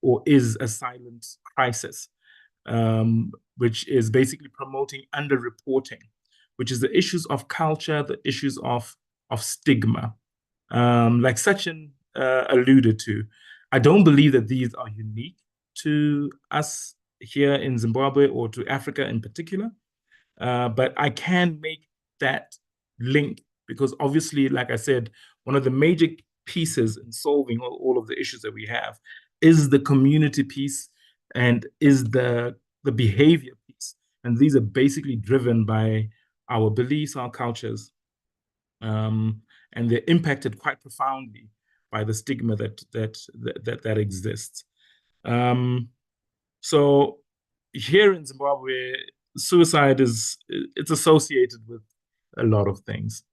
or is a silent crisis, which is basically promoting underreporting, which is the issues of culture, the issues of stigma, like Sachin alluded to. I don't believe that these are unique to us here in Zimbabwe or to Africa in particular, but I can make that link because obviously, like I said, one of the major pieces in solving all of the issues that we have is the community piece and is the behavior piece. And these are basically driven by our beliefs, our cultures, um, and they're impacted quite profoundly by the stigma that exists. Um, so here in Zimbabwe, suicide is it's associated with a lot of things.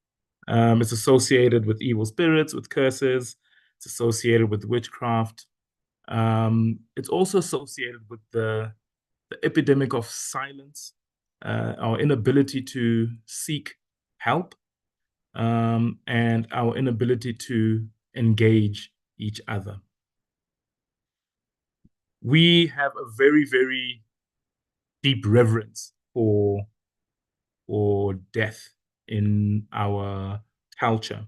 It's associated with evil spirits, with curses. It's associated with witchcraft. It's also associated with the epidemic of silence, our inability to seek help, and our inability to engage each other. We have a very, very deep reverence for death in our culture.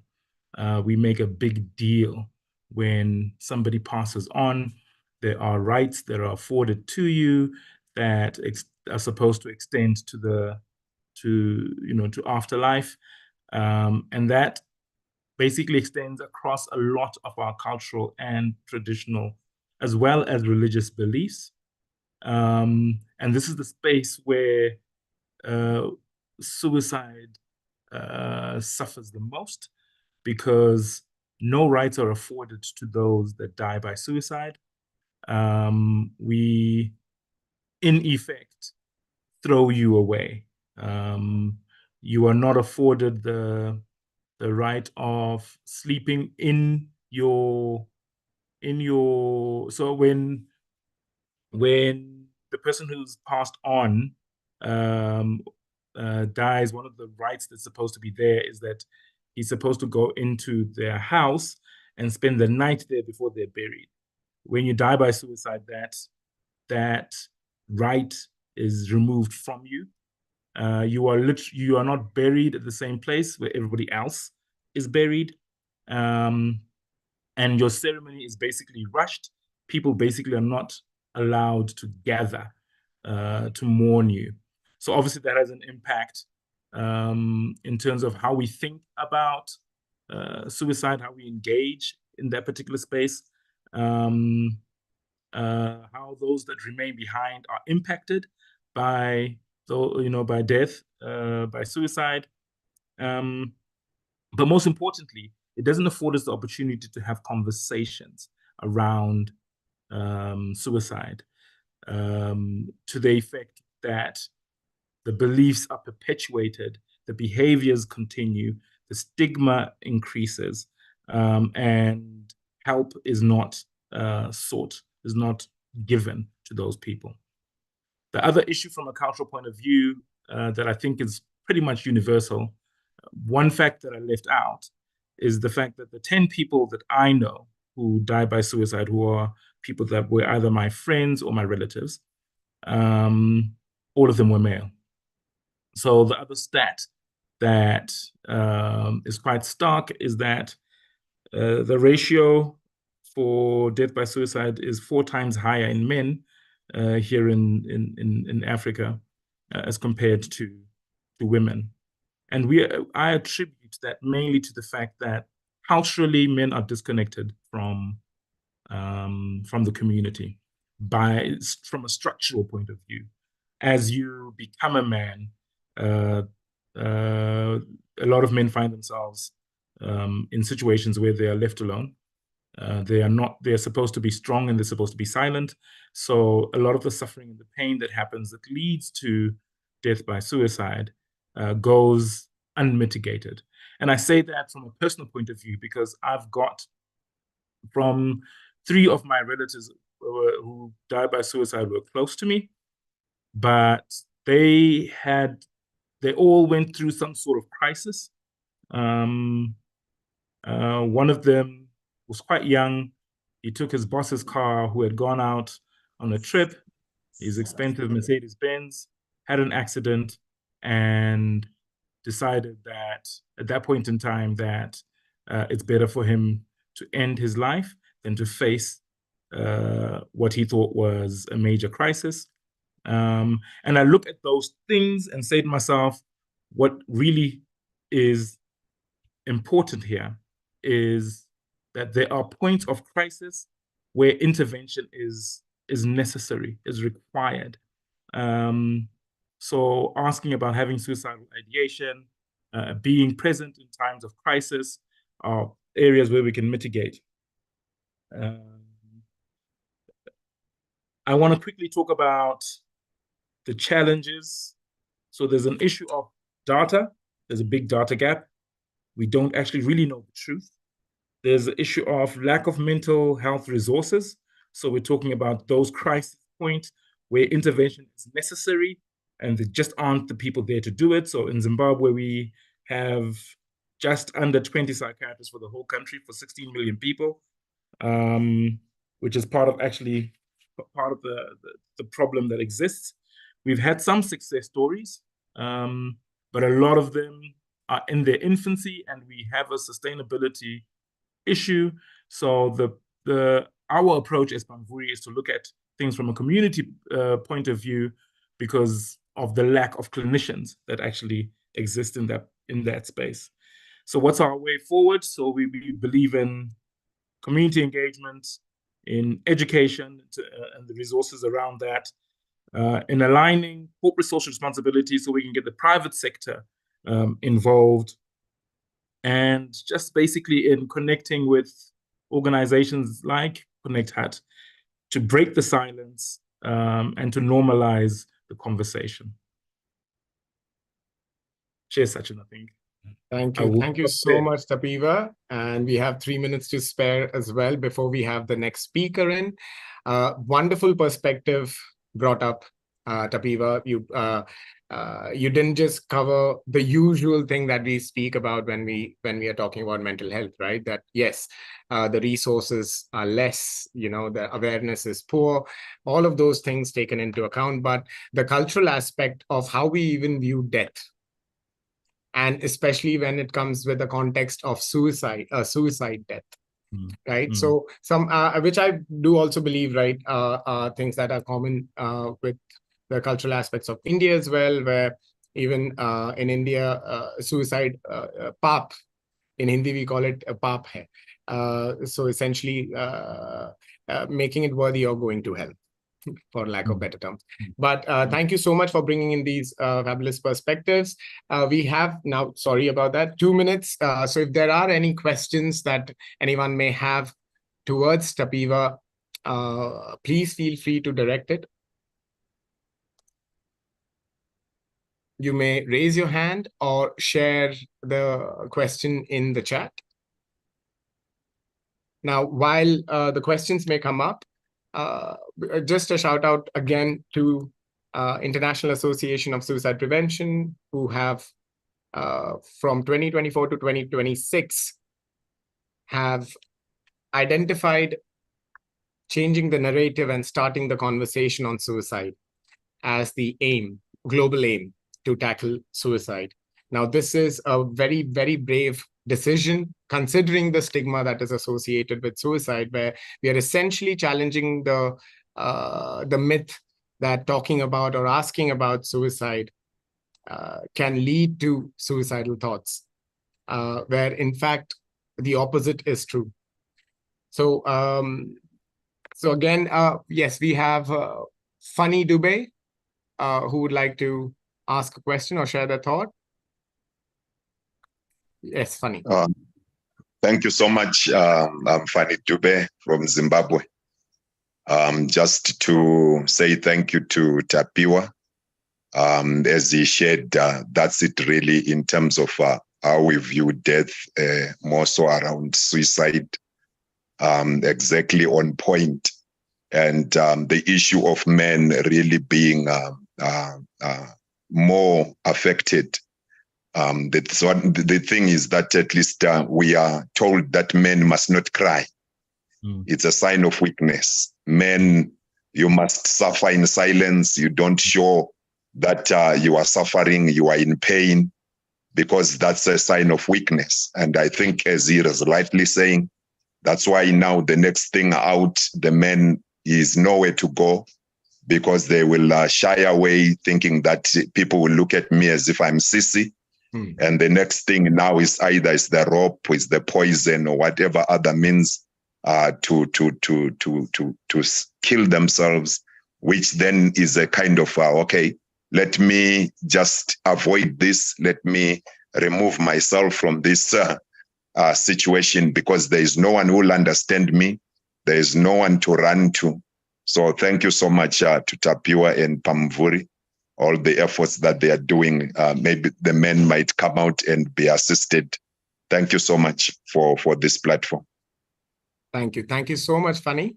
We make a big deal when somebody passes on. There are rights that are afforded to you that are supposed to extend to afterlife, and that basically extends across a lot of our cultural and traditional, as well as religious beliefs. And this is the space where uh, suicide suffers the most because no rights are afforded to those that die by suicide. We, in effect, throw you away. Um, you are not afforded the right of sleeping in your so when the person who's passed on um, dies, one of the rights that's supposed to be there is that he's supposed to go into their house and spend the night there before they're buried. When you die by suicide, that right is removed from you. You are not buried at the same place where everybody else is buried, um, and your ceremony is basically rushed. People basically are not allowed to gather to mourn you. So obviously that has an impact in terms of how we think about suicide, how we engage in that particular space, um, how those that remain behind are impacted by by death, by suicide. Um, but most importantly, it doesn't afford us the opportunity to have conversations around suicide, to the effect that the beliefs are perpetuated, the behaviors continue, the stigma increases, and help is not sought, is not given to those people. The other issue from a cultural point of view that I think is pretty much universal, one fact that I left out is the fact that the 10 people that I know who died by suicide, who are people that were either my friends or my relatives, um, all of them were male. So the other stat that is quite stark is that the ratio for death by suicide is 4 times higher in men here in Africa as compared to women. And I attribute that mainly to the fact that culturally men are disconnected from the community from a structural point of view. As you become a man, uh, uh, a lot of men find themselves in situations where they are left alone. They are not, they're supposed to be strong and they're supposed to be silent. So a lot of the suffering and the pain that happens that leads to death by suicide goes unmitigated. And I say that from a personal point of view because I've got from 3 of my relatives who died by suicide were close to me, but they all went through some sort of crisis. Um, one of them was quite young. He took his boss's car, who had gone out on a trip, his expensive Mercedes Benz, had an accident, and decided that at that point in time that it's better for him to end his life than to face what he thought was a major crisis. And I look at those things and say to myself, what really is important here is that there are points of crisis where intervention is necessary, is required. Um, so asking about having suicidal ideation, being present in times of crisis are areas where we can mitigate. I want to quickly talk about the challenges. So there's an issue of data. There's a big data gap. We don't actually really know the truth. There's the issue of lack of mental health resources. So we're talking about those crisis points where intervention is necessary and there just aren't the people there to do it. So in Zimbabwe, we have just under 20 psychiatrists for the whole country for 16 million people, which is part of the problem that exists. We've had some success stories, but a lot of them are in their infancy, and we have a sustainability issue. So our approach as Bamvuri is to look at things from a community point of view because of the lack of clinicians that actually exist in that space. So what's our way forward? So we believe in community engagement, in education, and the resources around that, in aligning corporate social responsibility so we can get the private sector involved, and just basically in connecting with organizations like Connect Hat to break the silence and to normalize the conversation. Cheers, Sachin, I think. Thank you. Thank you so much, Tapiwa. And we have 3 minutes to spare as well before we have the next speaker in. Wonderful perspective brought up, Tapiwa. You didn't just cover the usual thing that we speak about when we are talking about mental health, right? That yes, the resources are less, the awareness is poor, all of those things taken into account, but the cultural aspect of how we even view death, and especially when it comes with the context of suicide death, right? So some, which I do also believe, right, things that are common with the cultural aspects of India as well, where even in India, suicide, paap, in Hindi we call it paap hai. So essentially making it worthy of going to hell, for lack of better terms. But thank you so much for bringing in these fabulous perspectives. We have now, sorry about that, 2 minutes. So if there are any questions that anyone may have towards Tapiwa, please feel free to direct it. You may raise your hand or share the question in the chat. Now, while the questions may come up, just a shout out again to International Association of Suicide Prevention, who have from 2024 to 2026 have identified changing the narrative and starting the conversation on suicide as the aim, global aim to tackle suicide. Now, this is a very, very brave decision, considering the stigma that is associated with suicide, where we are essentially challenging the myth that talking about or asking about suicide can lead to suicidal thoughts, where in fact the opposite is true. So, so again, yes, we have Funny Dubey, who would like to ask a question or share their thought. Yes, Funny. Thank you so much. I'm Funny Dube from Zimbabwe. Just to say thank you to Tapiwa. As he shared, that's it really in terms of how we view death, more so around suicide, exactly on point. And the issue of men really being more affected. The thing is that at least we are told that men must not cry. It's a sign of weakness. Men, you must suffer in silence. You don't show that you are suffering, you are in pain, because that's a sign of weakness. And I think, as he is rightly saying, that's why now the next thing out, the men is nowhere to go, because they will shy away, thinking that people will look at me as if I'm sissy. And the next thing now is either it's the rope, it's the poison, or whatever other means to kill themselves, which then is a kind of okay, let me just avoid this. Let me remove myself from this situation, because there is no one who will understand me. There is no one to run to. So thank you so much to Tapiwa and Pamvuri, all the efforts that they are doing. Maybe the men might come out and be assisted. Thank you so much for this platform. Thank you. Thank you so much, Fanny.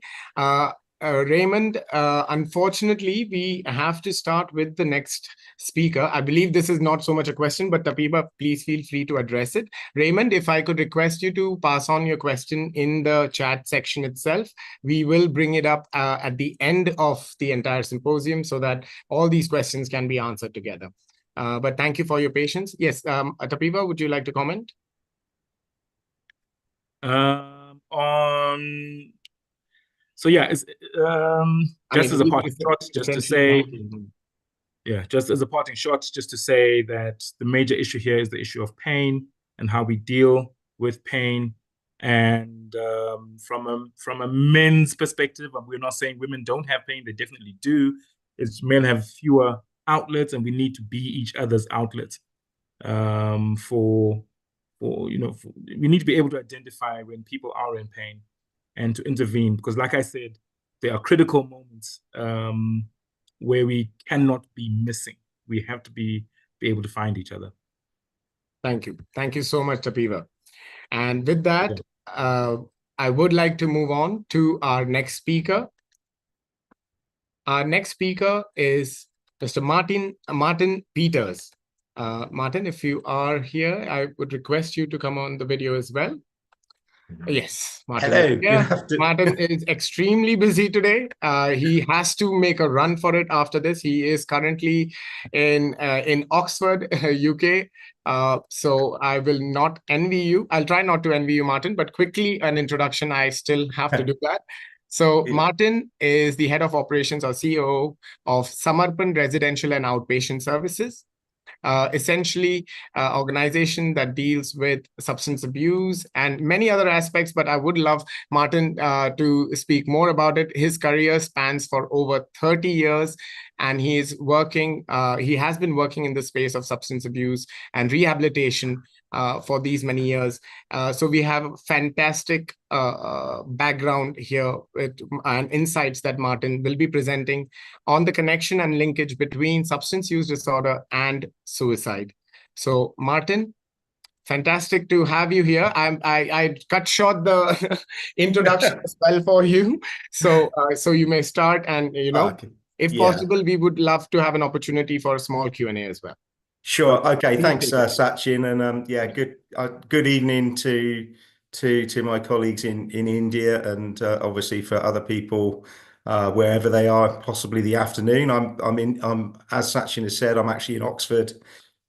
Raymond, unfortunately, we have to start with the next speaker. I believe this is not so much a question, but Tapiwa, please feel free to address it. Raymond, if I could request you to pass on your question in the chat section itself, we will bring it up at the end of the entire symposium so that all these questions can be answered together. But thank you for your patience. Yes, Tapiwa, would you like to comment? So yeah, it's, just as a parting shot, just to say, just as a parting shot, just to say that the major issue here is the issue of pain and how we deal with pain. And from a men's perspective, we're not saying women don't have pain; they definitely do. It's men have fewer outlets, and we need to be each other's outlets. We need to be able to identify when people are in pain and to intervene, because like I said, there are critical moments where we cannot be missing. We have to be able to find each other. Thank you. Thank you so much, Tapiwa. And with that, I would like to move on to our next speaker. Our next speaker is Mr. Martin Peters. Martin, if you are here, I would request you to come on the video as well. Yes, Martin. Hello. Yeah, Martin is extremely busy today. He has to make a run for it after this. He is currently in Oxford, UK. So I will not envy you. I'll try not to envy you, Martin, but quickly an introduction. I still have to do that. So Martin is the head of operations or CEO of Samarpan Residential and Outpatient Services. Essentially organization that deals with substance abuse and many other aspects, but I would love Martin to speak more about it. His career spans for over 30 years, and he has been working in the space of substance abuse and rehabilitation for these many years. So we have a fantastic background here and insights that Martin will be presenting on the connection and linkage between substance use disorder and suicide. So Martin, fantastic to have you here. I cut short the introduction as well for you. So you may start, and if possible, we would love to have an opportunity for a small Q&A as well. Sure. Okay. Thanks, Sachin, and good evening to my colleagues in India, and obviously for other people wherever they are, possibly the afternoon. I'm as Sachin has said, I'm actually in Oxford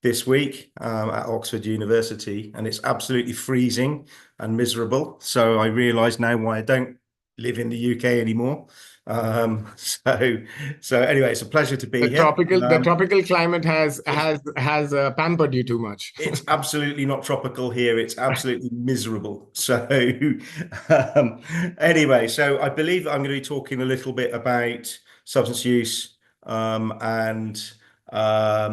this week at Oxford University, and it's absolutely freezing and miserable. So I realise now why I don't live in the UK anymore. So anyway, it's a pleasure to be here. The tropical climate has pampered you too much. It's absolutely not tropical here. It's absolutely miserable. So anyway, so I believe I'm going to be talking a little bit about substance use and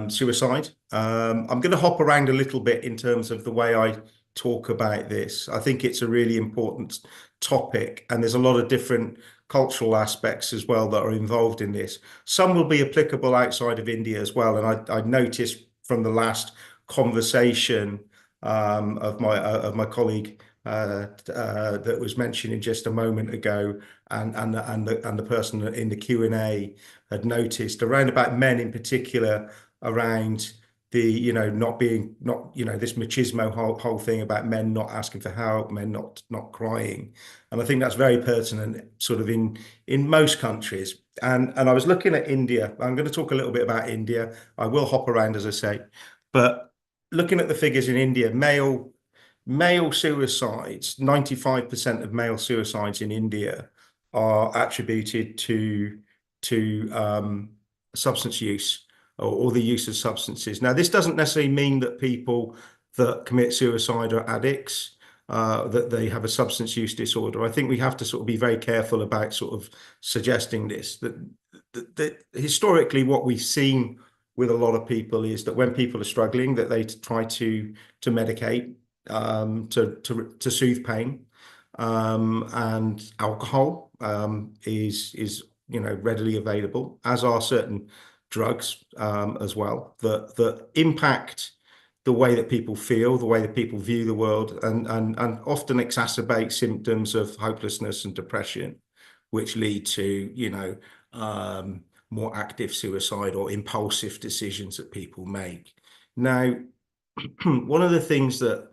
suicide. I'm going to hop around a little bit in terms of the way I talk about this. I think it's a really important topic, and there's a lot of different cultural aspects as well that are involved in this. Some will be applicable outside of India as well, and I noticed from the last conversation of my colleague that was mentioned just a moment ago, and the person in the Q&A had noticed around about men in particular, around not being, this machismo whole thing about men not asking for help, men not crying. And I think that's very pertinent sort of in most countries. And I was looking at India. I'm going to talk a little bit about India. I will hop around, as I say, but looking at the figures in India, male suicides, 95% of male suicides in India are attributed to substance use or the use of substances. Now, this doesn't necessarily mean that people that commit suicide are addicts, that they have a substance use disorder. I think we have to sort of be very careful about sort of suggesting this, that historically what we've seen with a lot of people is that when people are struggling, that they try to medicate, to soothe pain, and alcohol is readily available, as are certain drugs as well, that impact the way that people feel, the way that people view the world, and often exacerbate symptoms of hopelessness and depression, which lead to more active suicide or impulsive decisions that people make. Now, one of the things that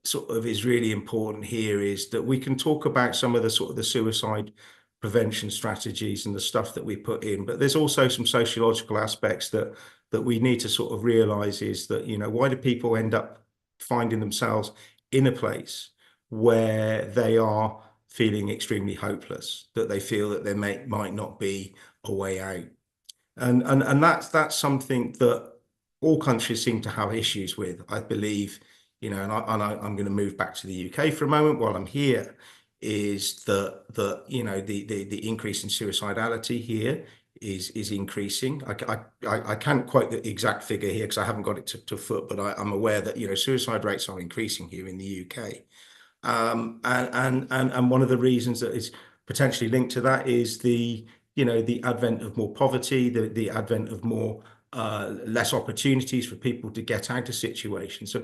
sort of is really important here is that we can talk about some of the sort of the suicide prevention strategies and the stuff that we put in, but there's also some sociological aspects that we need to sort of realize is that, why do people end up finding themselves in a place where they are feeling extremely hopeless, that they feel that there might not be a way out. And that's something that all countries seem to have issues with, I believe, and I'm going to move back to the UK for a moment while I'm here, is that the increase in suicidality here is increasing. I can't quote the exact figure here because I haven't got it to foot, but I'm aware that suicide rates are increasing here in the UK. And one of the reasons that is potentially linked to that is the advent of more poverty, the advent of more less opportunities for people to get out of situations. So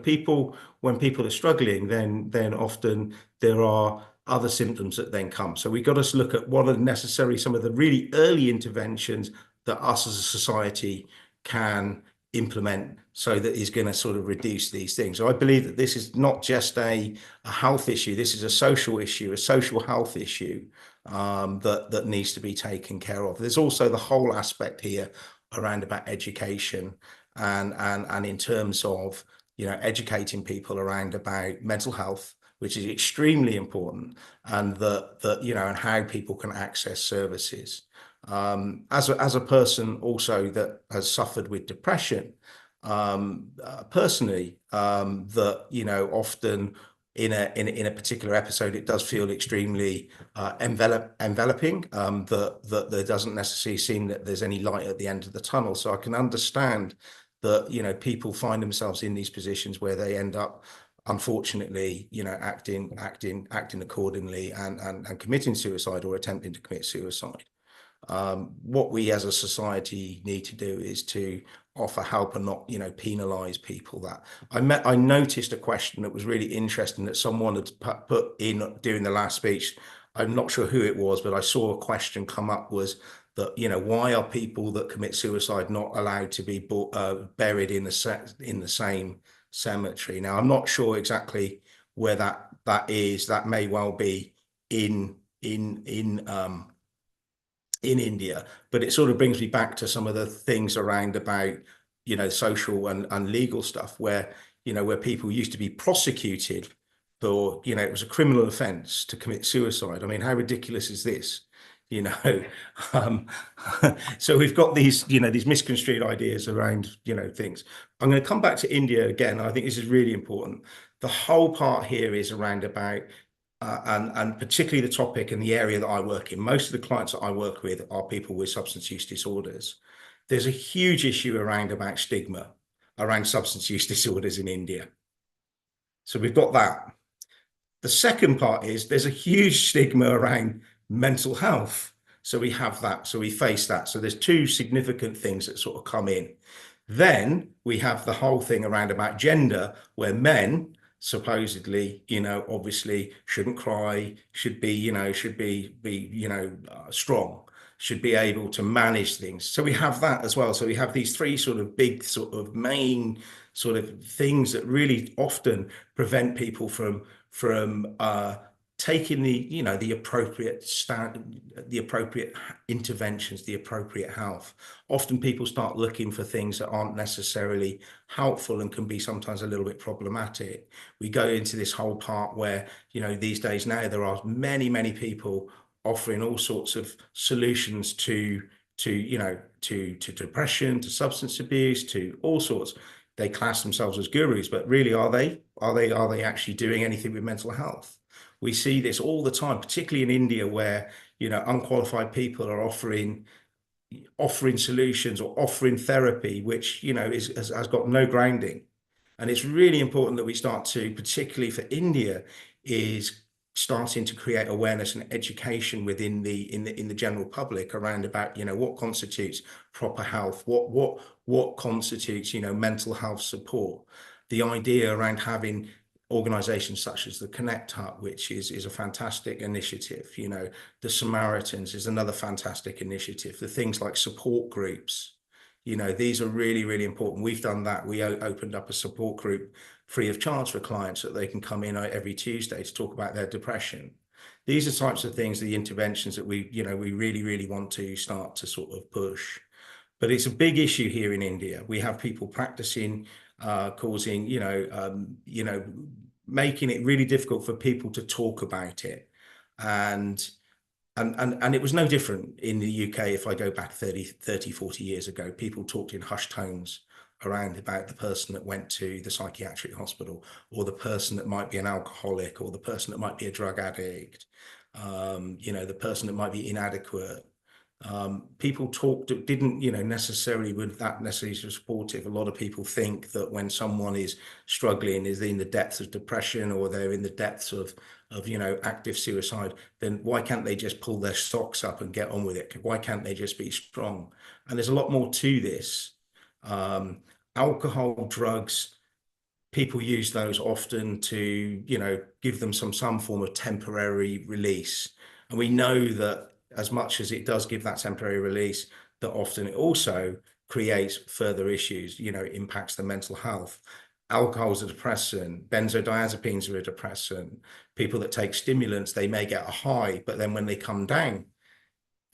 when people are struggling, then often there are other symptoms that then come. So we've got to look at what are necessary, some of the really early interventions that us as a society can implement, so that is going to sort of reduce these things. So I believe that this is not just a health issue, this is a social issue, a social health issue that needs to be taken care of. There's also the whole aspect here around about education and in terms of educating people around about mental health, which is extremely important, and and how people can access services. As a person also that has suffered with depression, personally, that often in a particular episode it does feel extremely enveloping, that there doesn't necessarily seem that there's any light at the end of the tunnel. So I can understand that people find themselves in these positions where they end up, unfortunately, acting accordingly and committing suicide or attempting to commit suicide. What we as a society need to do is to offer help and not, penalize people. That I noticed a question that was really interesting that someone had put in during the last speech. I'm not sure who it was, but I saw a question come up, was that, why are people that commit suicide not allowed to be buried in the same cemetery? Now, I'm not sure exactly where that is. That may well be in India, but it sort of brings me back to some of the things around about social and legal stuff, where where people used to be prosecuted for it was a criminal offense to commit suicide. I mean, how ridiculous is this? um, so we've got these these misconstrued ideas around things. I'm going to come back to India again. I think this is really important. The whole part here is around about and particularly the topic and the area that I work in. Most of the clients that I work with are people with substance use disorders. There's a huge issue around about stigma around substance use disorders in India. So we've got that. The second part is there's a huge stigma around mental health. So we have that. So we face that. So there's two significant things that sort of come in. Then we have the whole thing around about gender, where men supposedly, obviously shouldn't cry, should be, strong, should be able to manage things. So we have that as well. So we have these three sort of big sort of main sort of things that really often prevent people from taking the appropriate the appropriate interventions, the appropriate health. Often people start looking for things that aren't necessarily helpful and can be sometimes a little bit problematic. We go into this whole part where, these days now there are many people offering all sorts of solutions to depression, to substance abuse, to all sorts. They class themselves as gurus, but really, are they actually doing anything with mental health? We see this all the time, particularly in India, where unqualified people are offering solutions or offering therapy, which has got no grounding. And it's really important that we start to, particularly for India, is starting to create awareness and education within in the general public around about what constitutes proper health, what constitutes mental health support. The idea around having organizations such as the Connect Hub, which is a fantastic initiative. The Samaritans is another fantastic initiative. The things like support groups, these are really important. We've done that. We opened up a support group free of charge for clients that they can come in every Tuesday to talk about their depression. These are types of things, the interventions that we really want to start to sort of push. But it's a big issue here in India. We have people practicing, causing, making it really difficult for people to talk about it. And it was no different in the UK. If I go back 30, 40 years ago, people talked in hushed tones around about the person that went to the psychiatric hospital, or the person that might be an alcoholic, or the person that might be a drug addict, the person that might be inadequate. People didn't necessarily with that necessarily supportive. A lot of people think that when someone is struggling, is in the depths of depression, or they're in the depths of active suicide, then why can't they just pull their socks up and get on with it? Why can't they just be strong? And there's a lot more to this. Alcohol, drugs, people use those often to give them some form of temporary release. And we know that as much as it does give that temporary release, that often it also creates further issues, it impacts the mental health. Alcohol is a depressant, benzodiazepines are a depressant. People that take stimulants, they may get a high, but then when they come down,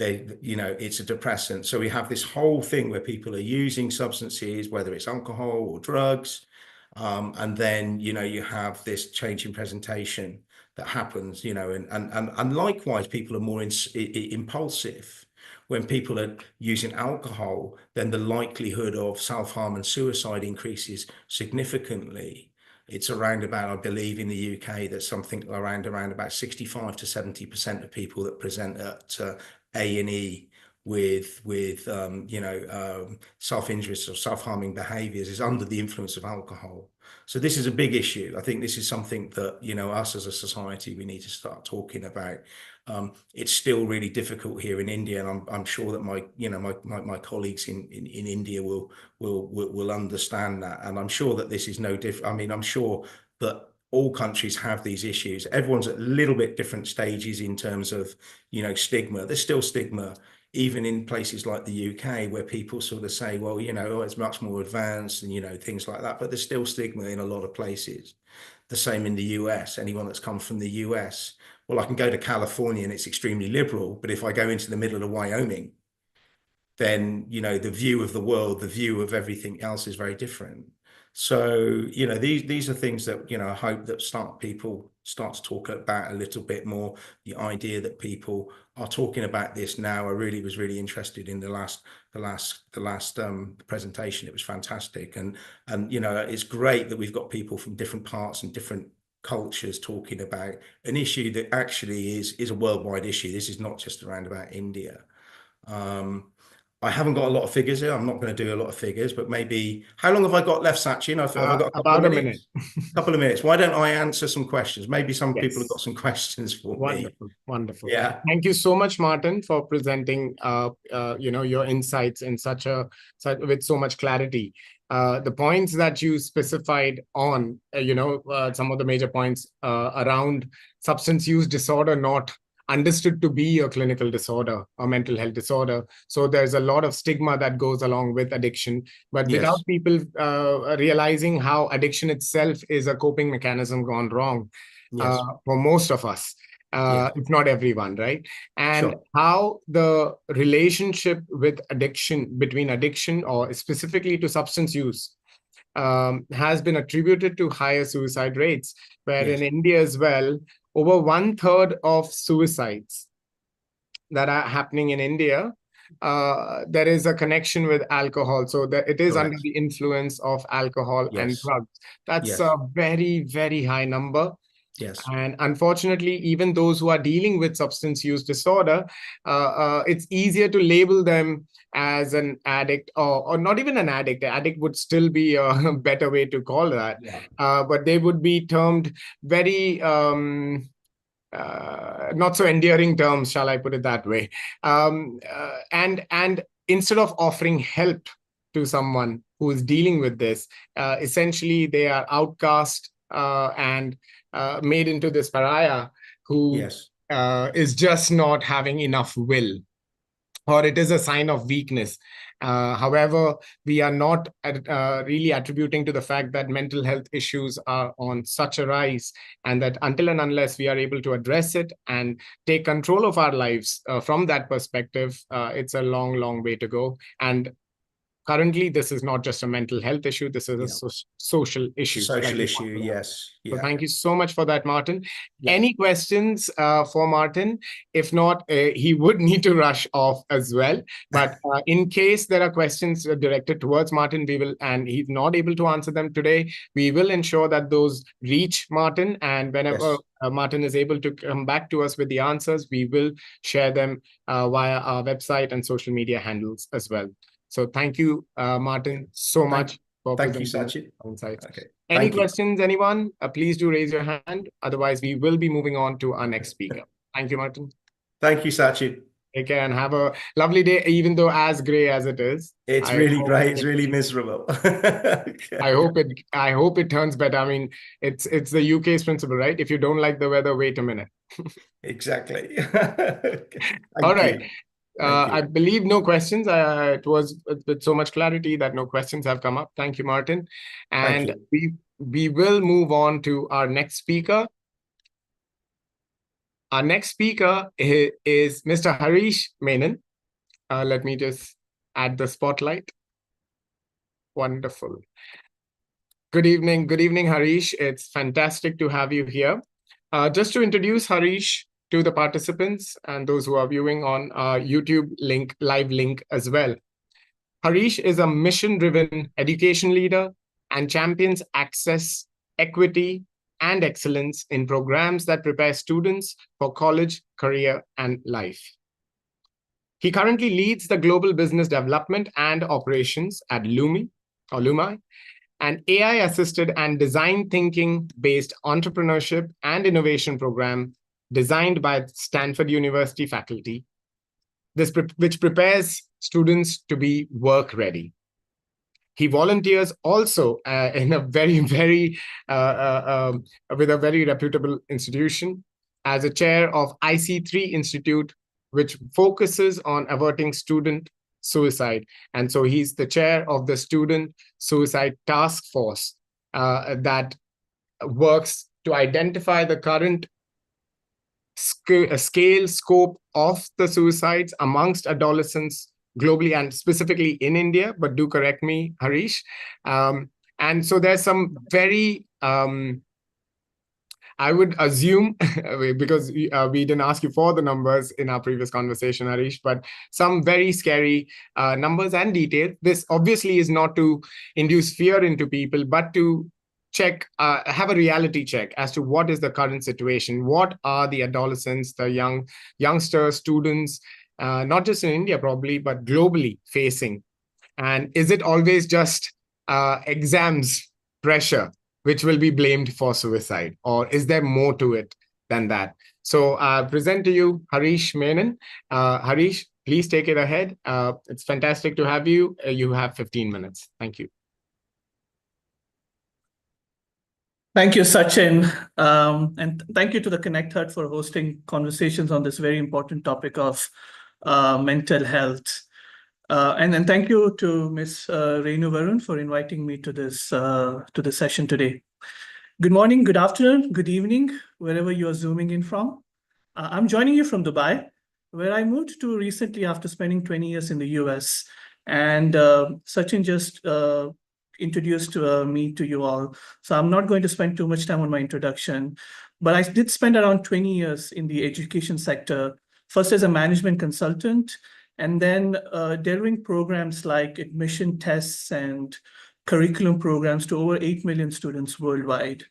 it's a depressant. So we have this whole thing where people are using substances, whether it's alcohol or drugs, and then you have this change in presentation that happens, and likewise people are more impulsive. When people are using alcohol, then the likelihood of self-harm and suicide increases significantly. It's around about, I believe in the UK, that something around about 65 to 70% of people that present at A&E with self-injurious or self-harming behaviors is under the influence of alcohol. So this is a big issue. I think this is something that us as a society, we need to start talking about. It's still really difficult here in India, and I'm sure that my colleagues in India will understand that. And I'm sure that this is no different. I mean, I'm sure that all countries have these issues. Everyone's at a little bit different stages in terms of stigma. There's still stigma even in places like the UK, where people sort of say, well, it's much more advanced and things like that, but there's still stigma in a lot of places. The same in the US. Anyone that's come from the US, well, I can go to California and it's extremely liberal, but if I go into the middle of Wyoming, then the view of the world, the view of everything else is very different. So these are things that I hope that people start to talk about a little bit more. The idea that people are talking about this now. I was really interested in the last presentation. It was fantastic, and it's great that we've got people from different parts and different cultures talking about an issue that actually is a worldwide issue. This is not just around about India. I haven't got a lot of figures here. I'm not going to do a lot of figures, but maybe, how long have I got left, Sachin? Have I got about a minute. Couple of minutes. Why don't I answer some questions? Maybe some people have got some questions for me. Wonderful. Yeah. Thank you so much, Martin, for presenting your insights in with so much clarity. The points that you specified on, some of the major points around substance use disorder not understood to be a clinical disorder or mental health disorder. So there's a lot of stigma that goes along with addiction, but without people realizing how addiction itself is a coping mechanism gone wrong for most of us. If not everyone, right? And how the relationship with addiction, between addiction or specifically to substance use, has been attributed to higher suicide rates, where in India as well, over 1/3 of suicides that are happening in India, there is a connection with alcohol. So that it is under the influence of alcohol and drugs. That's a very, very high number. And unfortunately, even those who are dealing with substance use disorder, it's easier to label them as an addict or not even an addict. The addict would still be a better way to call that. But they would be termed very not so endearing terms, shall I put it that way? And instead of offering help to someone who is dealing with this, essentially they are outcast and made into this pariah who is just not having enough will, or it is a sign of weakness. However, we are not really attributing to the fact that mental health issues are on such a rise, and that until and unless we are able to address it and take control of our lives from that perspective, it's a long, long way to go. And currently, this is not just a mental health issue, this is a social issue. Social issue, yes. So thank you so much for that, Martin. Any questions for Martin? If not, he would need to rush off as well. But in case there are questions directed towards Martin, we will, and he's not able to answer them today, we will ensure that those reach Martin. And whenever Martin is able to come back to us with the answers, we will share them via our website and social media handles as well. So thank you, Martin, so much for presenting. Thank you, Sachin. Okay. Any questions, anyone? Please do raise your hand. Otherwise, we will be moving on to our next speaker. Thank you, Martin. Thank you, Sachin. Take care and have a lovely day, even though as grey as it is. It's really grey. It's really miserable. I hope it turns better. I mean, it's the UK's principle, right? If you don't like the weather, wait a minute. Exactly. All right. I believe no questions. It was with so much clarity that no questions have come up. Thank you, Martin. And we will move on to our next speaker. Our next speaker is Mr. Harish Menon. Let me just add the spotlight. Wonderful. Good evening, Harish. It's fantastic to have you here. Just to introduce Harish to the participants and those who are viewing on our YouTube live link as well. Harish is a mission-driven education leader and champions access, equity, and excellence in programs that prepare students for college, career, and life. He currently leads the global business development and operations at Lumi, an AI-assisted and design thinking-based entrepreneurship and innovation program designed by Stanford University faculty, which prepares students to be work-ready. He volunteers also in a with a very reputable institution as a chair of IC3 Institute, which focuses on averting student suicide. And so he's the chair of the Student Suicide Task Force that works to identify the current scope of the suicides amongst adolescents globally and specifically in India, but do correct me, Harish. And so there's some very, I would assume, because we didn't ask you for the numbers in our previous conversation, Harish, but some very scary numbers and details. This obviously is not to induce fear into people, but to check, have a reality check as to what is the current situation. What are the adolescents, the youngsters, students, not just in India probably, but globally facing? And is it always just exams pressure which will be blamed for suicide? Or is there more to it than that? So I present to you Harish Menon. Harish, please take it ahead. It's fantastic to have you. You have 15 minutes. Thank you. Thank you, Sachin. And thank you to the Connect Hut for hosting conversations on this very important topic of mental health. And then thank you to Ms. Renu Varun for inviting me to this session today. Good morning, good afternoon, good evening, wherever you are zooming in from. I'm joining you from Dubai, where I moved to recently after spending 20 years in the US. And Sachin just introduced me to you all. So I'm not going to spend too much time on my introduction, but I did spend around 20 years in the education sector, first as a management consultant, and then delivering programs like admission tests and curriculum programs to over 8 million students worldwide.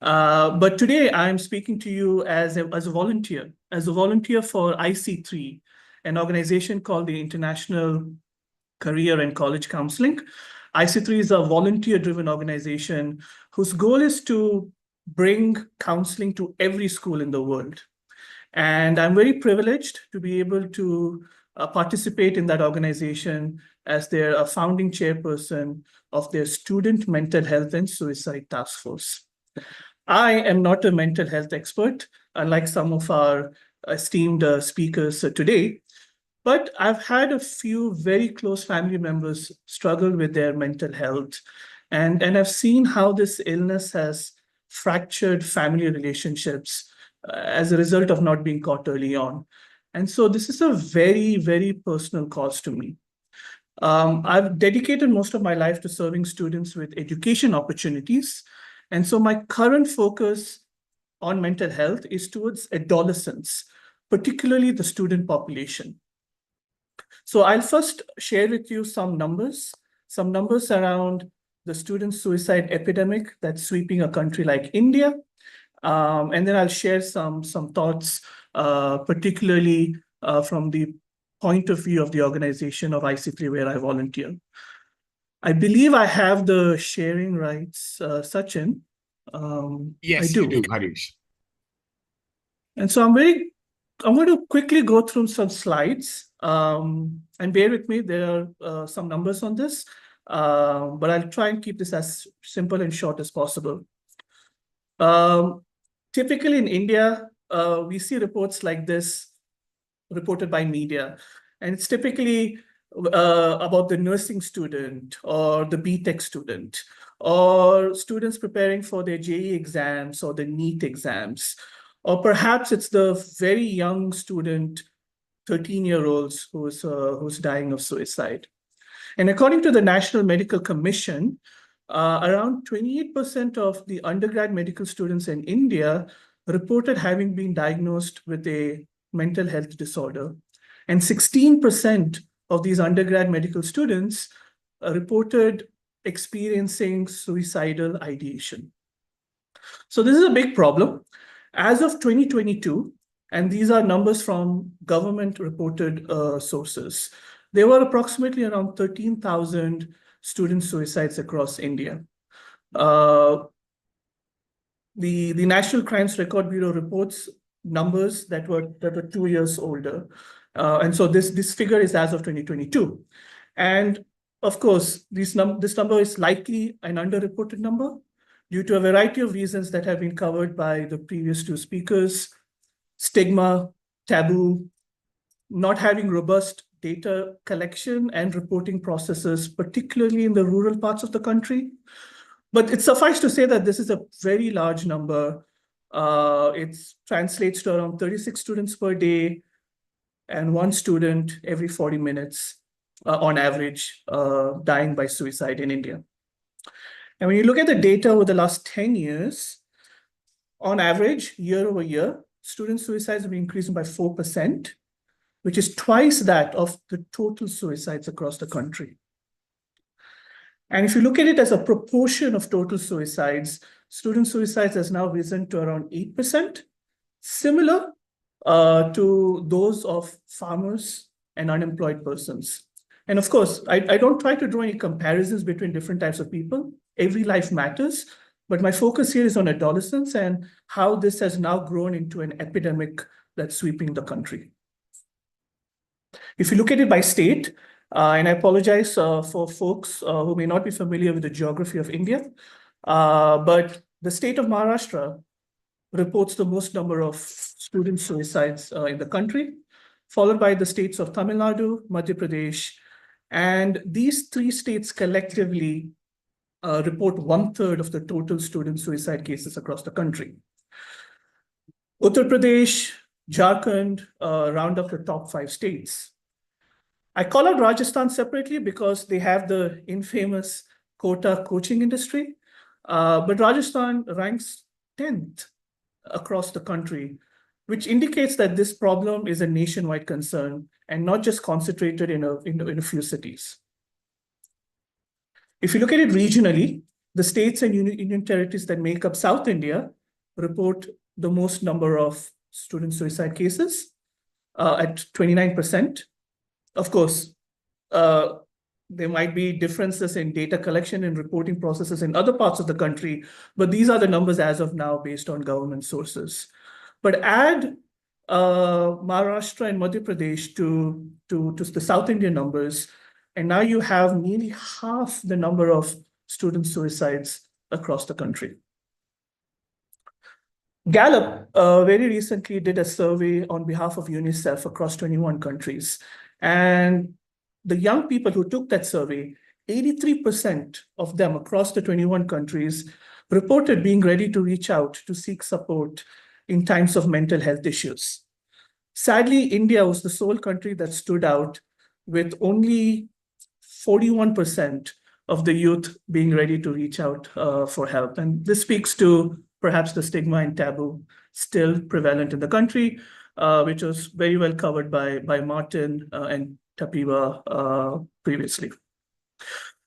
But today I'm speaking to you as a volunteer for IC3, an organization called the International Career and College Counseling. IC3 is a volunteer-driven organization whose goal is to bring counseling to every school in the world. And I'm very privileged to be able to participate in that organization as their founding chairperson of their Student Mental Health and Suicide Task Force. I am not a mental health expert, unlike some of our esteemed speakers today, but I've had a few very close family members struggle with their mental health. And I've seen how this illness has fractured family relationships as a result of not being caught early on. And so this is a very, very personal cause to me. I've dedicated most of my life to serving students with education opportunities. And so my current focus on mental health is towards adolescents, particularly the student population. So I'll first share with you some numbers around the student suicide epidemic that's sweeping a country like India. And then I'll share some thoughts, particularly from the point of view of the organization of IC3, where I volunteer. I believe I have the sharing rights, Sachin. Yes, I do. You do, Harish. And so I'm going to quickly go through some slides, and bear with me. There are some numbers on this, but I'll try and keep this as simple and short as possible. Typically in India, we see reports like this reported by media, and it's typically about the nursing student or the BTech student or students preparing for their JEE exams or the NEET exams. Or perhaps it's the very young student, 13-year-olds, who's dying of suicide. And according to the National Medical Commission, around 28% of the undergrad medical students in India reported having been diagnosed with a mental health disorder. And 16% of these undergrad medical students reported experiencing suicidal ideation. So this is a big problem. As of 2022, and these are numbers from government-reported sources, there were approximately around 13,000 student suicides across India. The National Crimes Record Bureau reports numbers that were 2 years older. And so this figure is as of 2022. And of course, this number is likely an underreported number due to a variety of reasons that have been covered by the previous two speakers: stigma, taboo, not having robust data collection and reporting processes, particularly in the rural parts of the country. But it suffices to say that this is a very large number. It translates to around 36 students per day and one student every 40 minutes on average dying by suicide in India. And when you look at the data over the last 10 years, on average, year over year, student suicides have been increasing by 4%, which is twice that of the total suicides across the country. And if you look at it as a proportion of total suicides, student suicides has now risen to around 8%, similar to those of farmers and unemployed persons. And of course, I don't try to draw any comparisons between different types of people. Every life matters, but my focus here is on adolescents and how this has now grown into an epidemic that's sweeping the country. If you look at it by state, and I apologize for folks who may not be familiar with the geography of India, but the state of Maharashtra reports the most number of student suicides in the country, followed by the states of Tamil Nadu, Madhya Pradesh, and these three states collectively report 1/3 of the total student suicide cases across the country. Uttar Pradesh, Jharkhand round up the top 5 states. I call out Rajasthan separately because they have the infamous quota coaching industry, but Rajasthan ranks 10th across the country, which indicates that this problem is a nationwide concern and not just concentrated in a few cities. If you look at it regionally, the states and union territories that make up South India report the most number of student suicide cases at 29%. Of course, there might be differences in data collection and reporting processes in other parts of the country, but these are the numbers as of now based on government sources. But add Maharashtra and Madhya Pradesh to the South Indian numbers, and now you have nearly half the number of student suicides across the country. Gallup very recently did a survey on behalf of UNICEF across 21 countries. And the young people who took that survey, 83% of them across the 21 countries reported being ready to reach out to seek support in times of mental health issues. Sadly, India was the sole country that stood out with only 41% of the youth being ready to reach out for help. And this speaks to perhaps the stigma and taboo still prevalent in the country, which was very well covered by Martin and Tapiwa previously.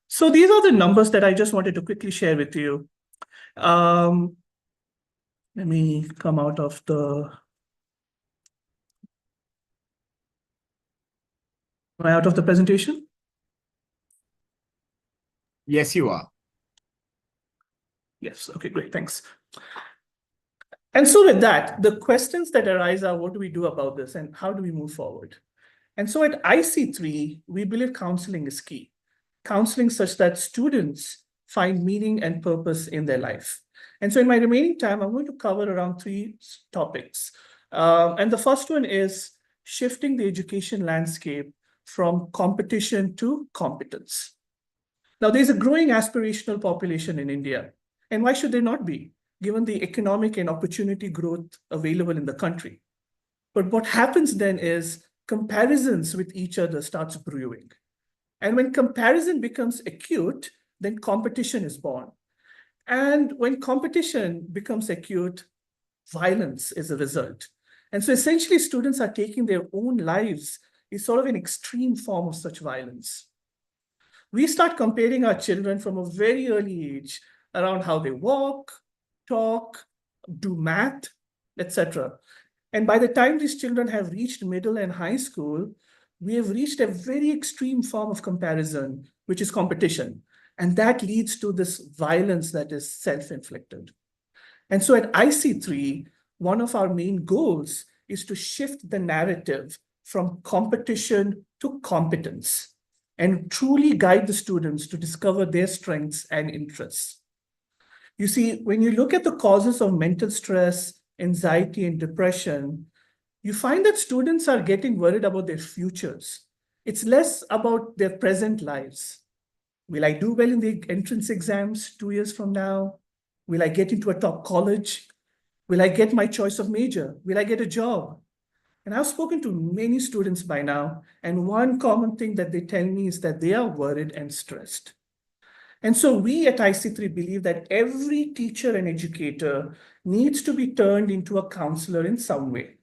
So these are the numbers that I just wanted to quickly share with you. Let me come out of the... Am I out of the presentation? Yes, you are. Yes, okay, great, thanks. And so with that, the questions that arise are, what do we do about this and how do we move forward? And so at IC3, we believe counseling is key. Counseling such that students find meaning and purpose in their life. And so in my remaining time, I'm going to cover around 3 topics. And the first one is shifting the education landscape from competition to competence. Now, there's a growing aspirational population in India. And why should there not be, given the economic and opportunity growth available in the country? But what happens then is comparisons with each other starts brewing. And when comparison becomes acute, then competition is born. And when competition becomes acute, violence is a result. And so essentially students are taking their own lives is sort of an extreme form of such violence. We start comparing our children from a very early age around how they walk, talk, do math, etc. And by the time these children have reached middle and high school, we have reached a very extreme form of comparison, which is competition. And that leads to this violence that is self-inflicted. And so at IC3, one of our main goals is to shift the narrative from competition to competence and truly guide the students to discover their strengths and interests. You see, when you look at the causes of mental stress, anxiety, and depression, you find that students are getting worried about their futures. It's less about their present lives. Will I do well in the entrance exams 2 years from now? Will I get into a top college? Will I get my choice of major? Will I get a job? And I've spoken to many students by now, and one common thing that they tell me is that they are worried and stressed. And so we at IC3 believe that every teacher and educator needs to be turned into a counselor in some way.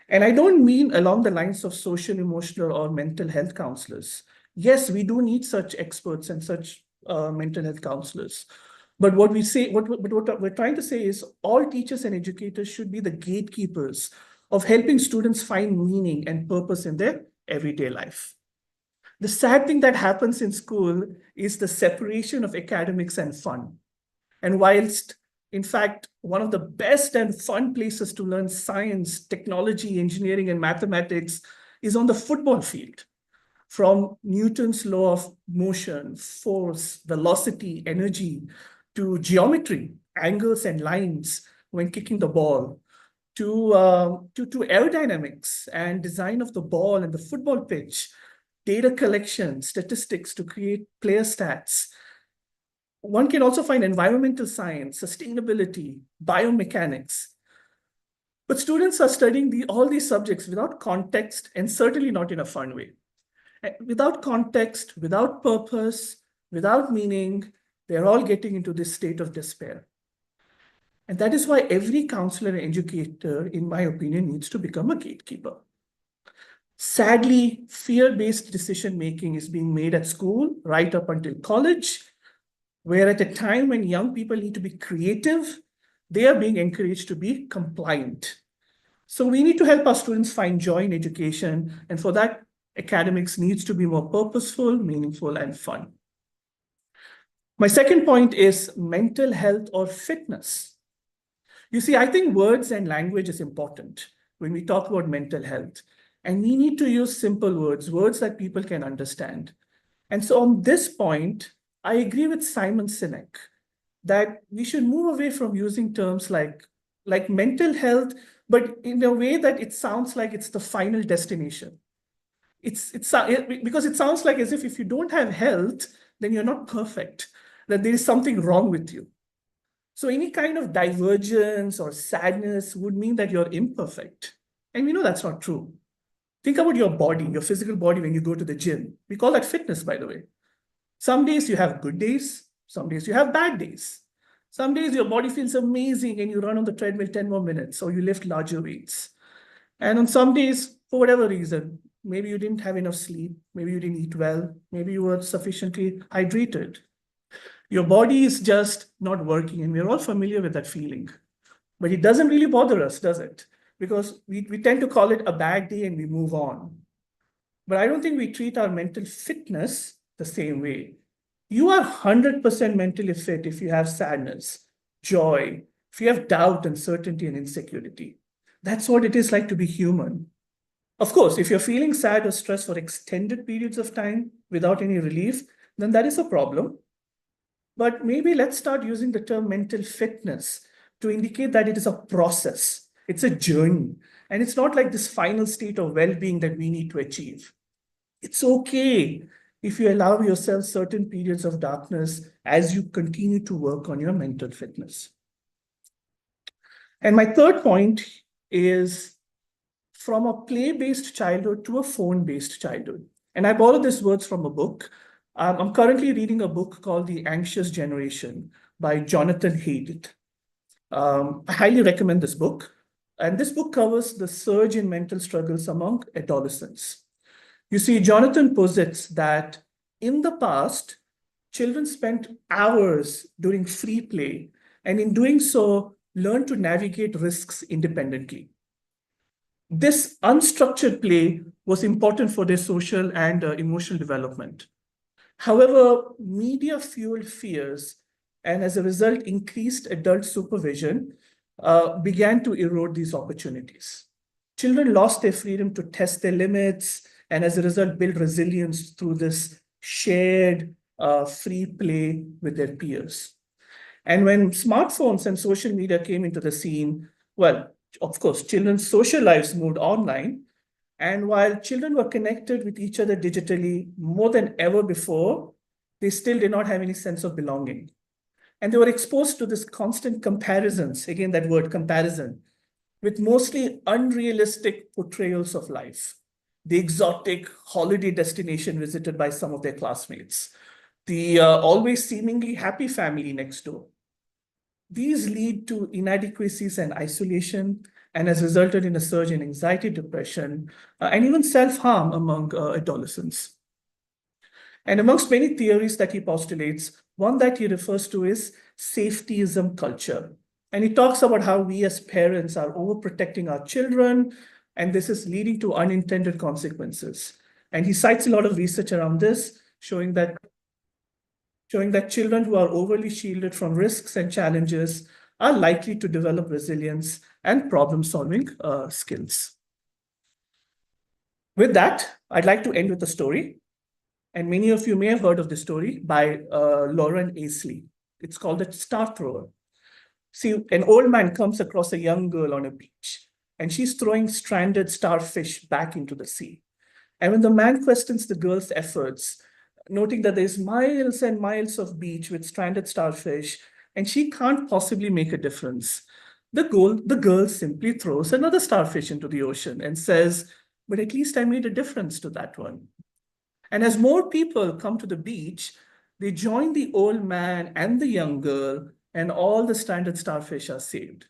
And I don't mean along the lines of social, emotional, or mental health counselors. Yes, we do need such experts and such mental health counselors. But what we're trying to say is all teachers and educators should be the gatekeepers of helping students find meaning and purpose in their everyday life. The sad thing that happens in school is the separation of academics and fun. And whilst, in fact, one of the best and fun places to learn science, technology, engineering, and mathematics is on the football field. From Newton's law of motion, force, velocity, energy, to geometry, angles and lines when kicking the ball, to aerodynamics and design of the ball and the football pitch, data collection, statistics to create player stats. One can also find environmental science, sustainability, biomechanics. But students are studying all these subjects without context and certainly not in a fun way. Without context, without purpose, without meaning, they're all getting into this state of despair. And that is why every counselor and educator, in my opinion, needs to become a gatekeeper. Sadly, fear-based decision-making is being made at school right up until college, where at a time when young people need to be creative, they are being encouraged to be compliant. So we need to help our students find joy in education, and for that, academics needs to be more purposeful, meaningful, and fun. My second point is mental health or fitness. You see, I think words and language is important when we talk about mental health. And we need to use simple words, words that people can understand. And so on this point, I agree with Simon Sinek that we should move away from using terms like mental health, but in a way that it sounds like it's the final destination. Because it sounds like as if you don't have health, then you're not perfect, that there is something wrong with you. So any kind of divergence or sadness would mean that you're imperfect. And we know that's not true. Think about your body, your physical body when you go to the gym. We call that fitness, by the way. Some days you have good days, some days you have bad days. Some days your body feels amazing and you run on the treadmill 10 more minutes or you lift larger weights. And on some days, for whatever reason, maybe you didn't have enough sleep, maybe you didn't eat well, maybe you were sufficiently hydrated. Your body is just not working, and we're all familiar with that feeling. But it doesn't really bother us, does it? Because we tend to call it a bad day and we move on. But I don't think we treat our mental fitness the same way. You are 100% mentally fit if you have sadness, joy, if you have doubt, uncertainty, and insecurity. That's what it is like to be human. Of course, if you're feeling sad or stressed for extended periods of time without any relief, then that is a problem. But maybe let's start using the term mental fitness to indicate that it is a process. It's a journey. And it's not like this final state of well-being that we need to achieve. It's okay if you allow yourself certain periods of darkness as you continue to work on your mental fitness. And my third point is from a play-based childhood to a phone-based childhood. And I borrowed these words from a book. I'm currently reading a book called The Anxious Generation by Jonathan Haidt. I highly recommend this book. And this book covers the surge in mental struggles among adolescents. You see, Jonathan posits that in the past, children spent hours doing free play, and in doing so, learned to navigate risks independently. This unstructured play was important for their social and emotional development. However, media-fueled fears and as a result, increased adult supervision began to erode these opportunities. Children lost their freedom to test their limits and as a result, build resilience through this shared free play with their peers. And when smartphones and social media came into the scene, well, of course, children's social lives moved online. And while children were connected with each other digitally more than ever before, they still did not have any sense of belonging. And they were exposed to this constant comparisons, again, that word comparison, with mostly unrealistic portrayals of life. The exotic holiday destination visited by some of their classmates, the always seemingly happy family next door. These lead to inadequacies and isolation, and has resulted in a surge in anxiety, depression, and even self-harm among adolescents. And amongst many theories that he postulates, one that he refers to is safetyism culture. And he talks about how we as parents are overprotecting our children, and this is leading to unintended consequences. And he cites a lot of research around this, showing that children who are overly shielded from risks and challenges are likely to develop resilience and problem-solving skills. With that, I'd like to end with a story. And many of you may have heard of this story by Lauren Aisley. It's called The Star Thrower. See, an old man comes across a young girl on a beach, and she's throwing stranded starfish back into the sea. And when the man questions the girl's efforts, noting that there's miles and miles of beach with stranded starfish, and she can't possibly make a difference, the girl simply throws another starfish into the ocean and says, but at least I made a difference to that one. And as more people come to the beach, they join the old man and the young girl, and all the stranded starfish are saved.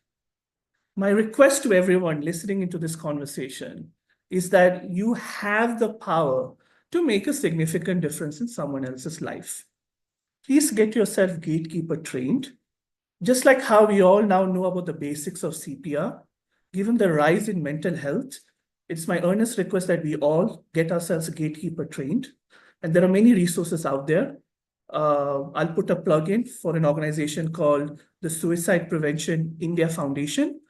My request to everyone listening into this conversation is that you have the power to make a significant difference in someone else's life. Please get yourself gatekeeper trained. Just like how we all now know about the basics of CPR, given the rise in mental health, it's my earnest request that we all get ourselves gatekeeper trained. And there are many resources out there. I'll put a plug in for an organization called the Suicide Prevention India Foundation,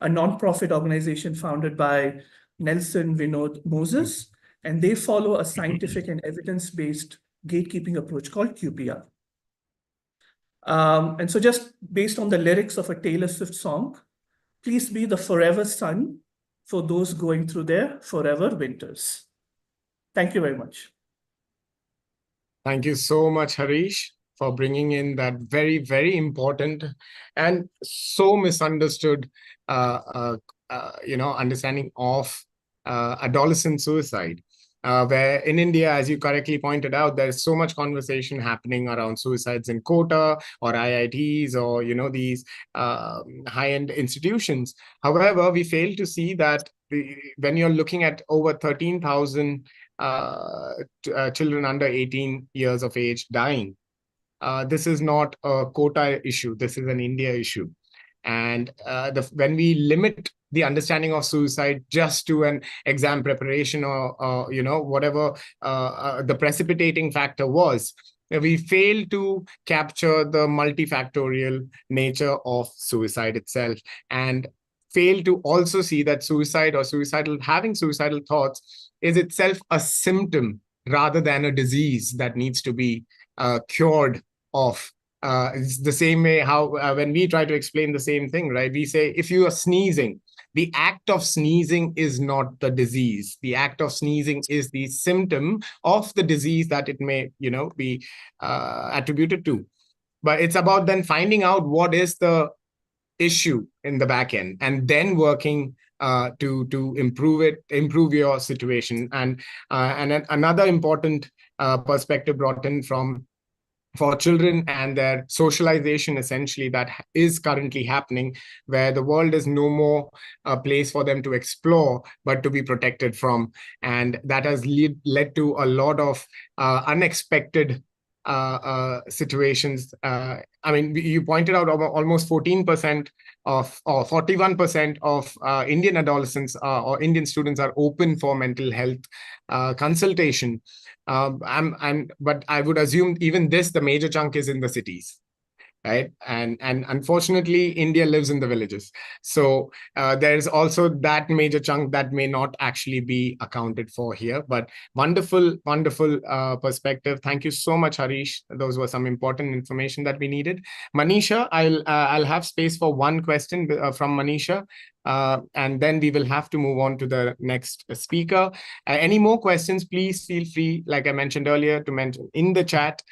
a nonprofit organization founded by Nelson Vinod Moses, and they follow a scientific and evidence-based gatekeeping approach called QPR. And so just based on the lyrics of a Taylor Swift song, please be the forever sun for those going through their forever winters. Thank you very much. Thank you so much, Harish, for bringing in that very, very important and so misunderstood, understanding of adolescent suicide. Where in India, as you correctly pointed out, there's so much conversation happening around suicides in Kota or IITs or, these high-end institutions. However, we fail to see that when you're looking at over 13,000 children under 18 years of age dying, this is not a Kota issue. This is an India issue. And when we limit the understanding of suicide just to an exam preparation or whatever the precipitating factor was, we fail to capture the multifactorial nature of suicide itself, and fail to also see that suicide or having suicidal thoughts is itself a symptom rather than a disease that needs to be cured of. It's the same way how when we try to explain the same thing, right? We say if you are sneezing, the act of sneezing is not the disease. The act of sneezing is the symptom of the disease that it may, be attributed to. But it's about then finding out what is the issue in the back end, and then working to improve your situation. And another important perspective brought in for children and their socialization, essentially, that is currently happening, where the world is no more a place for them to explore, but to be protected from. And that has led to a lot of unexpected situations. You pointed out almost 14% or 41% of Indian adolescents or Indian students are open for mental health consultation. But I would assume even the major chunk is in the cities, right? And unfortunately, India lives in the villages. So there's also that major chunk that may not actually be accounted for here. But wonderful perspective. Thank you so much, Harish. Those were some important information that we needed. Manisha, I'll have space for one question from Manisha. And then we will have to move on to the next speaker. Any more questions, please feel free, like I mentioned earlier, to mention in the chat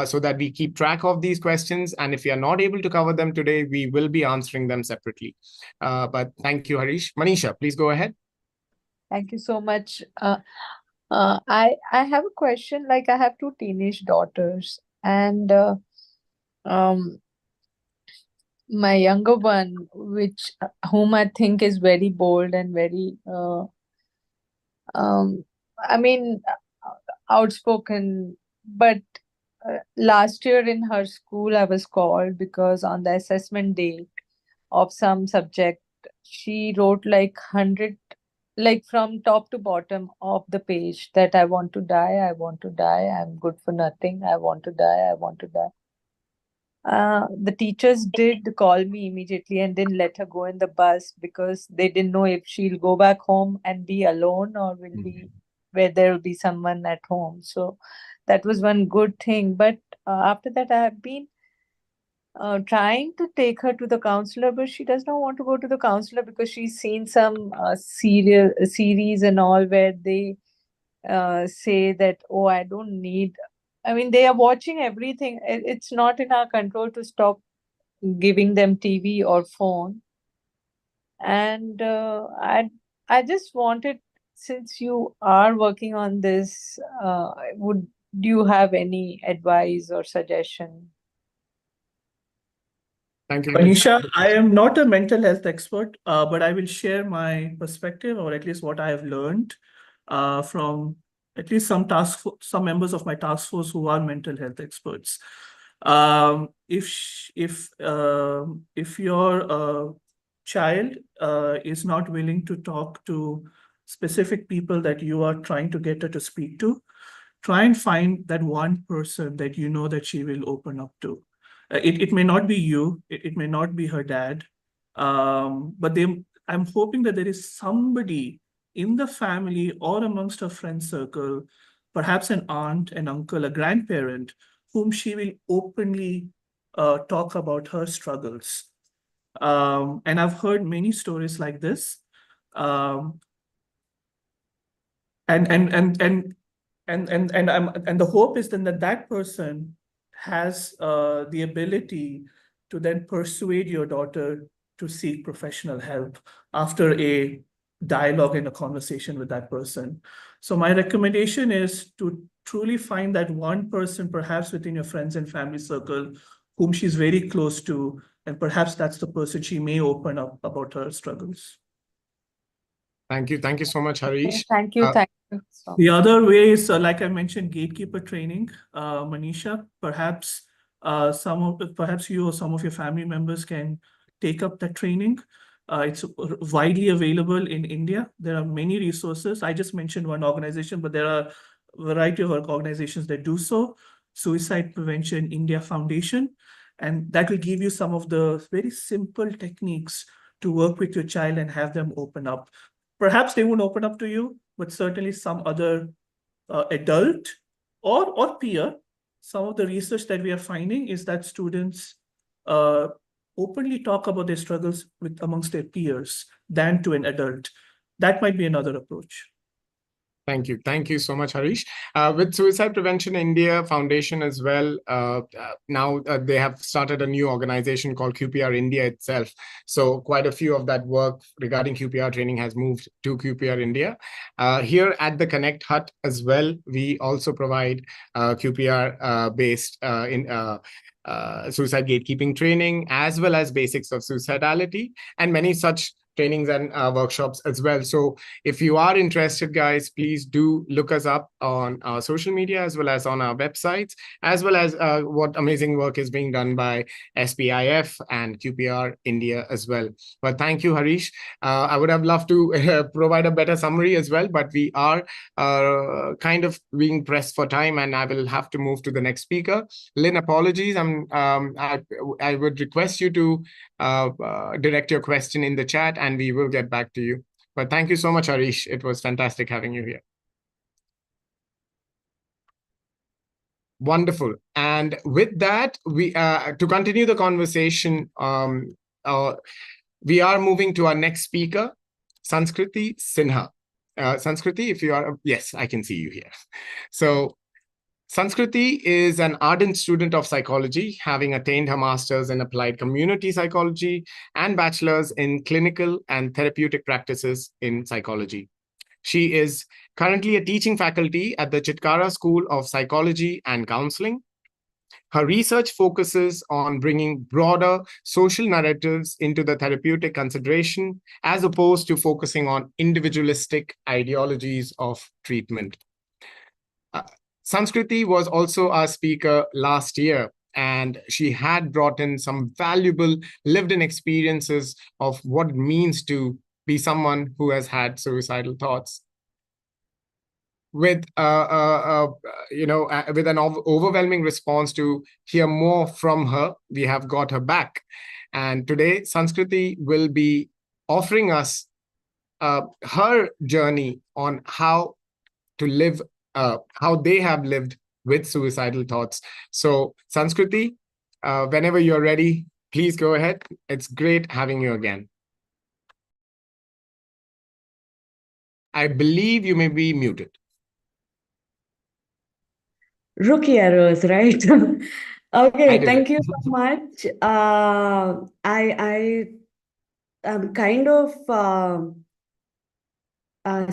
so that we keep track of these questions. And if we are not able to cover them today, we will be answering them separately. But thank you, Harish. Manisha, please go ahead. Thank you so much. I have a question. Like, I have two teenage daughters, and my younger one, whom I think is very bold and very outspoken. But last year in her school, I was called because on the assessment day of some subject, she wrote like 100, like from top to bottom of the page, that I want to die, I want to die, I'm good for nothing, I want to die, I want to die. The teachers did call me immediately and didn't let her go in the bus because they didn't know if she'll go back home and be alone or will be where there will be someone at home. So that was one good thing. But after that, I have been trying to take her to the counselor, but she does not want to go to the counselor because she's seen some serial series and all where they say that, oh, I don't need. I mean, they are watching everything. It's not in our control to stop giving them TV or phone. And I just wanted, since you are working on this, would you have any advice or suggestion? Thank you. Manisha, I am not a mental health expert, but I will share my perspective, or at least what I have learned from at least some members of my task force who are mental health experts. If your child is not willing to talk to specific people that you are trying to get her to speak to, try and find that one person that you know that she will open up to. It may not be you, it may not be her dad, but I'm hoping that there is somebody in the family or amongst her friend circle, perhaps an aunt, an uncle, a grandparent, whom she will openly talk about her struggles. And I've heard many stories like this. Um, and the hope is then that person has the ability to then persuade your daughter to seek professional help after a dialogue and a conversation with that person. So my recommendation is to truly find that one person, perhaps within your friends and family circle, whom she's very close to, and perhaps that's the person she may open up about her struggles. Thank you. Thank you so much, Harish. Thank you. Thank you. The other way is, like I mentioned, gatekeeper training. Manisha, perhaps perhaps you or some of your family members can take up that training. It's widely available in India. There are many resources. I just mentioned one organization, but there are a variety of organizations that do so. Suicide Prevention India Foundation. And that will give you some of the very simple techniques to work with your child and have them open up. Perhaps they won't open up to you, but certainly some other adult or peer. Some of the research that we are finding is that students openly talk about their struggles amongst their peers than to an adult. That might be another approach. Thank you. Thank you so much, Harish. With Suicide Prevention India Foundation as well, now they have started a new organization called QPR India itself. So quite a few of that work regarding QPR training has moved to QPR India. Here at the Connect Hut as well, we also provide QPR-based suicide gatekeeping training, as well as basics of suicidality, and many such trainings and workshops as well. So if you are interested, guys, please do look us up on our social media as well as on our websites, as well as what amazing work is being done by SPIF and QPR India as well. But thank you, Harish. I would have loved to provide a better summary as well, but we are kind of being pressed for time, and I will have to move to the next speaker. Lynn, apologies. I would request you to direct your question in the chat, and we will get back to you. But thank you so much, Harish. It was fantastic having you here. Wonderful. And with that, we to continue the conversation, we are moving to our next speaker, Sanskriti Sinha. Sanskriti, if you are, yes, I can see you here. So Sanskriti is an ardent student of psychology, having attained her master's in applied community psychology and bachelor's in clinical and therapeutic practices in psychology. She is currently a teaching faculty at the Chitkara School of Psychology and Counseling. Her research focuses on bringing broader social narratives into the therapeutic consideration, as opposed to focusing on individualistic ideologies of treatment. Sanskriti was also our speaker last year, and she had brought in some valuable lived-in experiences of what it means to be someone who has had suicidal thoughts. With with an overwhelming response to hear more from her, we have got her back. And today, Sanskriti will be offering us her journey on how to live, how they have lived with suicidal thoughts. So, Sanskriti, Whenever you're ready, please go ahead. It's great having you again. I believe you may be muted. Rookie errors, right? Okay, thank you it. so much. I am kind of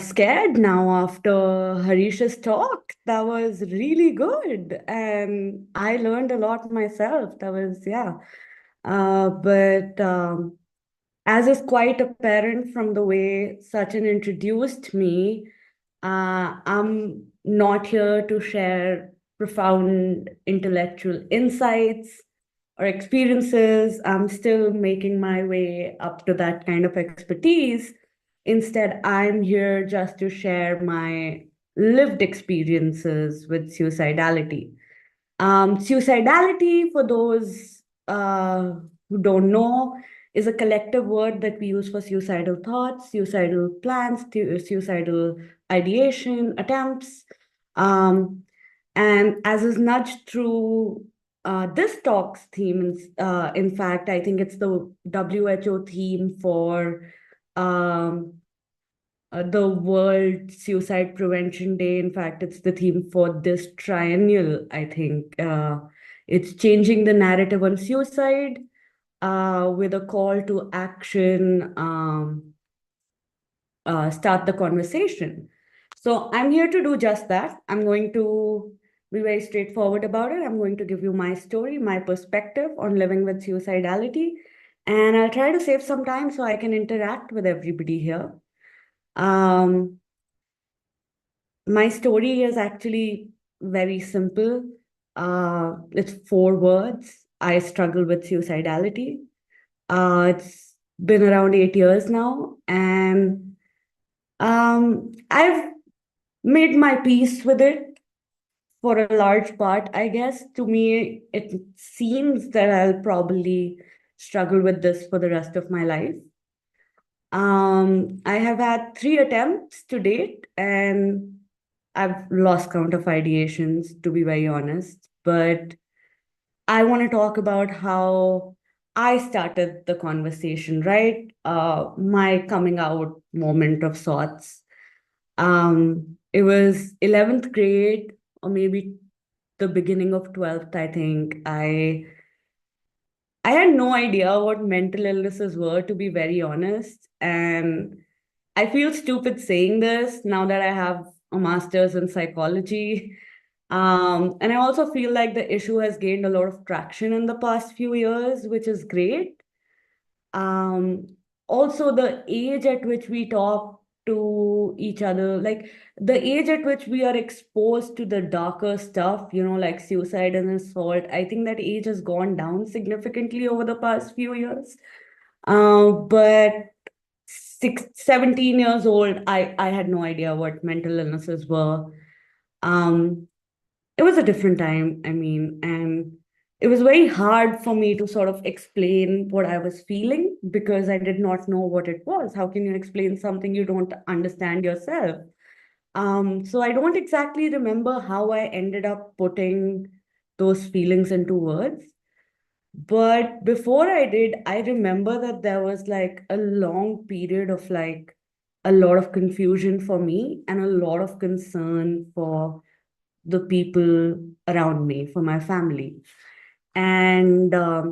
scared now after Harish's talk. That was really good, and I learned a lot myself. That was, yeah. But as is quite apparent from the way Sachin introduced me, I'm not here to share profound intellectual insights or experiences. I'm still making my way up to that kind of expertise. Instead, I'm here just to share my lived experiences with suicidality. Suicidality, for those who don't know, is a collective word that we use for suicidal thoughts, suicidal plans, suicidal ideation, attempts. And as is nudged through this talk's theme, in fact, I think it's the WHO theme for the World Suicide Prevention Day. In fact, it's the theme for this triennial, I think. It's changing the narrative on suicide with a call to action, start the conversation. So I'm here to do just that. I'm going to be very straightforward about it. I'm going to give you my story, my perspective on living with suicidality, and I'll try to save some time so I can interact with everybody here. My story is actually very simple. It's 4 words. I struggle with suicidality. It's been around 8 years now, and I've made my peace with it for a large part, I guess. To me, it seems that I'll probably struggle with this for the rest of my life. I have had 3 attempts to date, and I've lost count of ideations, to be very honest. But I want to talk about how I started the conversation, right? My coming out moment of sorts. It was 11th grade, or maybe the beginning of 12th, I think. I had no idea what mental illnesses were, to be very honest. And I feel stupid saying this now that I have a master's in psychology. And I also feel like the issue has gained a lot of traction in the past few years, which is great. Also, the age at which we talk to each other, like the age at which we are exposed to the darker stuff, like suicide and assault, I think that age has gone down significantly over the past few years. But 17 years old, I had no idea what mental illnesses were. It was a different time, I mean, and it was very hard for me to sort of explain what I was feeling because I did not know what it was. How can you explain something you don't understand yourself? So I don't exactly remember how I ended up putting those feelings into words. But before I did, I remember that there was like a long period of like a lot of confusion for me and a lot of concern for the people around me, for my family. And, my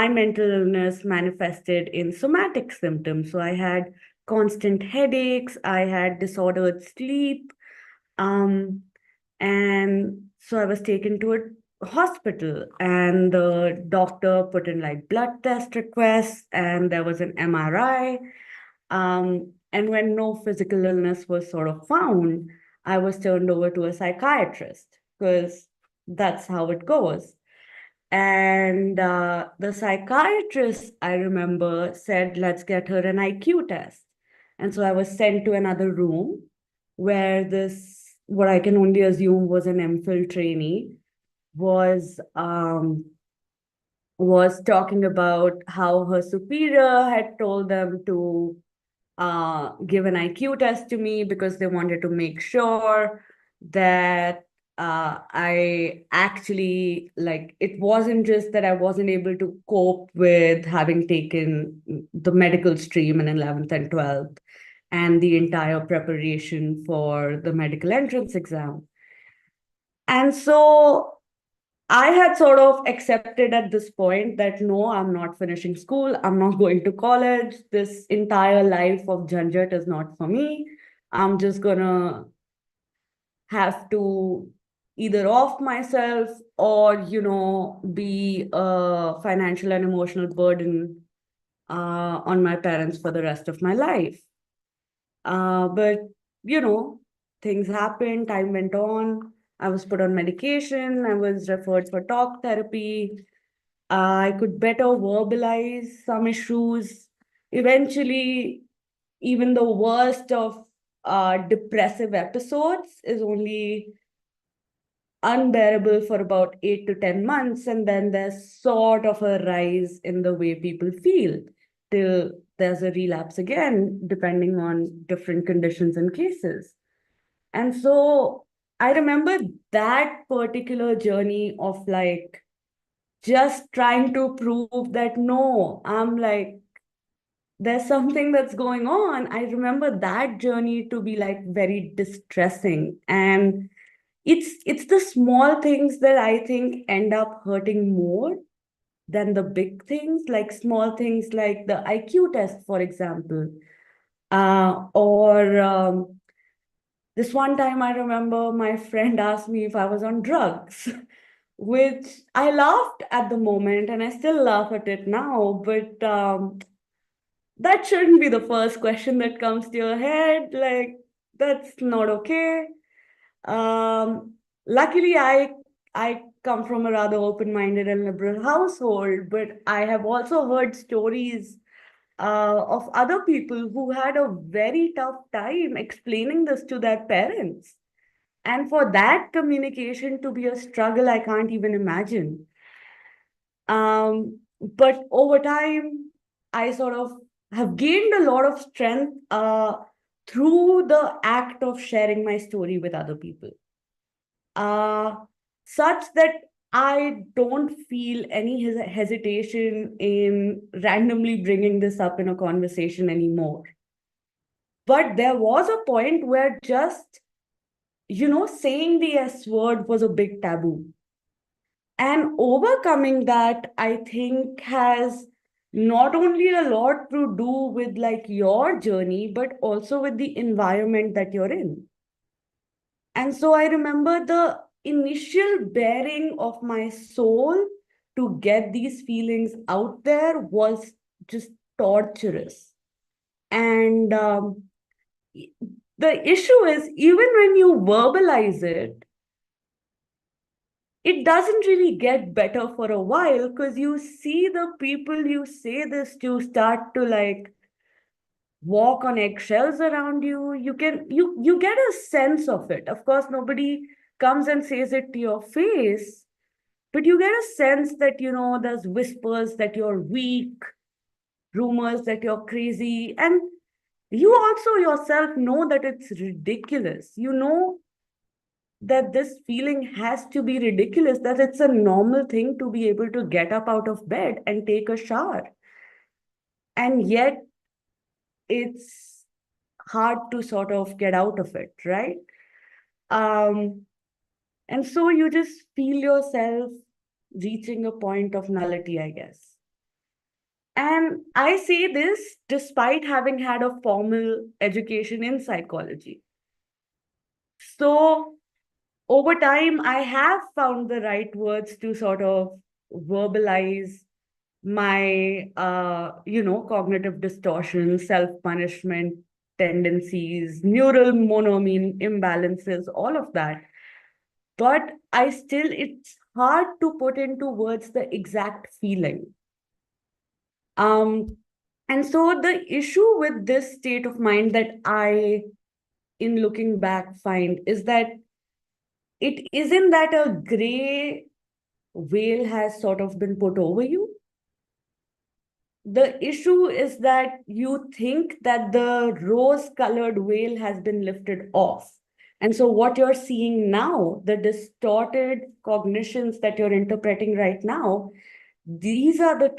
mental illness manifested in somatic symptoms. So I had constant headaches, I had disordered sleep, and so I was taken to a hospital, and the doctor put in like blood test requests, and there was an MRI. And when no physical illness was sort of found, I was turned over to a psychiatrist because that's how it goes. And the psychiatrist, I remember, said, let's get her an IQ test. And so I was sent to another room where this, what I can only assume was an MPhil trainee, was talking about how her superior had told them to give an IQ test to me because they wanted to make sure that I actually, like, it wasn't just that I wasn't able to cope with having taken the medical stream in 11th and 12th and the entire preparation for the medical entrance exam. And so I had sort of accepted at this point that no, I'm not finishing school. I'm not going to college. This entire life of Janjat is not for me. I'm just gonna have to either off myself or, be a financial and emotional burden on my parents for the rest of my life. But, things happened, time went on. I was put on medication. I was referred for talk therapy. I could better verbalize some issues. Eventually, even the worst of depressive episodes is only unbearable for about 8 to 10 months, and then there's sort of a rise in the way people feel till there's a relapse again, depending on different conditions and cases. And so I remember that particular journey of like just trying to prove that no, I'm like, there's something that's going on. I remember that journey to be like very distressing. And it's the small things that I think end up hurting more than the big things, like small things like the IQ test, for example. Or this one time I remember my friend asked me if I was on drugs, which I laughed at the moment and I still laugh at it now, but that shouldn't be the first question that comes to your head. Like, that's not okay. Luckily, I come from a rather open-minded and liberal household, but I have also heard stories of other people who had a very tough time explaining this to their parents. And for that communication to be a struggle, I can't even imagine. But over time, I sort of have gained a lot of strength through the act of sharing my story with other people, uh, such that I don't feel any hesitation in randomly bringing this up in a conversation anymore. But there was a point where just, saying the S word was a big taboo. And overcoming that, I think, has not only a lot to do with like your journey, but also with the environment that you're in. And so I remember the initial bearing of my soul to get these feelings out there was just torturous. And the issue is, even when you verbalize it doesn't really get better for a while, because you see the people you say this to start to like walk on eggshells around you. You get a sense of it. Of course, nobody comes and says it to your face, but you get a sense that, there's whispers that you're weak, rumors that you're crazy, and you also yourself know that it's ridiculous. You know that this feeling has to be ridiculous, that it's a normal thing to be able to get up out of bed and take a shower. And yet it's hard to sort of get out of it, right? And so you just feel yourself reaching a point of nullity, I guess. And I say this despite having had a formal education in psychology. So over time, I have found the right words to sort of verbalize my, cognitive distortion, self-punishment tendencies, neural monoamine imbalances, all of that. But it's hard to put into words the exact feeling. And so the issue with this state of mind that I, in looking back, find is that it isn't that a gray veil has sort of been put over you. The issue is that you think that the rose-colored veil has been lifted off, And so what you're seeing now, the distorted cognitions that you're interpreting right now, these are the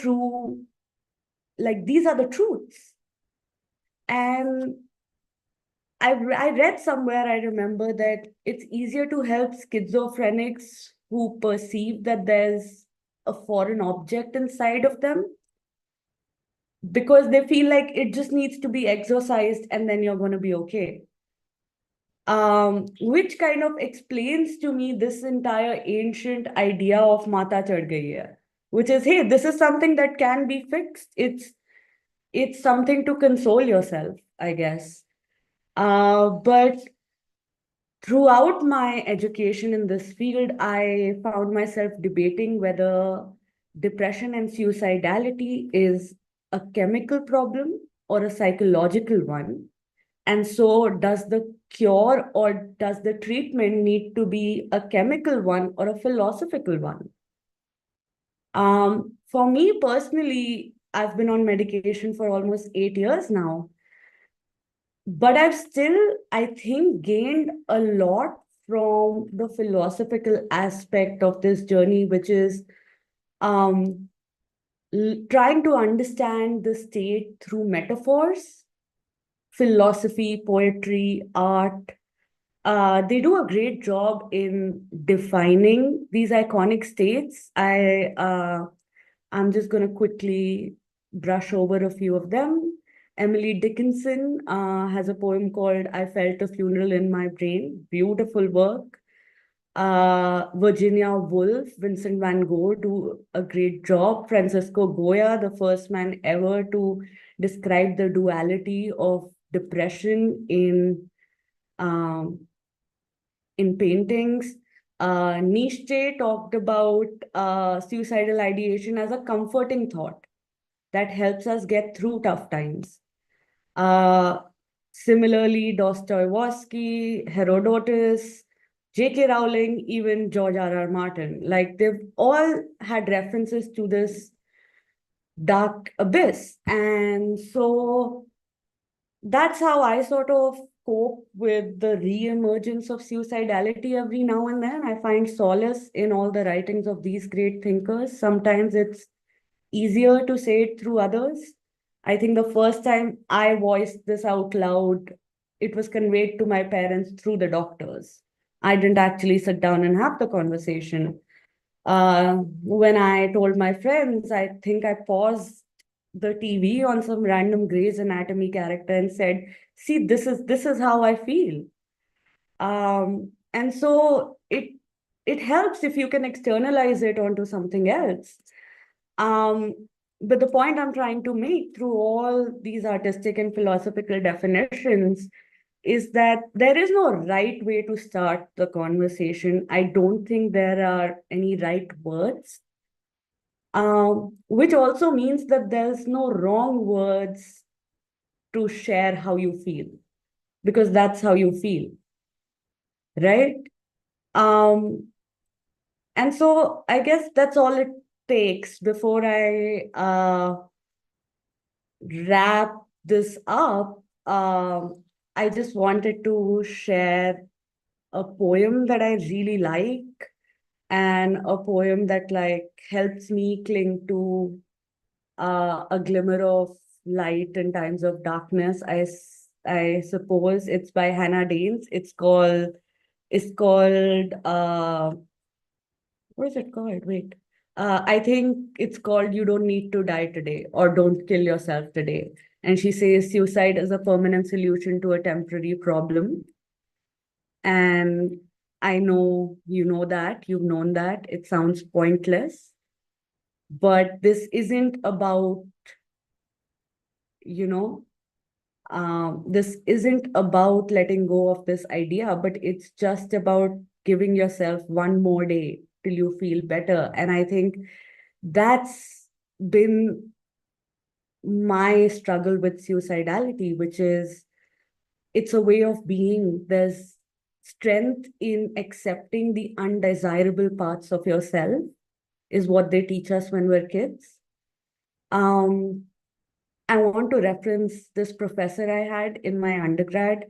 these are the truths. And I read somewhere, I remember, that it's easier to help schizophrenics who perceive that there's a foreign object inside of them, because they feel like it just needs to be exorcised and then you're going to be okay. Which kind of explains to me this entire ancient idea of Mata Chad Gayi Hai, which is, hey, this is something that can be fixed. It's something to console yourself, I guess. But throughout my education in this field, I found myself debating whether depression and suicidality is a chemical problem or a psychological one. And so does the cure or does the treatment need to be a chemical one or a philosophical one? For me personally, I've been on medication for almost 8 years now, but I've still, I think, gained a lot from the philosophical aspect of this journey, which is trying to understand the state through metaphors, philosophy, poetry, art. They do a great job in defining these iconic states. I'm just going to quickly brush over a few of them. Emily Dickinson has a poem called I Felt a Funeral in My Brain. Beautiful work. Virginia Woolf, Vincent van Gogh do a great job. Francisco Goya, the first man ever to describe the duality of depression in paintings. Nietzsche talked about suicidal ideation as a comforting thought that helps us get through tough times. Similarly, Dostoevsky, Herodotus, J.K. Rowling, even George R.R. Martin, like they've all had references to this dark abyss. And so that's how I sort of cope with the re-emergence of suicidality every now and then. I find solace in all the writings of these great thinkers. Sometimes it's easier to say it through others. I think the first time I voiced this out loud, it was conveyed to my parents through the doctors. I didn't actually sit down and have the conversation. When I told my friends, I think I paused the TV on some random Grey's Anatomy character and said, see, this is how I feel. And so it helps if you can externalize it onto something else. But the point I'm trying to make through all these artistic and philosophical definitions is that there is no right way to start the conversation. I don't think there are any right words, which also means that there's no wrong words to share how you feel, because that's how you feel, right? And so I guess that's all it takes before I wrap this up. I just wanted to share a poem that I really like, and a poem that like helps me cling to a glimmer of light in times of darkness. I suppose it's by Hannah Danes. It's called what is it called? Wait. I think it's called You Don't Need to Die Today, or Don't Kill Yourself Today. And she says suicide is a permanent solution to a temporary problem. And I know you know that, you've known that. It sounds pointless. But this isn't about, this isn't about letting go of this idea, but it's just about giving yourself one more day till you feel better. And I think that's been my struggle with suicidality, which is it's a way of being. There's strength in accepting the undesirable parts of yourself, is what they teach us when we're kids. I want to reference this professor I had in my undergrad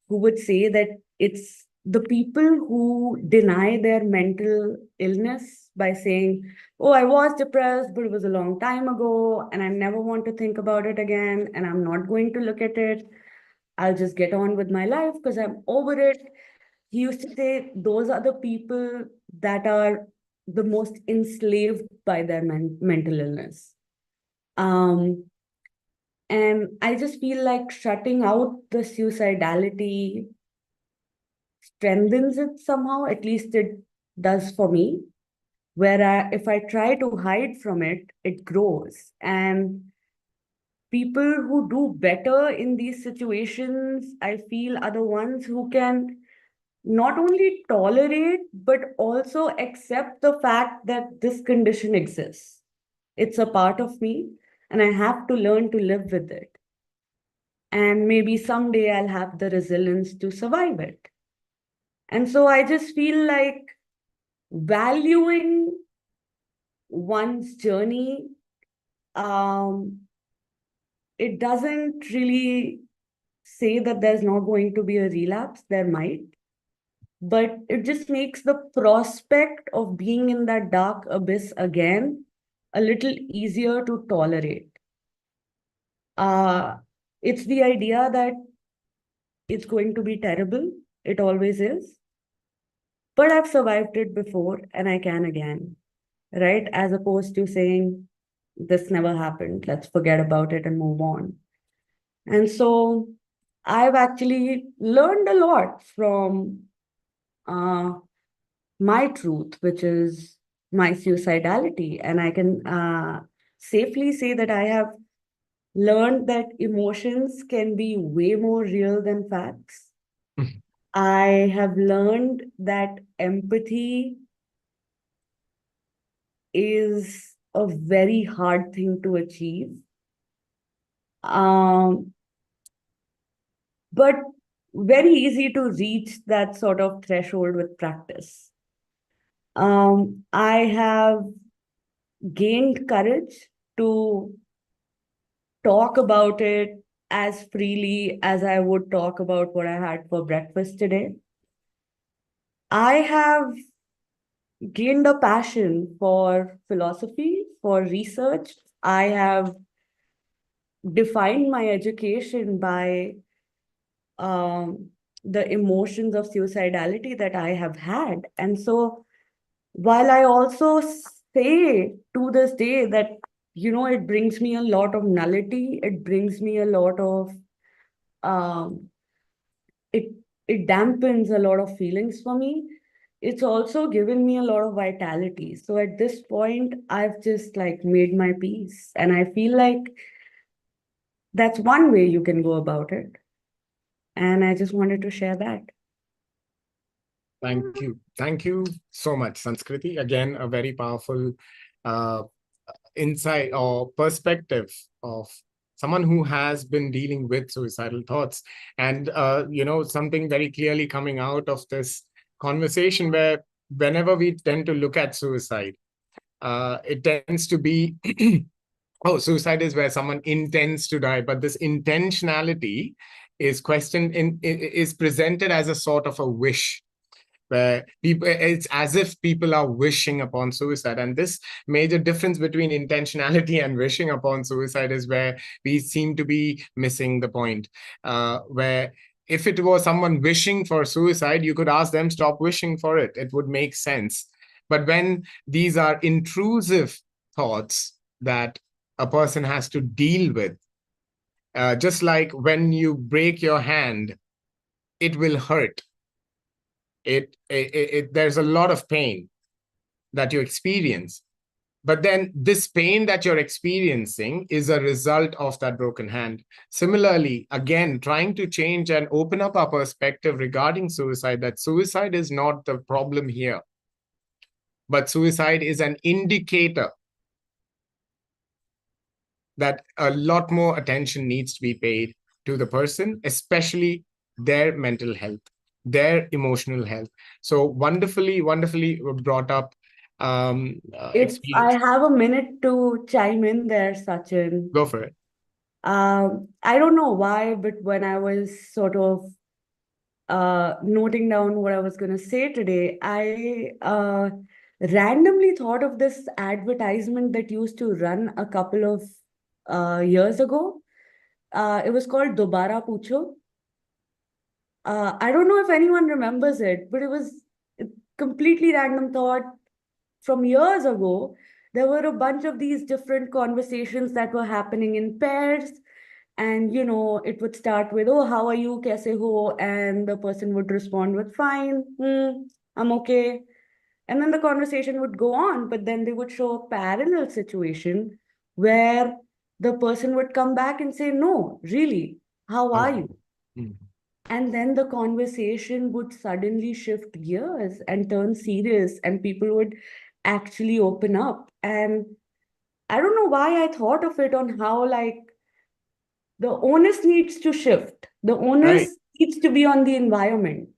who would say that it's the people who deny their mental illness by saying, oh, I was depressed, but it was a long time ago, and I never want to think about it again, and I'm not going to look at it. I'll just get on with my life because I'm over it. He used to say those are the people that are the most enslaved by their mental illness. And I just feel like shutting out the suicidality strengthens it somehow, at least it does for me, where if I try to hide from it, it grows. And people who do better in these situations, I feel, are the ones who can not only tolerate, but also accept the fact that this condition exists. It's a part of me, and I have to learn to live with it. And maybe someday I'll have the resilience to survive it. And so I just feel like valuing one's journey, it doesn't really say that there's not going to be a relapse. There might, but it just makes the prospect of being in that dark abyss again a little easier to tolerate. It's the idea that it's going to be terrible. It always is. But I've survived it before and I can again, right? As opposed to saying, this never happened, let's forget about it and move on. And so I've actually learned a lot from my truth, which is my suicidality. And I can safely say that I have learned that emotions can be way more real than facts. I have learned that empathy is a very hard thing to achieve. But very easy to reach that sort of threshold with practice. I have gained courage to talk about it as freely as I would talk about what I had for breakfast today. I have gained a passion for philosophy, for research. I have defined my education by the emotions of suicidality that I have had. And so while I also say to this day that, you know, it brings me a lot of nullity, it brings me a lot of, it dampens a lot of feelings for me. It's also given me a lot of vitality. So at this point, I've just like made my peace. And I feel like that's one way you can go about it. And I just wanted to share that. Thank you. Thank you so much, Sanskriti. Again, a very powerful insight or perspective of someone who has been dealing with suicidal thoughts. And, you know, something very clearly coming out of this conversation where whenever we tend to look at suicide, it tends to be, oh, suicide is where someone intends to die, but this intentionality is questioned is presented as a sort of a wish, where people, it's as if people are wishing upon suicide. And this major difference between intentionality and wishing upon suicide is where we seem to be missing the point, where if it was someone wishing for suicide, you could ask them, stop wishing for it. It would make sense. But when these are intrusive thoughts that a person has to deal with, just like when you break your hand, it will hurt. There's a lot of pain that you experience. But then this pain that you're experiencing is a result of that broken hand. Similarly, again, trying to change and open up our perspective regarding suicide, that suicide is not the problem here, but suicide is an indicator that a lot more attention needs to be paid to the person, especially their mental health, their emotional health. So wonderfully brought up. If I have a minute to chime in there, Sachin. Go for it. I don't know why, but when I was sort of noting down what I was going to say today, I randomly thought of this advertisement that used to run a couple of years ago. It was called Dobara Pucho. I don't know if anyone remembers it, but it was a completely random thought from years ago. There were a bunch of these different conversations that were happening in pairs. And, it would start with, oh, how are you? Kaise ho? And the person would respond with, fine, I'm okay. And then the conversation would go on, but then they would show a parallel situation where the person would come back and say, no, really, how are you? And then the conversation would suddenly shift gears and turn serious, and people would actually open up. And I don't know why I thought of it on how, like, the onus needs to shift. The onus needs to be on the environment.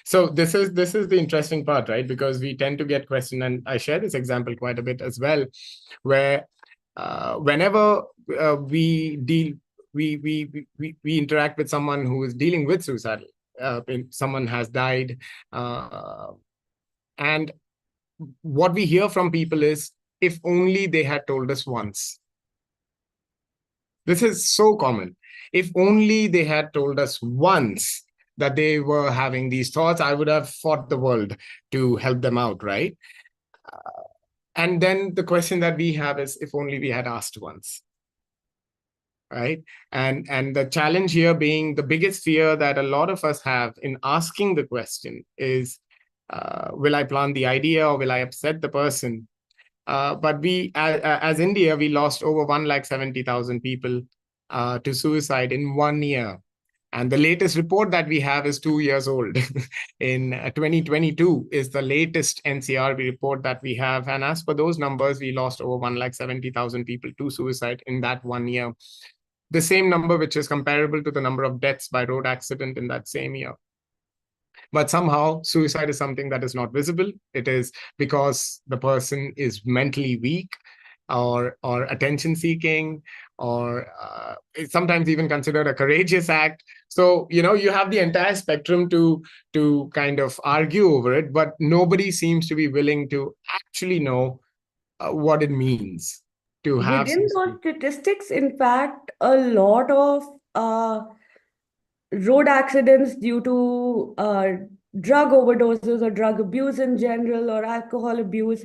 So this is the interesting part, right? Because we tend to get questioned, and I share this example quite a bit as well, where whenever we interact with someone who is dealing with suicide, someone has died, and what we hear from people is, if only they had told us once. This is so common. If only they had told us once that they were having these thoughts, I would have fought the world to help them out, right? And then the question that we have is, if only we had asked once, right? And the challenge here being, the biggest fear that a lot of us have in asking the question is, will I plant the idea or will I upset the person? But we, as India, we lost over 170,000 people to suicide in 1 year. And the latest report that we have is 2 years old. In 2022 is the latest NCRB report that we have. And as per those numbers, we lost over 170,000 people to suicide in that 1 year. The same number, which is comparable to the number of deaths by road accident in that same year. But somehow suicide is something that is not visible. It is because the person is mentally weak, or attention seeking, or it's sometimes even considered a courageous act. So, you have the entire spectrum to kind of argue over it, but nobody seems to be willing to actually know what it means to have. Within those statistics, in fact, a lot of road accidents due to drug overdoses or drug abuse in general, or alcohol abuse,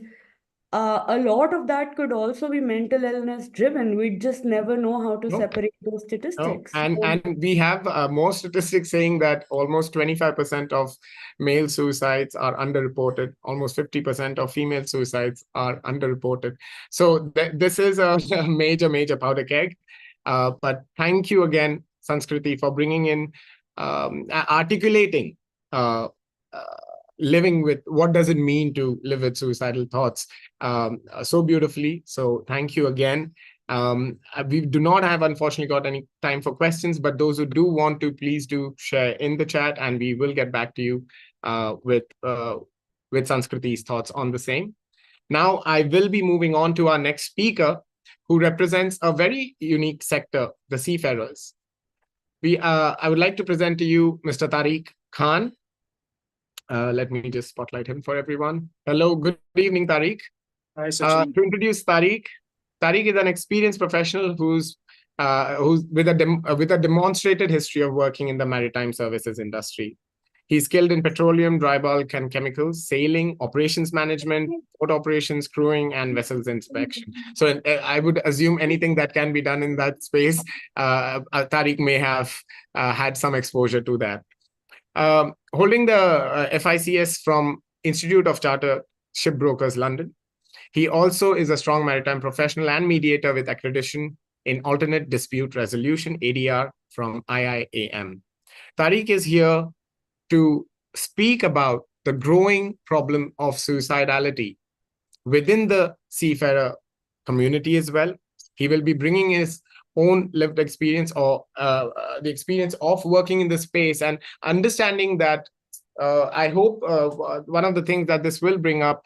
a lot of that could also be mental illness driven. We just never know how to separate those statistics. And we have more statistics saying that almost 25% of male suicides are underreported. Almost 50% of female suicides are underreported. So this is a major powder keg. But thank you again, Sanskriti, for bringing in, articulating living with, what does it mean to live with suicidal thoughts so beautifully. So thank you again. We do not have, unfortunately, got any time for questions, but those who do want to, please do share in the chat, and we will get back to you with Sanskriti's thoughts on the same. Now, I will be moving on to our next speaker, who represents a very unique sector, the seafarers. I would like to present to you Mr. Tariq Khan. Let me just spotlight him for everyone. Hello, good evening, Tariq. Hi, Sachin. To introduce Tariq is an experienced professional who's with a demonstrated history of working in the maritime services industry. He's skilled in petroleum, dry bulk, and chemicals, sailing, operations management, port operations, crewing, and vessels inspection. So I would assume anything that can be done in that space, Tariq may have had some exposure to that. Holding the FICS from Institute of Chartered Shipbrokers, London. He also is a strong maritime professional and mediator with accreditation in alternate dispute resolution, ADR, from IIAM. Tariq is here to speak about the growing problem of suicidality within the seafarer community as well. He will be bringing his own lived experience, or the experience of working in the space, and understanding that I hope one of the things that this will bring up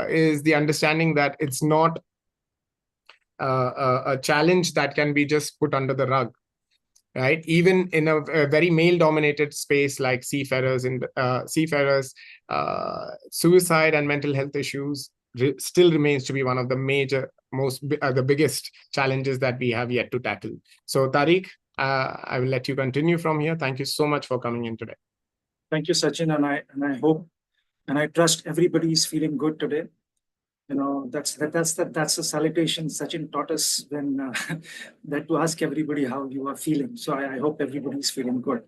is the understanding that it's not a challenge that can be just put under the rug. right? Even in a very male-dominated space like seafarers, suicide and mental health issues still remains to be one of the major, the biggest challenges that we have yet to tackle. So Tariq, I will let you continue from here. Thank you so much for coming in today. Thank you, Sachin, and I hope and I trust everybody is feeling good today. That's a salutation Sachin taught us when that to ask everybody how you are feeling. So I hope everybody is feeling good.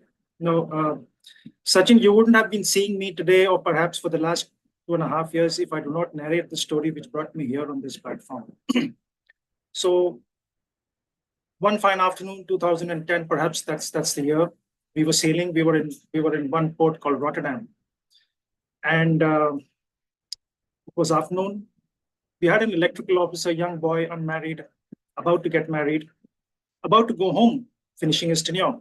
Sachin, you wouldn't have been seeing me today, or perhaps for the last 2.5 years, if I do not narrate the story which brought me here on this platform. So one fine afternoon, 2010, perhaps that's the year, we were sailing. We were in one port called Rotterdam, and it was afternoon. We had an electrical officer, young boy, unmarried, about to get married, about to go home, finishing his tenure.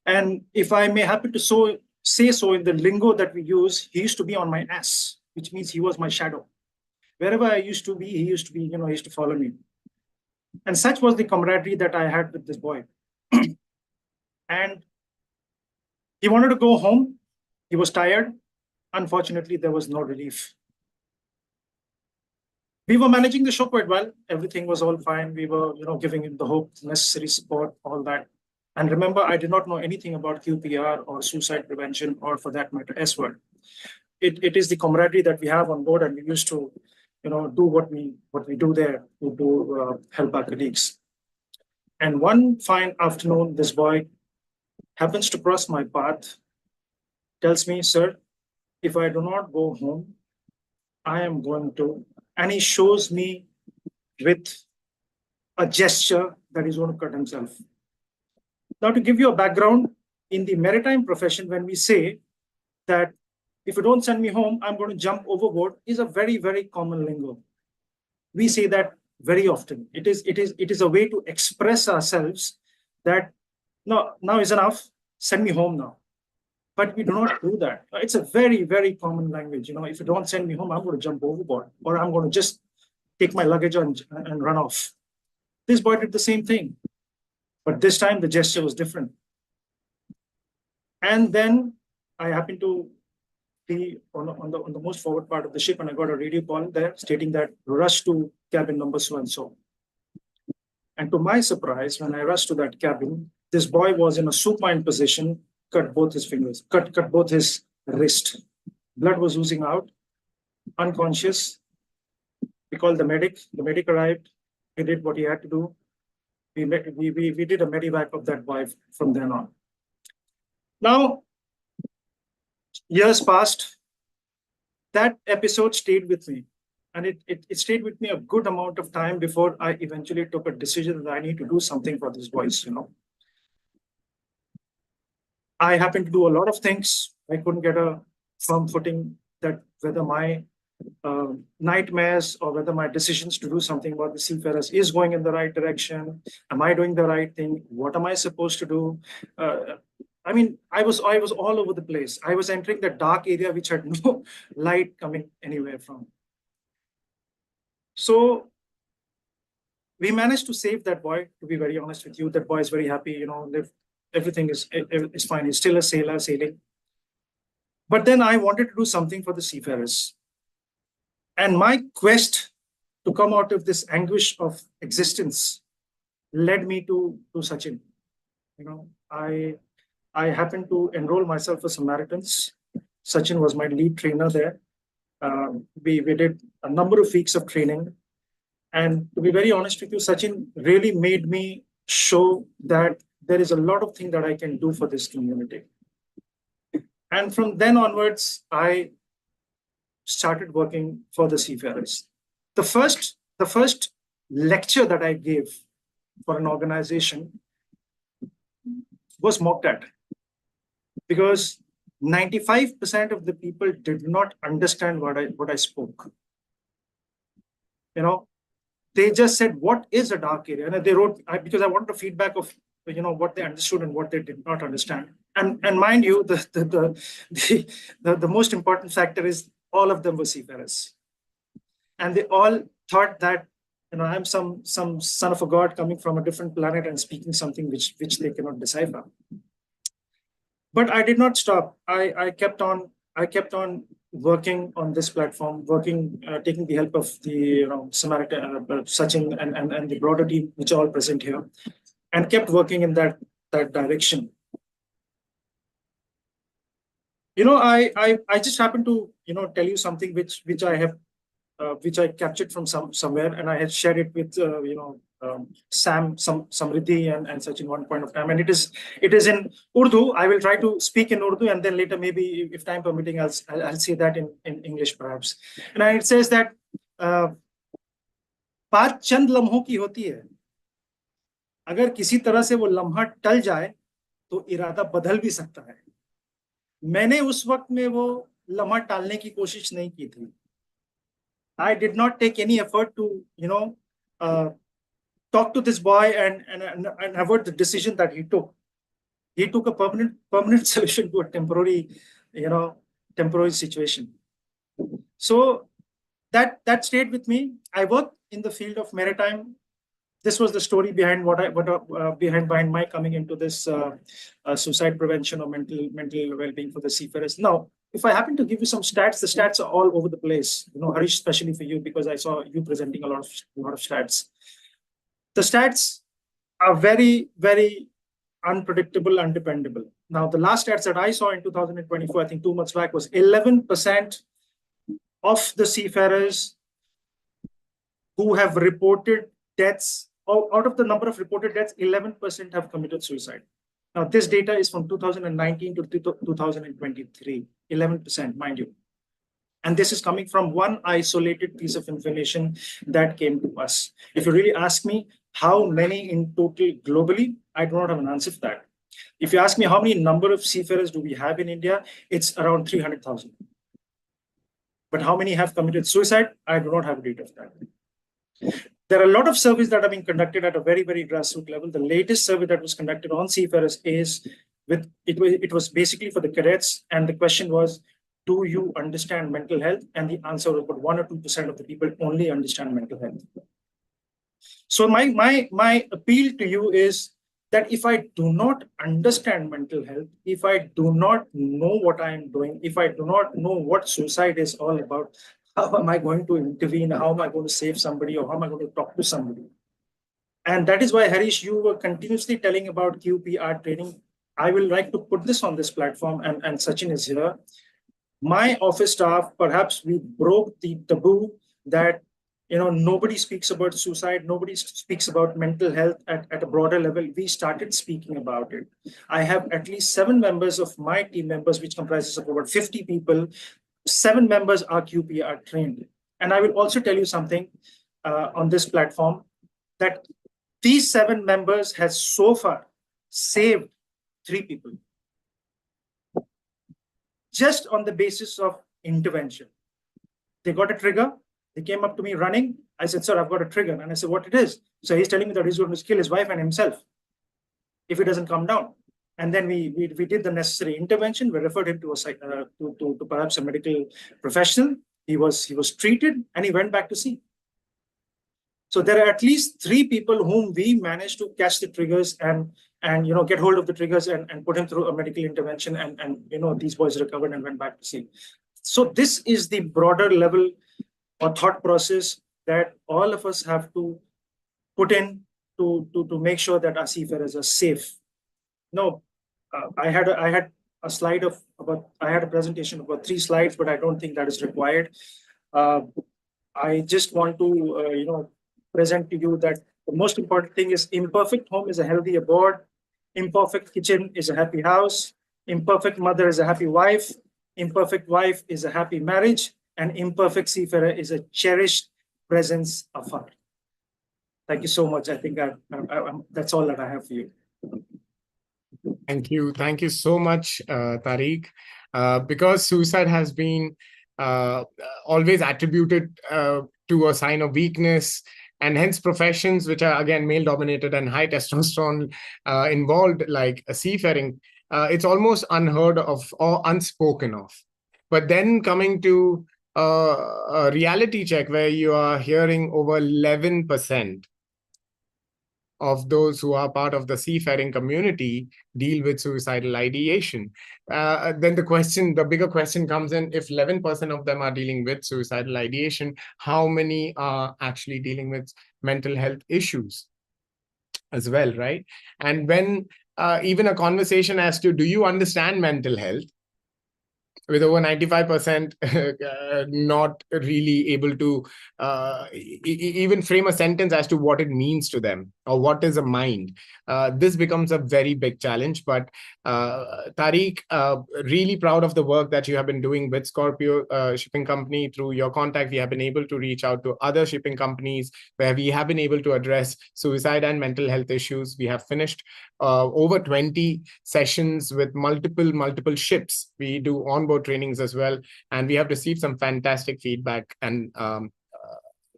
And if I may happen to say so in the lingo that we use, he used to be on my ass, which means he was my shadow. Wherever I used to be, he used to follow me. And such was the camaraderie that I had with this boy. And he wanted to go home. He was tired. Unfortunately, there was no relief. We were managing the show quite well. Everything was all fine. We were, giving him the hope, necessary support, all that. And remember, I did not know anything about QPR or suicide prevention, or for that matter, S-word. It is the camaraderie that we have on board, and we used to, do what we do there to help our colleagues. And one fine afternoon, this boy happens to cross my path, tells me, "Sir, if I do not go home, I am going to," and he shows me with a gesture that he's going to cut himself. Now, to give you a background, in the maritime profession, when we say that if you don't send me home, I'm going to jump overboard, is a very, very common lingo. We say that very often. It is a way to express ourselves that, no, now is enough, send me home now. But we do not do that. It's a very, very common language. If you don't send me home, I'm going to jump overboard, or I'm going to just take my luggage and run off. This boy did the same thing, but this time the gesture was different. And then I happened to be on the most forward part of the ship, and I got a radio call there stating that rush to cabin number so and so. And to my surprise, when I rushed to that cabin, this boy was in a supine position, cut both his fingers, cut both his wrist. Blood was oozing out, unconscious. We called the medic. The medic arrived. He did what he had to do. We did a medevac of that boy from then on. Now, years passed. That episode stayed with me. And it stayed with me a good amount of time before I eventually took a decision that I need to do something for these boys, I happened to do a lot of things. I couldn't get a firm footing that whether my nightmares or whether my decisions to do something about the seafarers is going in the right direction. Am I doing the right thing? What am I supposed to do? I was all over the place. I was entering the dark area which had no light coming anywhere from. So we managed to save that boy. To be very honest with you, that boy is very happy. Everything is fine. He's still a sailor sailing. But then I wanted to do something for the seafarers. And my quest to come out of this anguish of existence led me to Sachin. I happened to enroll myself for Samaritans. Sachin was my lead trainer there. We did a number of weeks of training. And to be very honest with you, Sachin really made me show that there is a lot of things that I can do for this community. And from then onwards, I started working for the seafarers. The first lecture that I gave for an organization was mocked at, because 95% of the people did not understand what I spoke. They just said, "What is a dark area?" And they wrote, because I wanted a feedback of what they understood and what they did not understand. And mind you, the most important factor is all of them were seafarers, and they all thought that I'm some son of a god coming from a different planet and speaking something which they cannot decipher. But I did not stop. I kept on working on this platform, working, taking the help of the Samaritan, Sachin, and the broader team, which are all present here, and kept working in that direction. I just happened to tell you something which I have which I captured from somewhere, and I had shared it with Sam, Samriddhi, and Sachin one point of time. And it is in Urdu. I will try to speak in Urdu, and then later, maybe if time permitting, I'll say that in English perhaps. And it says that बात चंद लम्हों की होती है, अगर किसी तरह से वो लम्हा टल जाए तो इरादा बदल भी सकता है. मैंने उस वक्त में वो लम्हा टालने की कोशिश नहीं की थी. I did not take any effort to, talk to this boy and avoid the decision that he took. He took a permanent solution to a temporary situation. So that stayed with me. I worked in the field of maritime. This was the story behind behind my coming into this suicide prevention or mental well-being for the seafarers. Now, if I happen to give you some stats, the stats are all over the place. Harish, especially for you, because I saw you presenting a lot of stats. The stats are very, very unpredictable, undependable. Now, the last stats that I saw in 2024, I think 2 months back, was 11% of the seafarers who have reported deaths. Out of the number of reported deaths, 11% have committed suicide. Now, this data is from 2019 to 2023, 11%, mind you. And this is coming from one isolated piece of information that came to us. If you really ask me how many in total globally, I do not have an answer for that. If you ask me how many number of seafarers do we have in India, it's around 300,000. But how many have committed suicide? I do not have data for that. There are a lot of surveys that are being conducted at a very, very grassroots level. The latest survey that was conducted on seafarers it was basically for the cadets, and the question was, do you understand mental health? And the answer was about 1 or 2% of the people only understand mental health. So my appeal to you is that if I do not understand mental health, if I do not know what I am doing, if I do not know what suicide is all about, how am I going to intervene? How am I going to save somebody, or how am I going to talk to somebody? And that is why, Harish, you were continuously telling about QPR training. I will like to put this on this platform, and Sachin is here. My office staff, perhaps we broke the taboo that nobody speaks about suicide, nobody speaks about mental health at a broader level. We started speaking about it. I have at least 7 members of my team members, which comprises of about 50 people. 7 members are QPR trained. And I will also tell you something on this platform, that these 7 members has so far saved 3 people. Just on the basis of intervention. They got a trigger. They came up to me running. I said, sir, I've got a trigger. And I said, what it is? So he's telling me that he's going to kill his wife and himself if he doesn't come down. And then we did the necessary intervention. We referred him to perhaps a medical professional. He was treated, and he went back to sea. So there are at least 3 people whom we managed to catch the triggers and get hold of the triggers and put him through a medical intervention, and these boys recovered and went back to sea. So this is the broader level or thought process that all of us have to put in to make sure that our seafarers are safe. No, I had a slide of about, I had a presentation of about 3 slides, but I don't think that is required. I just want to, present to you that the most important thing is imperfect home is a healthy abode. Imperfect kitchen is a happy house. Imperfect mother is a happy wife. Imperfect wife is a happy marriage. And imperfect seafarer is a cherished presence afar. Thank you so much. I think that's all that I have for you. Thank you. Thank you so much, Tariq. Because suicide has been always attributed to a sign of weakness, and hence professions which are, again, male-dominated and high testosterone involved, like seafaring, it's almost unheard of or unspoken of. But then coming to a reality check where you are hearing over 11% of those who are part of the seafaring community deal with suicidal ideation. Then the bigger question comes in, if 11% of them are dealing with suicidal ideation, how many are actually dealing with mental health issues as well, right? And when even a conversation as to, do you understand mental health? With over 95% not really able to even frame a sentence as to what it means to them or what is a mind. This becomes a very big challenge. But Tariq, really proud of the work that you have been doing with Scorpio Shipping Company. Through your contact, we have been able to reach out to other shipping companies where we have been able to address suicide and mental health issues. We have finished over 20 sessions with multiple ships. We do onboard trainings as well, and we have received some fantastic feedback and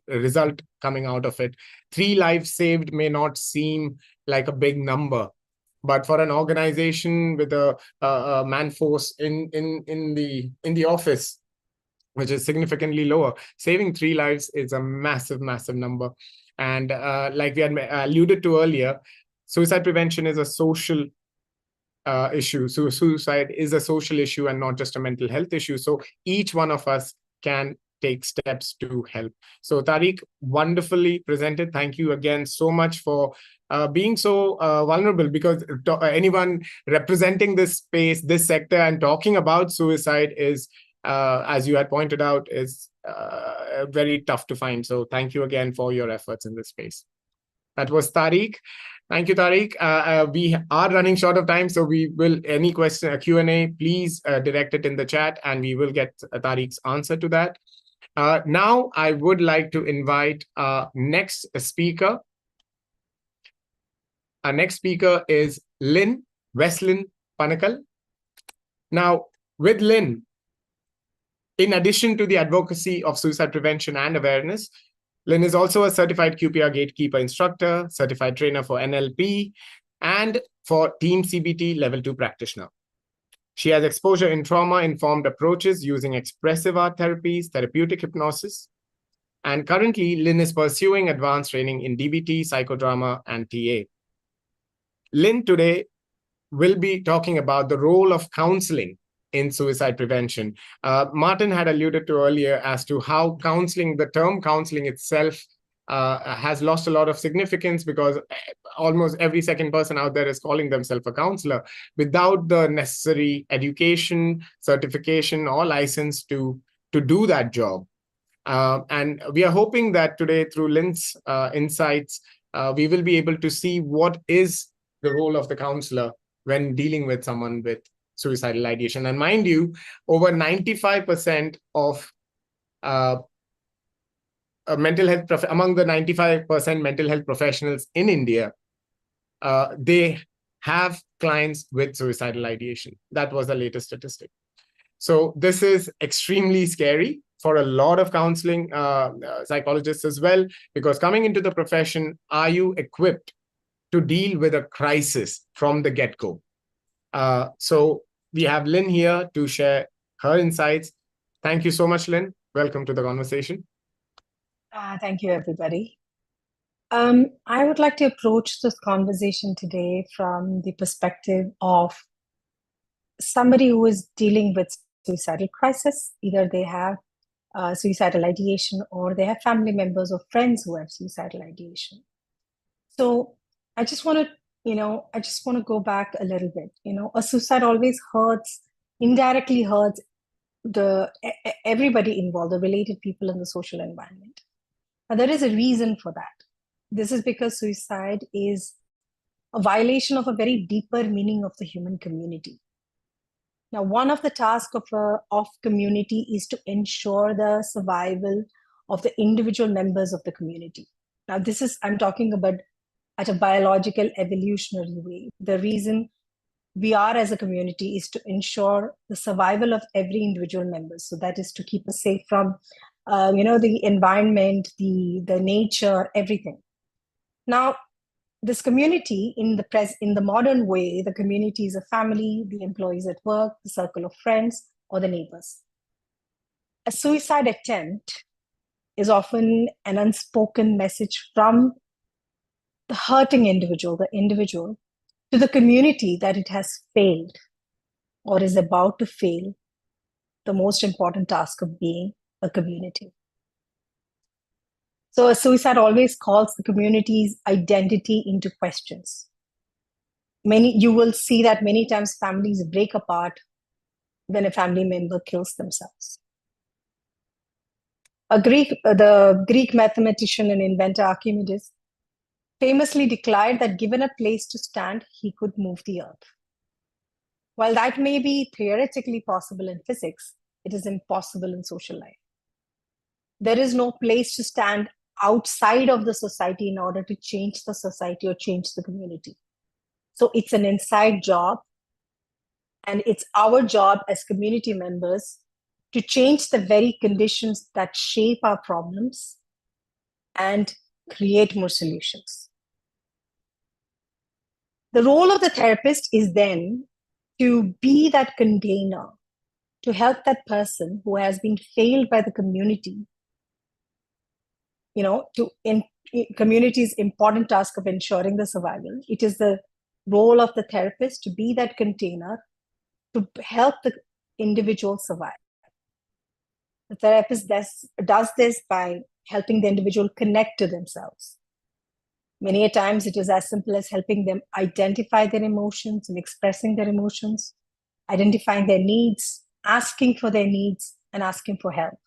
result coming out of it. 3 lives saved may not seem like a big number, but for an organization with a man force in the office, which is significantly lower, saving 3 lives is a massive number. And like we had alluded to earlier, suicide prevention is a social issue. So suicide is a social issue and not just a mental health issue. So each one of us can take steps to help. So Tariq, wonderfully presented. Thank you again so much for being so vulnerable, because anyone representing this space, this sector, and talking about suicide is, as you had pointed out, is very tough to find. So thank you again for your efforts in this space. That was Tariq. Thank you, Tariq. We are running short of time, so we will, any question, Q&A, please direct it in the chat and we will get Tariq's answer to that. Now, I would like to invite our next speaker. Our next speaker is Lynn Weslin Panakal. Now, with Lynn, in addition to the advocacy of suicide prevention and awareness, Lynn is also a certified QPR gatekeeper instructor, certified trainer for NLP, and for Team CBT Level 2 practitioner. She has exposure in trauma-informed approaches using expressive art therapies, therapeutic hypnosis, and currently Lynn is pursuing advanced training in DBT, psychodrama, and TA. Lynn today will be talking about the role of counseling in suicide prevention. Martin had alluded to earlier as to how counseling, the term counseling itself, has lost a lot of significance, because almost every second person out there is calling themselves a counselor without the necessary education, certification, or license to do that job. And we are hoping that today, through Lynn's insights, we will be able to see what is the role of the counselor when dealing with someone with suicidal ideation. And mind you, over 95% of mental health, among the 95% mental health professionals in India, they have clients with suicidal ideation. That was the latest statistic. So this is extremely scary for a lot of counseling psychologists as well, because coming into the profession, are you equipped to deal with a crisis from the get-go? So we have Lynn here to share her insights. Thank you so much, Lynn. Welcome to the conversation. Thank you, everybody. I would like to approach this conversation today from the perspective of somebody who is dealing with suicidal crisis. Either they have suicidal ideation, or they have family members or friends who have suicidal ideation. So I just want to go back a little bit. A suicide always hurts, indirectly hurts everybody involved, the related people in the social environment. Now, there is a reason for that. This is because suicide is a violation of a very deeper meaning of the human community. Now, one of the tasks of community is to ensure the survival of the individual members of the community. Now, I'm talking about at a biological evolutionary way. The reason we are as a community is to ensure the survival of every individual member. So that is to keep us safe from, the environment, the nature, everything. Now, this community in the modern way, the community is a family, the employees at work, the circle of friends, or the neighbors. A suicide attempt is often an unspoken message from the hurting individual, to the community that it has failed or is about to fail the most important task of being a community. So a suicide always calls the community's identity into questions. You will see that many times families break apart when a family member kills themselves. The Greek mathematician and inventor Archimedes famously declared that given a place to stand, he could move the earth. While that may be theoretically possible in physics, it is impossible in social life. There is no place to stand outside of the society in order to change the society or change the community. So it's an inside job, and it's our job as community members to change the very conditions that shape our problems and create more solutions. The role of the therapist is then to be that container to help that person who has been failed by the community, in community's important task of ensuring the survival. It is the role of the therapist to be that container to help the individual survive. The therapist does this by helping the individual connect to themselves. Many a times it is as simple as helping them identify their emotions and expressing their emotions, identifying their needs, asking for their needs, and asking for help.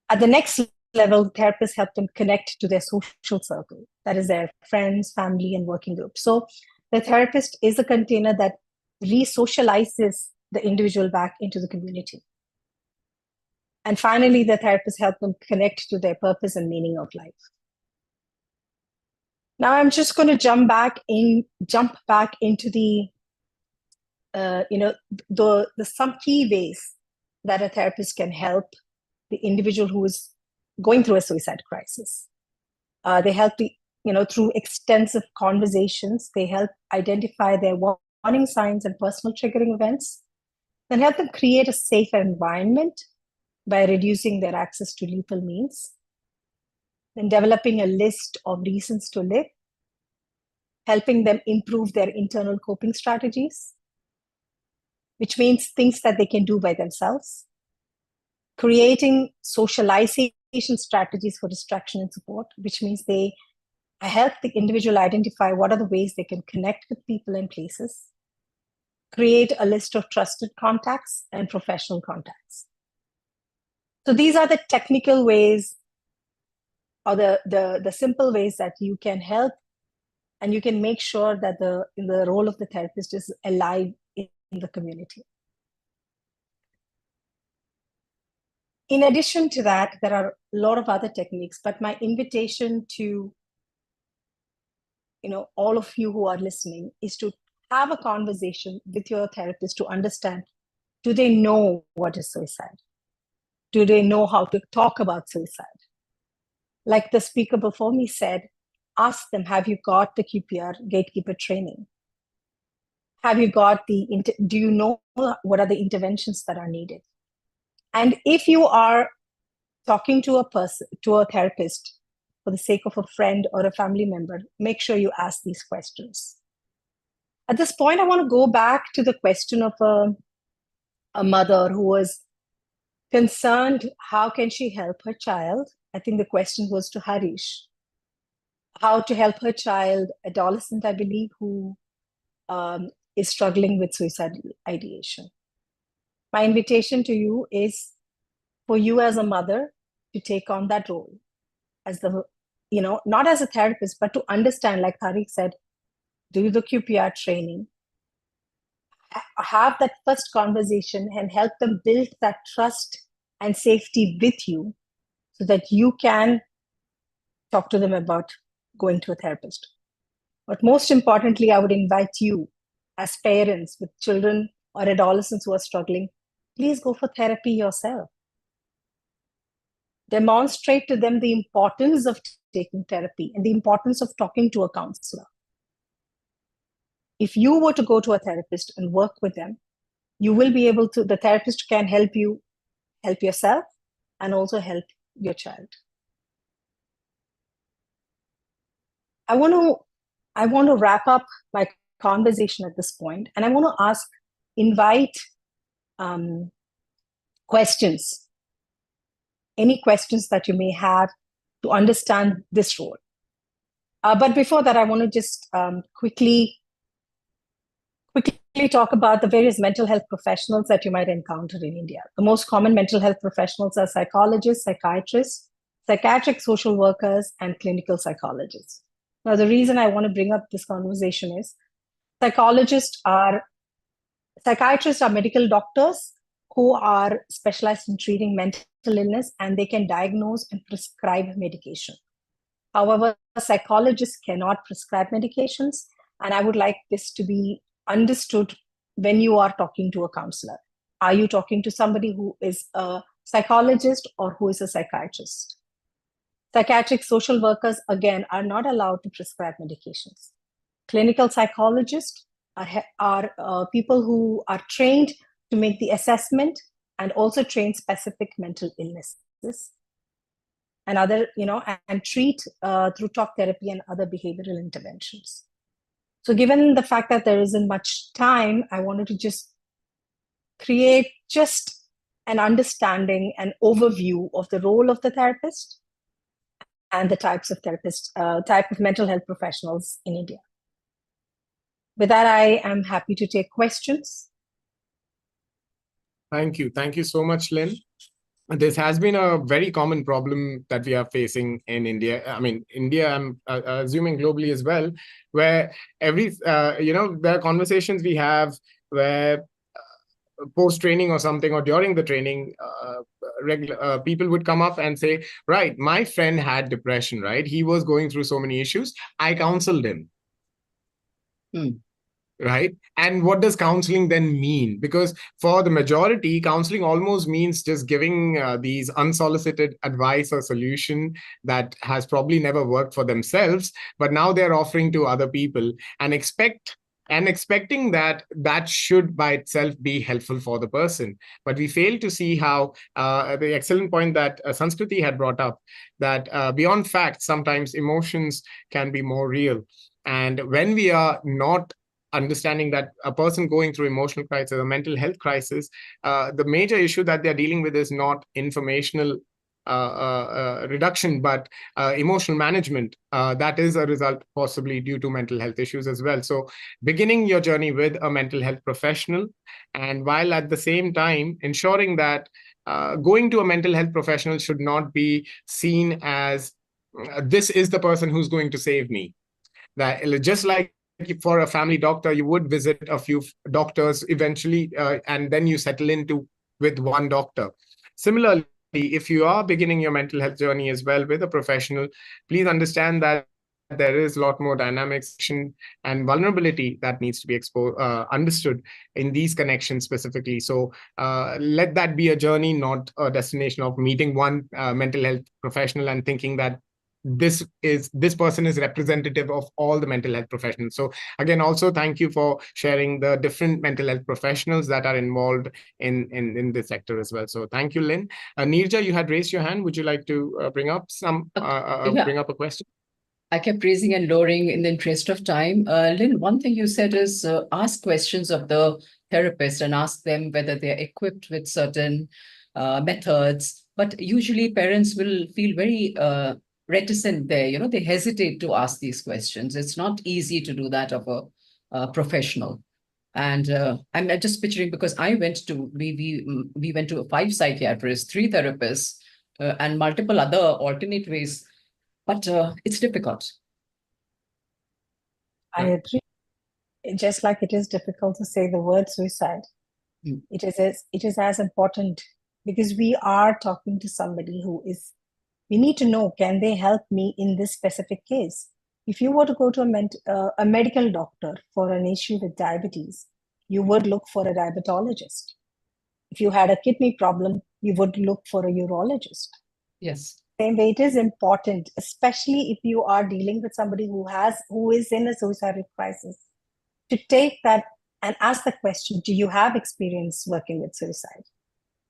At the next level, therapists help them connect to their social circle, that is their friends, family, and working group. So the therapist is a container that re-socializes the individual back into the community. And finally, the therapists help them connect to their purpose and meaning of life. Now I'm just going to jump back into the some key ways that a therapist can help the individual who is going through a suicide crisis. They help through extensive conversations. They help identify their warning signs and personal triggering events, then help them create a safe environment by reducing their access to lethal means, then developing a list of reasons to live, helping them improve their internal coping strategies, which means things that they can do by themselves, creating socialization strategies for distraction and support, which means they help the individual identify what are the ways they can connect with people and places, create a list of trusted contacts and professional contacts. So these are the technical ways or the simple ways that you can help, and you can make sure that the role of the therapist is alive in the community. In addition to that, there are a lot of other techniques, but my invitation to all of you who are listening is to have a conversation with your therapist to understand, do they know what is suicide? Do they know how to talk about suicide? Like the speaker before me said, ask them, have you got the QPR gatekeeper training? Do you know what are the interventions that are needed? And if you are talking to a therapist for the sake of a friend or a family member, make sure you ask these questions. At this point, I want to go back to the question of a mother who was concerned, how can she help her child? I think the question was to Harish. How to help her child, adolescent, I believe, who is struggling with suicidal ideation. My invitation to you is for you as a mother to take on that role as not as a therapist, but to understand, like Tariq said, do the QPR training, have that first conversation and help them build that trust and safety with you so that you can talk to them about going to a therapist. But most importantly, I would invite you as parents with children or adolescents who are struggling, please go for therapy yourself. Demonstrate to them the importance of taking therapy and the importance of talking to a counselor. If you were to go to a therapist and work with them, you will be able to, the therapist can help you help yourself, and also help your child. I want to wrap up my conversation at this point, and I want to invite questions, any questions that you may have to understand this role. But before that, I want to just quickly talk about the various mental health professionals that you might encounter in India. The most common mental health professionals are psychologists, psychiatrists, psychiatric social workers, and clinical psychologists. Now, the reason I want to bring up this conversation is psychiatrists are medical doctors who are specialized in treating mental illness, and they can diagnose and prescribe medication. However, psychologists cannot prescribe medications, and I would like this to be understood when you are talking to a counselor. Are you talking to somebody who is a psychologist or who is a psychiatrist? Psychiatric social workers, again, are not allowed to prescribe medications. Clinical psychologists are people who are trained to make the assessment and also train specific mental illnesses and and treat through talk therapy and other behavioral interventions. So given the fact that there isn't much time, I wanted to just create just an understanding and overview of the role of the therapist and the type of mental health professionals in India. With that, I am happy to take questions. Thank you. Thank you so much, Lynn. This has been a very common problem that we are facing in India. I mean, India, I'm assuming globally as well, where there are conversations we have where post-training or something, or during the training, people would come up and say, right, my friend had depression, right? He was going through so many issues. I counseled him. Right? And what does counseling then mean? Because for the majority, counseling almost means just giving these unsolicited advice or solution that has probably never worked for themselves, but now they're offering to other people and expecting that should by itself be helpful for the person. But we fail to see how the excellent point that Sanskriti had brought up, that beyond facts, sometimes emotions can be more real. And when we are not understanding that a person going through emotional crisis or mental health crisis, the major issue that they're dealing with is not informational reduction, but emotional management. That is a result possibly due to mental health issues as well. So beginning your journey with a mental health professional, and while at the same time ensuring that going to a mental health professional should not be seen as this is the person who's going to save me. That just like for a family doctor, you would visit a few doctors eventually, and then you settle with one doctor. Similarly, if you are beginning your mental health journey as well with a professional, please understand that there is a lot more dynamics and vulnerability that needs to be understood in these connections specifically. So let that be a journey, not a destination of meeting one mental health professional and thinking that this person is representative of all the mental health professionals. So again, also thank you for sharing the different mental health professionals that are involved in this sector as well. So thank you, Lynn. Nirja, you had raised your hand. Would you like to bring up a question? I kept raising and lowering in the interest of time. Lynn, one thing you said is ask questions of the therapist and ask them whether they're equipped with certain methods. But usually parents will feel very reticent there. They hesitate to ask these questions. It's not easy to do that of a professional. And I'm just picturing, because we went to 5 psychiatrists, 3 therapists, and multiple other alternate ways, but it's difficult. I agree. Just like it is difficult to say the word suicide, it is as important, because we are talking to somebody who is. We need to know, can they help me in this specific case? If you were to go to a medical doctor for an issue with diabetes, you would look for a diabetologist. If you had a kidney problem, you would look for a urologist. Yes. Same way, it is important, especially if you are dealing with somebody who is in a suicidal crisis, to take that and ask the question, do you have experience working with suicide?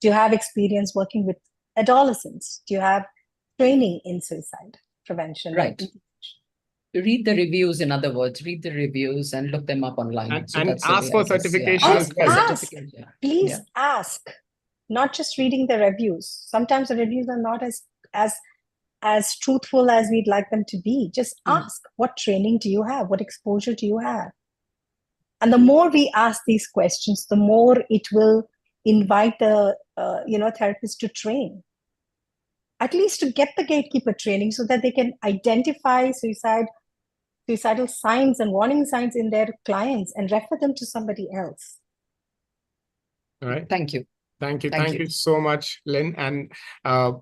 Do you have experience working with adolescents? Do you have training in suicide prevention? Right. Read the reviews, in other words, read the reviews and look them up online. And ask for certification as well. Ask. Please ask. Not just reading the reviews. Sometimes the reviews are not as truthful as we'd like them to be. Just ask, what training do you have? What exposure do you have? And the more we ask these questions, the more it will invite the therapist to train. At least to get the gatekeeper training so that they can identify suicidal signs and warning signs in their clients and refer them to somebody else. All right. Thank you. Thank you so much, Lynn. And I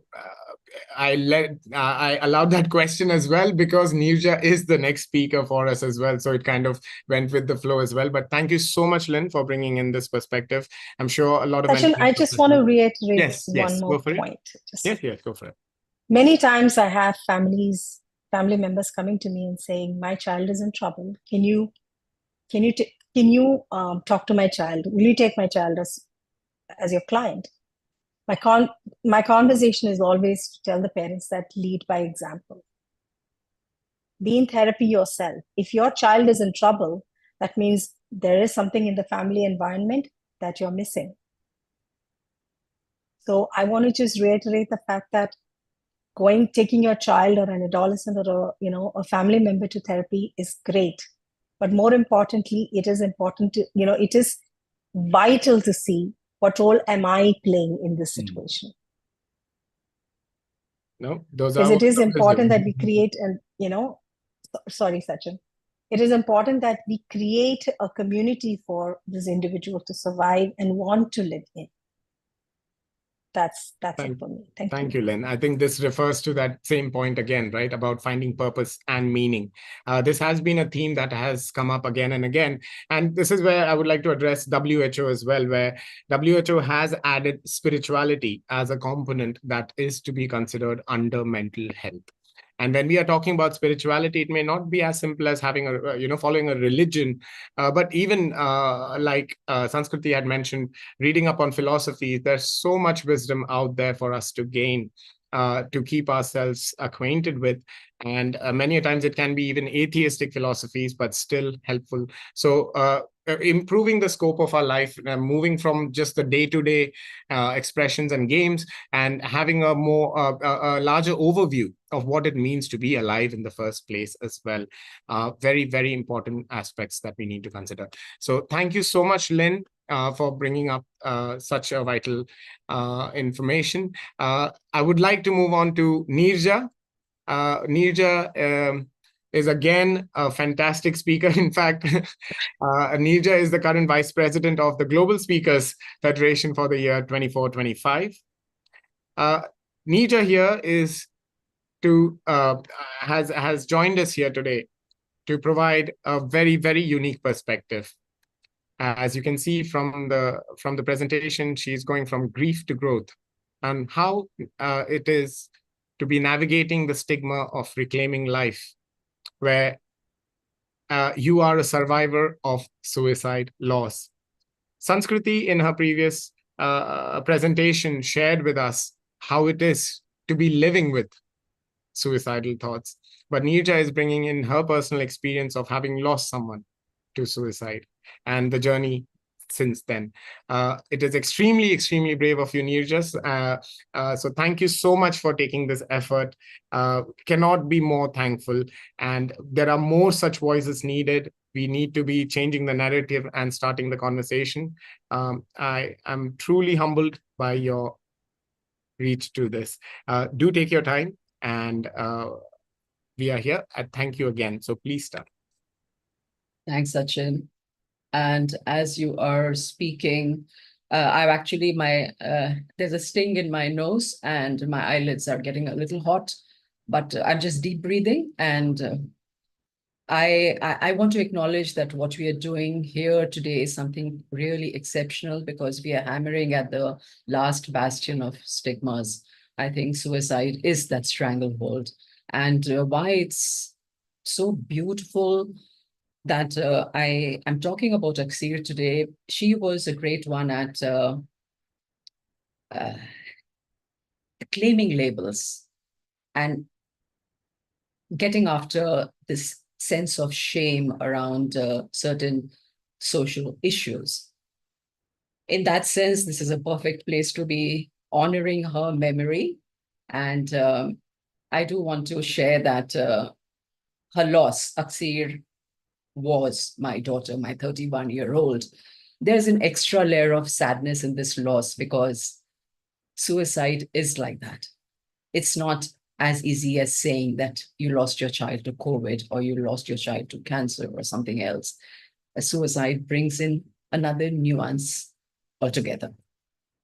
allowed that question as well because Neerja is the next speaker for us as well. So it kind of went with the flow as well. But thank you so much, Lynn, for bringing in this perspective. I'm sure a lot of... Sachin, I just want to reiterate one more point. Yes, go for it. Many times I have family members coming to me and saying, my child is in trouble. Can you talk to my child? Will you take my child as your client? My conversation is always to tell the parents that lead by example. Be in therapy yourself. If your child is in trouble, that means there is something in the family environment that you're missing. So I want to just reiterate the fact that taking your child or an adolescent or a family member to therapy is great. But more importantly, it is important to, it is vital to see what role am I playing in this situation. No, those are... Because it is important that we create sorry, Sachin. It is important that we create a community for this individual to survive and want to live in. That's it for me. Thank you, Lynn. I think this refers to that same point again, right? About finding purpose and meaning. This has been a theme that has come up again and again. And this is where I would like to address WHO as well, where WHO has added spirituality as a component that is to be considered under mental health. And when we are talking about spirituality, it may not be as simple as having following a religion, but even like Sanskriti had mentioned, reading up on philosophy, there's so much wisdom out there for us to gain, to keep ourselves acquainted with. And many times it can be even atheistic philosophies, but still helpful. So improving the scope of our life, moving from just the day-to-day expressions and games, and having a more a larger overview of what it means to be alive in the first place as well. Very, very important aspects that we need to consider. So thank you so much, Lynn, for bringing up such a vital information. I would like to move on to Neerja. Neerja is again a fantastic speaker. In fact, Neerja is the current Vice President of the Global Speakers Federation for the year 24-25. Neerja here has joined us here today to provide a very, very unique perspective. As you can see from the presentation, she's going from grief to growth, and how it is to be navigating the stigma of reclaiming life, where you are a survivor of suicide loss. Sanskriti, in her previous presentation, shared with us how it is to be living with suicidal thoughts. But Neerja is bringing in her personal experience of having lost someone to suicide and the journey since then. It is extremely, extremely brave of you, Neerja. So thank you so much for taking this effort. Cannot be more thankful. And there are more such voices needed. We need to be changing the narrative and starting the conversation. I am truly humbled by your reach to this. Do take your time, and we are here. Thank you again. So please start. Thanks, Sachin. And as you are speaking, I've actually, there's a sting in my nose and my eyelids are getting a little hot, but I'm just deep breathing. And I want to acknowledge that what we are doing here today is something really exceptional, because we are hammering at the last bastion of stigmas. I think suicide is that stranglehold. And why it's so beautiful that I'm talking about Aksir today. She was a great one at claiming labels and getting after this sense of shame around certain social issues. In that sense, this is a perfect place to be honoring her memory. And I do want to share that her loss, Aksir, was my daughter, my 31-year-old. There's an extra layer of sadness in this loss because suicide is like that. It's not as easy as saying that you lost your child to COVID or you lost your child to cancer or something else. A suicide brings in another nuance altogether.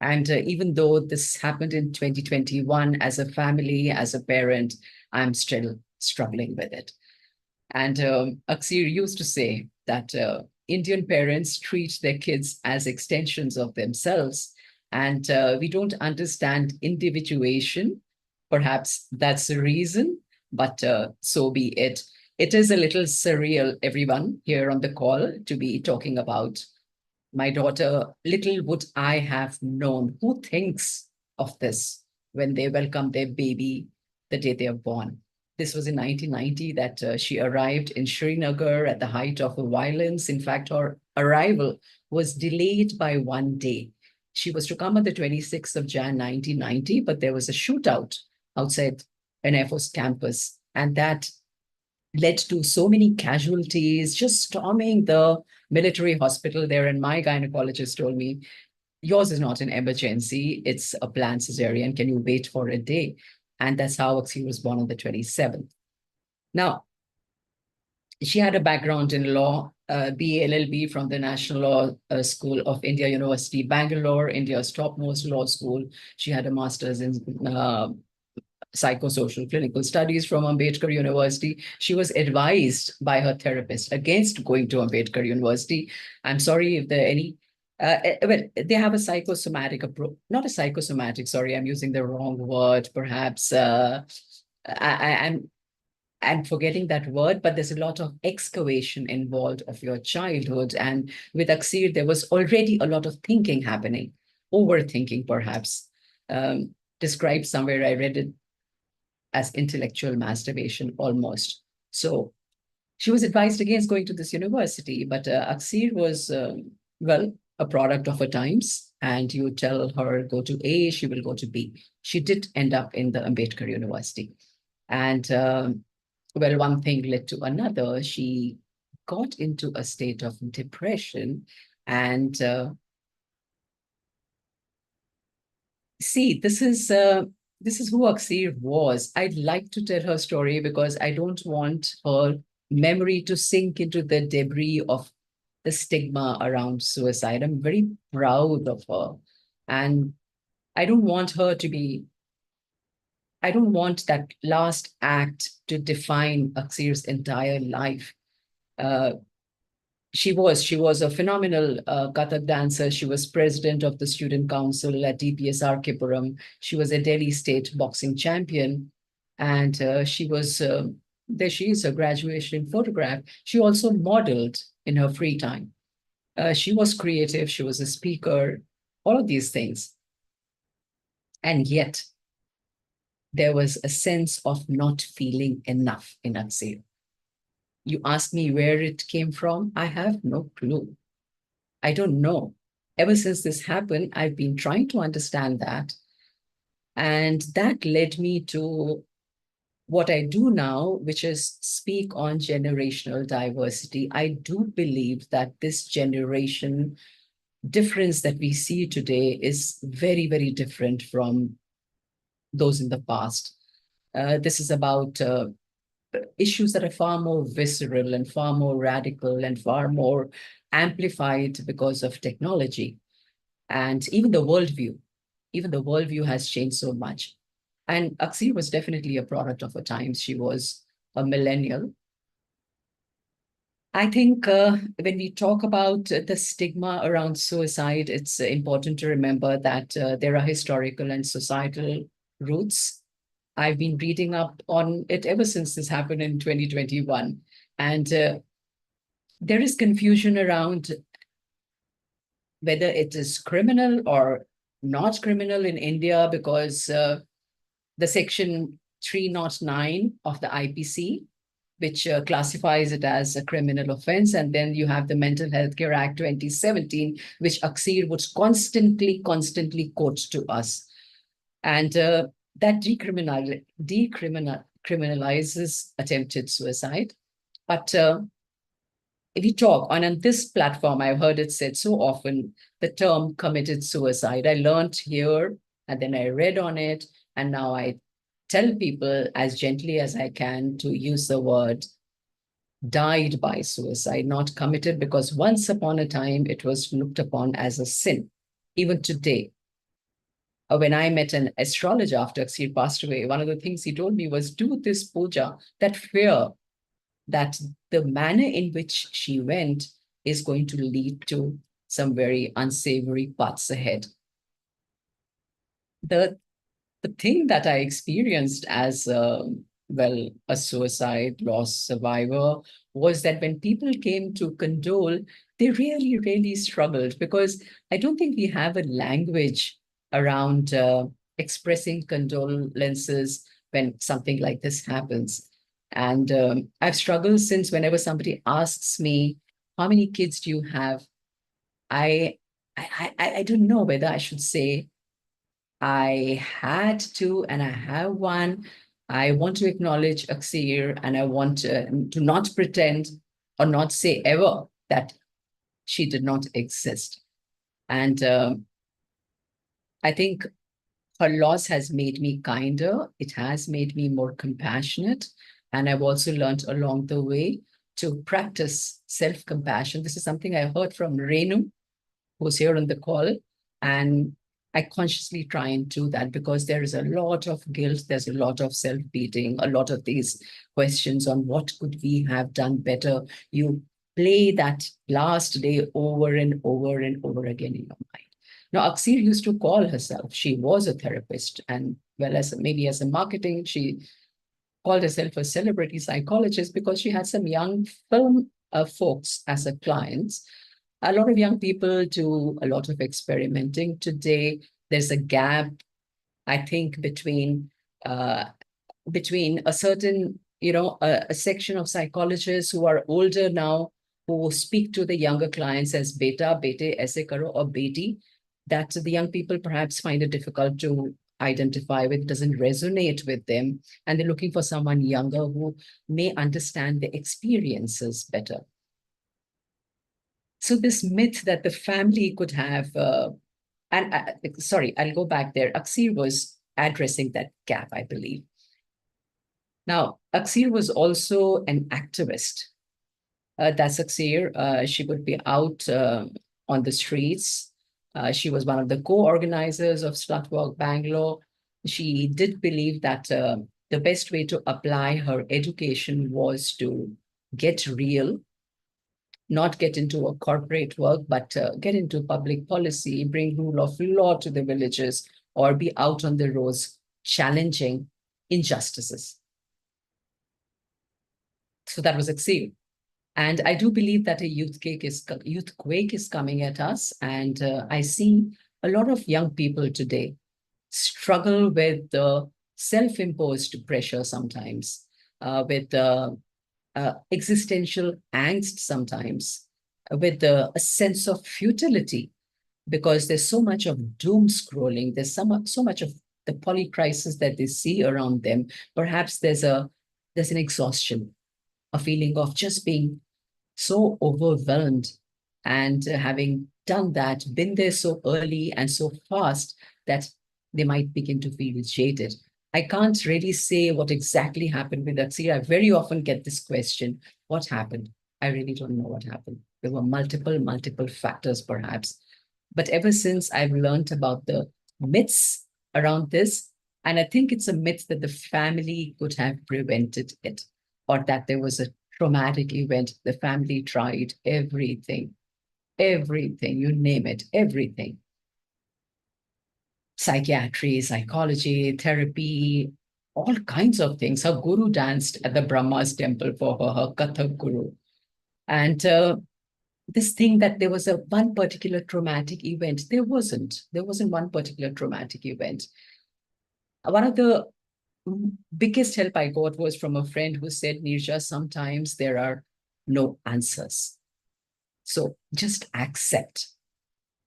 And even though this happened in 2021, as a family, as a parent, I'm still struggling with it. And Aksir used to say that Indian parents treat their kids as extensions of themselves, and we don't understand individuation. Perhaps that's the reason, but so be it. It is a little surreal, everyone here on the call, to be talking about my daughter. Little would I have known who thinks of this when they welcome their baby the day they are born. This was in 1990 that she arrived in Srinagar at the height of the violence. In fact, her arrival was delayed by 1 day. She was to come on the 26th of January 1990, but there was a shootout outside an Air Force campus, and that led to so many casualties, just storming the military hospital there. And my gynecologist told me, yours is not an emergency, it's a planned cesarean. Can you wait for a day? And that's how Aksir was born on the 27th. Now, she had a background in law, BA LLB from the National Law School of India University, Bangalore, India's topmost law school. She had a master's in psychosocial clinical studies from Ambedkar University. She was advised by her therapist against going to Ambedkar University. I'm sorry if there are any, well, they have a psychosomatic approach, not a psychosomatic, sorry, I'm using the wrong word, perhaps. I'm forgetting that word, but there's a lot of excavation involved of your childhood. And with Aksir, there was already a lot of thinking happening, overthinking perhaps. Described somewhere, I read it as intellectual masturbation almost. So she was advised against going to this university, but Aksir was, well, a product of her times. And you tell her, go to A, she will go to B. She did end up in the Ambedkar University. And well, one thing led to another. She got into a state of depression. And see, this is who Aksir was. I'd like to tell her story because I don't want her memory to sink into the debris of the stigma around suicide. I'm very proud of her. And I don't want her to be, I don't want that last act to define Aksir's entire life. She was a phenomenal Kathak dancer. She was president of the student council at DPSR Kippuram. She was a Delhi state boxing champion. And she was, there she is, a graduation photograph. She also modeled in her free time. She was creative. She was a speaker, all of these things. And yet, there was a sense of not feeling enough in Aksir. You ask me where it came from, I have no clue. I don't know. Ever since this happened, I've been trying to understand that. And that led me to what I do now, which is speak on generational diversity. I do believe that this generation difference that we see today is very, very different from those in the past. This is about issues that are far more visceral and far more radical and far more amplified because of technology. And even the worldview has changed so much. And Aksir was definitely a product of her times. She was a millennial. I think when we talk about the stigma around suicide, it's important to remember that there are historical and societal roots. I've been reading up on it ever since this happened in 2021. And there is confusion around whether it is criminal or not criminal in India because the section 309 of the IPC, which classifies it as a criminal offense. And then you have the Mental Health Care Act 2017, which Aksir would constantly quote to us. And that decriminalizes attempted suicide. But we talk on this platform, I've heard it said so often, the term committed suicide. I learned here and then I read on it, and now I tell people as gently as I can to use the word died by suicide, not committed, because once upon a time it was looked upon as a sin. Even today, when I met an astrologer after Aksir passed away, one of the things he told me was, do this puja, that fear that the manner in which she went is going to lead to some very unsavory paths ahead. The thing that I experienced as a suicide loss survivor was that when people came to condole, they really, really struggled, because I don't think we have a language around expressing condolences when something like this happens. And I've struggled since whenever somebody asks me, how many kids do you have? I don't know whether I should say I had two and I have one. I want to acknowledge Aksir, and I want to not pretend or not say ever that she did not exist. And I think her loss has made me kinder. It has made me more compassionate. And I've also learned along the way to practice self-compassion. This is something I heard from Renu, who's here on the call. And I consciously try and do that, because there is a lot of guilt, there's a lot of self-beating, a lot of these questions on what could we have done better. You play that last day over and over and over again in your mind. Now, Aksir used to call herself, she was a therapist, and maybe as a marketing, she called herself a celebrity psychologist, because she had some young film folks as her clients. A lot of young people do a lot of experimenting today. There's a gap, I think, between a certain, a section of psychologists who are older now, who speak to the younger clients as beta, bete, aise karo, or beti, that the young people perhaps find it difficult to identify with, doesn't resonate with them, and they're looking for someone younger who may understand the experiences better. So this myth that the family could have, sorry, I'll go back there. Aksir was addressing that gap, I believe. Now, Aksir was also an activist. That's Aksir. She would be out on the streets. She was one of the co-organizers of Slutwalk Bangalore. She did believe that the best way to apply her education was to get real, not get into a corporate work, but get into public policy, bring rule of law to the villages, or be out on the roads challenging injustices. So that was Aksir. And I do believe that a youth quake is coming at us. And I see a lot of young people today struggle with the self-imposed pressure sometimes, with the existential angst sometimes, with a sense of futility, because there's so much of doom scrolling. There's so much of the polycrisis that they see around them. Perhaps there's an exhaustion, a feeling of just being so overwhelmed, and having done that, been there so early and so fast, that they might begin to feel jaded. I can't really say what exactly happened with Aksir. I very often get this question, what happened? I really don't know what happened. There were multiple factors perhaps. But ever since I've learned about the myths around this, and I think it's a myth that the family could have prevented it, or that there was a traumatic event, the family tried everything, you name it, everything. Psychiatry, psychology, therapy, all kinds of things. Her guru danced at the Brahma's temple for her Kathak guru. And this thing that there was one particular traumatic event. There wasn't one particular traumatic event. One of the biggest help I got was from a friend who said, Nirja, sometimes there are no answers. So just accept.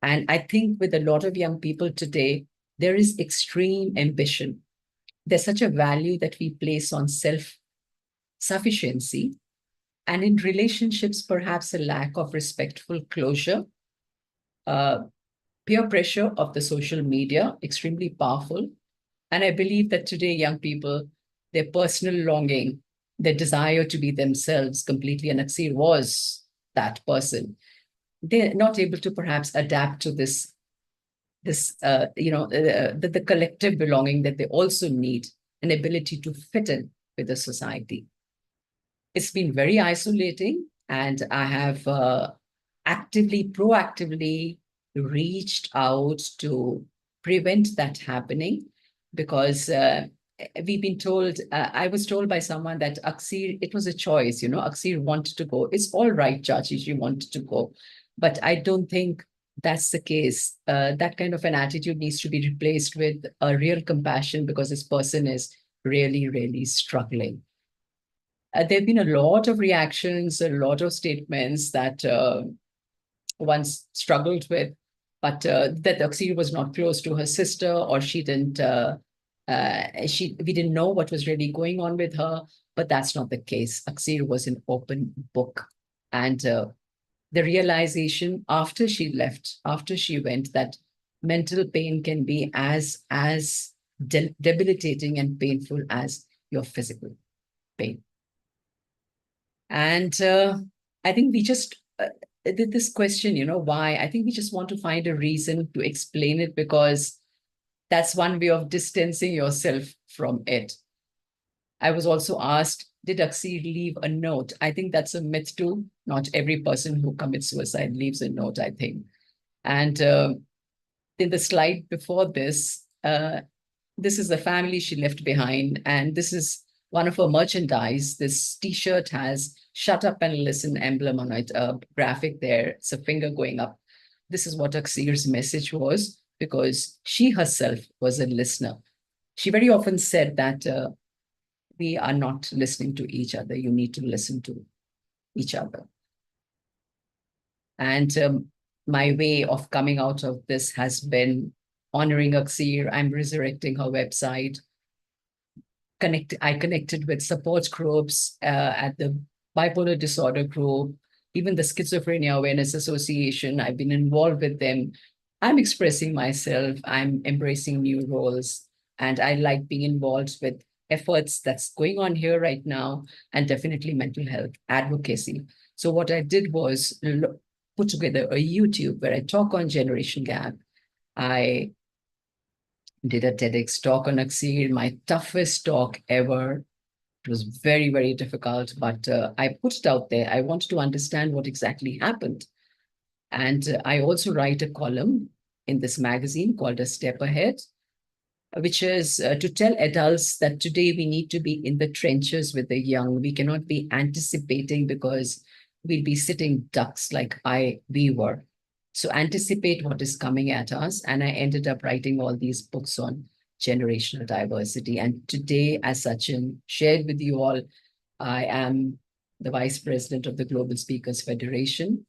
And I think with a lot of young people today, there is extreme ambition. There's such a value that we place on self-sufficiency. And in relationships, perhaps a lack of respectful closure, peer pressure of the social media, extremely powerful. And I believe that today, young people, their personal longing, their desire to be themselves completely, and Aksir was that person. They're not able to perhaps adapt to the collective belonging that they also need, an ability to fit in with the society. It's been very isolating, and I have proactively reached out to prevent that happening, because we've been told, I was told by someone that Aksir, it was a choice, Aksir wanted to go. It's all right, Chachi, she wanted to go. But I don't think that's the case. That kind of an attitude needs to be replaced with a real compassion, because this person is really, really struggling. There have been a lot of reactions, a lot of statements that once struggled with, but that Aksir was not close to her sister, or she didn't, we didn't know what was really going on with her, but that's not the case. Aksir was an open book. And the realization after she left, after she went, that mental pain can be as debilitating and painful as your physical pain. And I think we just did this question, why? I think we just want to find a reason to explain it, because that's one way of distancing yourself from it. I was also asked, did Aksir leave a note? I think that's a myth too. Not every person who commits suicide leaves a note, I think. And in the slide before this, this is the family she left behind. And this is one of her merchandise. This T-shirt has "Shut Up and Listen" emblem on it, a graphic there. It's a finger going up. This is what Aksir's message was, because she herself was a listener. She very often said that we are not listening to each other. You need to listen to each other. And my way of coming out of this has been honoring Aksir. I'm resurrecting her website. I connected with support groups at the bipolar disorder group, even the Schizophrenia Awareness Association. I've been involved with them. I'm expressing myself. I'm embracing new roles. And I like being involved with efforts that's going on here right now, and definitely mental health advocacy. So what I did was put together a YouTube where I talk on generation gap. I did a TEDx talk on Aksir, my toughest talk ever. It was very, very difficult, but I put it out there. I wanted to understand what exactly happened. And I also write a column in this magazine called A Step Ahead, which is to tell adults that today we need to be in the trenches with the young. We cannot be anticipating, because we'll be sitting ducks like we were. So anticipate what is coming at us. And I ended up writing all these books on generational diversity. And today, as Sachin shared with you all, I am the Vice President of the Global Speakers Federation.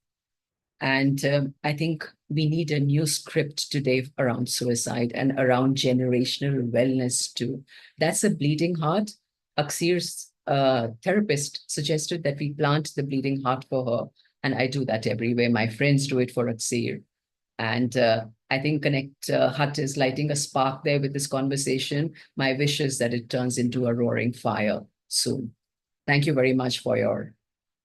And I think we need a new script today around suicide and around generational wellness too. That's a bleeding heart. Aksir's therapist suggested that we plant the bleeding heart for her. And I do that everywhere. My friends do it for Aksir. And I think Connect Hut is lighting a spark there with this conversation. My wish is that it turns into a roaring fire soon. Thank you very much for your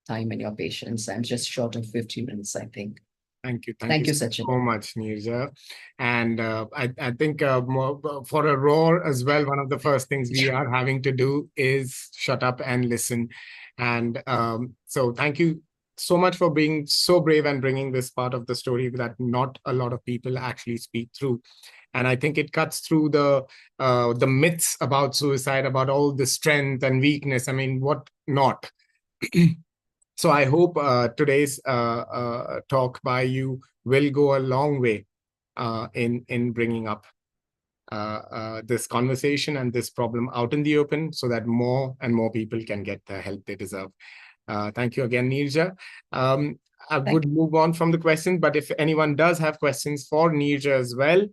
time and your patience. I'm just short of 50 minutes, I think. Thank you. Thank you, Sachin. So much, Nirja. And I think for a roar as well, one of the first things we are having to do is shut up and listen. And so thank you so much for being so brave and bringing this part of the story that not a lot of people actually speak through. And I think it cuts through the myths about suicide, about all the strength and weakness. I mean, what not? So I hope today's talk by you will go a long way in bringing up this conversation and this problem out in the open so that more and more people can get the help they deserve. Thank you again, Neerja. I would move on from the question, but if anyone does have questions for Neerja as well,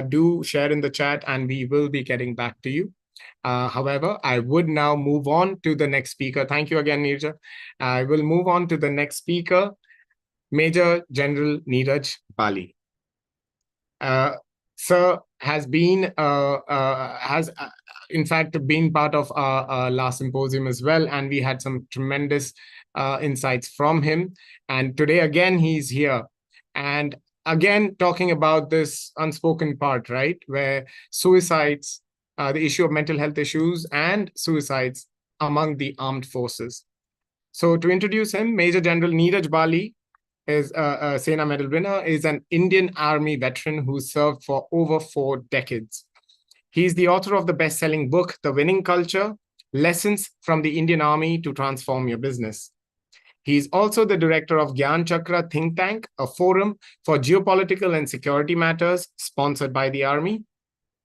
do share in the chat and we will be getting back to you. However, I would now move on to the next speaker. Thank you again, Neerja. I will move on to the next speaker, Major General Neeraj Bali. Sir has been in fact been part of our last symposium as well, and we had some tremendous insights from him. And today again he's here, and again talking about this unspoken part, right, where suicides, the issue of mental health issues and suicides among the armed forces. So to introduce him, Major General Neeraj Bali is a Sena Medal winner, is an Indian Army veteran who served for over 4 decades. He's the author of the best-selling book, The Winning Culture, Lessons from the Indian Army to Transform Your Business. He's also the director of Gyan Chakra Think Tank, a forum for geopolitical and security matters sponsored by the Army.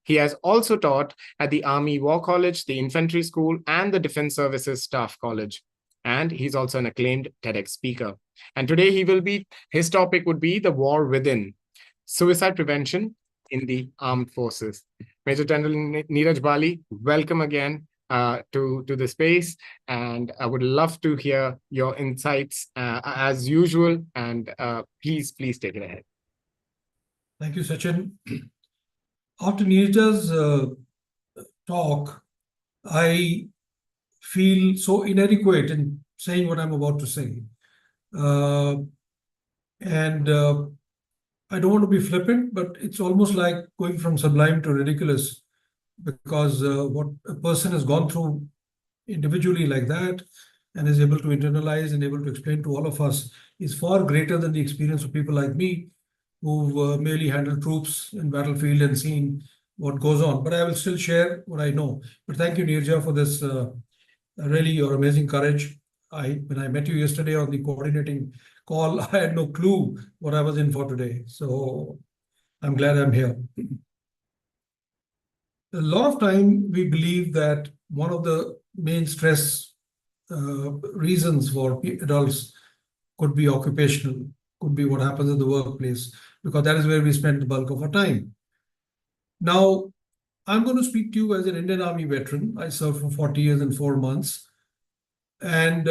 He has also taught at the Army War College, the Infantry School, and the Defense Services Staff College. And he's also an acclaimed TEDx speaker. And today his topic would be the war within, suicide prevention in the armed forces. Major General Neeraj Bali, welcome again to the space. And I would love to hear your insights as usual. And please take it ahead. Thank you, Sachin. After Neerja's talk, I feel so inadequate in saying what I'm about to say. I don't want to be flippant, but it's almost like going from sublime to ridiculous, because what a person has gone through individually like that and is able to internalize and able to explain to all of us is far greater than the experience of people like me who've merely handled troops in battlefield and seen what goes on. But I will still share what I know. But thank you, Neerja, for this really your amazing courage. When I met you yesterday on the coordinating call, I had no clue what I was in for today. So I'm glad I'm here. A lot of time we believe that one of the main stress reasons for adults could be occupational, could be what happens in the workplace, because that is where we spend the bulk of our time. Now, I'm going to speak to you as an Indian Army veteran. I served for 40 years and 4 months. And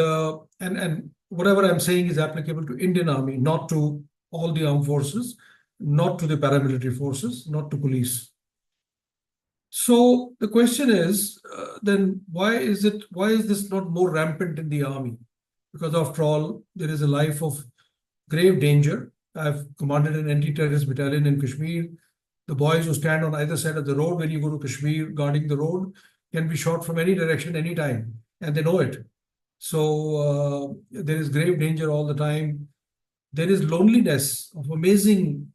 whatever I'm saying is applicable to Indian Army, not to all the armed forces, not to the paramilitary forces, not to police. So the question is, then why is this not more rampant in the army? Because after all, there is a life of grave danger. I've commanded an anti-terrorist battalion in Kashmir. The boys who stand on either side of the road when you go to Kashmir guarding the road can be shot from any direction, anytime, and they know it. So there is grave danger all the time. There is loneliness of amazing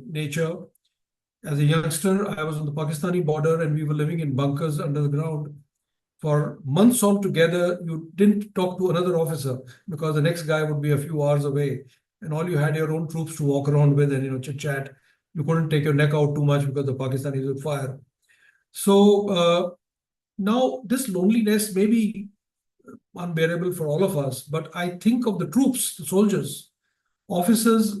nature. As a youngster, I was on the Pakistani border and we were living in bunkers under the ground. For months all together, you didn't talk to another officer because the next guy would be a few hours away. And all you had your own troops to walk around with and chit-chat. You couldn't take your neck out too much because the Pakistanis would fire. So now this loneliness may be unbearable for all of us, but I think of the troops, the soldiers. Officers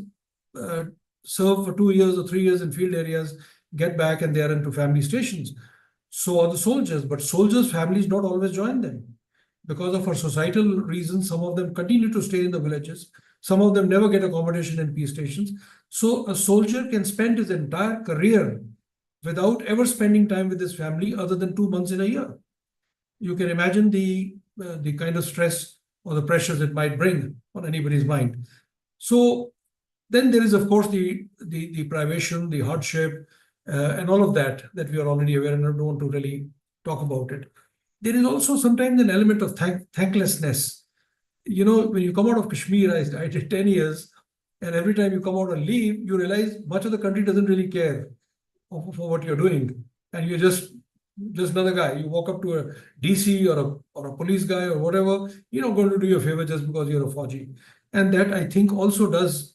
serve for 2 years or 3 years in field areas, get back and they are into family stations. So are the soldiers, but soldiers' families don't always join them. Because of our societal reasons, some of them continue to stay in the villages. Some of them never get accommodation in peace stations. So a soldier can spend his entire career without ever spending time with his family other than 2 months in a year. You can imagine the kind of stress or the pressures it might bring on anybody's mind. So then there is, of course, the privation, the hardship, and all of that we are already aware, and I don't want to really talk about it. There is also sometimes an element of thanklessness. When you come out of Kashmir, I did 10 years, and every time you come out on leave, you realize much of the country doesn't really care for what you're doing. And you're just just another guy. You walk up to a DC or a police guy or whatever, you're not going to do you a favor just because you're a Fauji. And that, I think, also does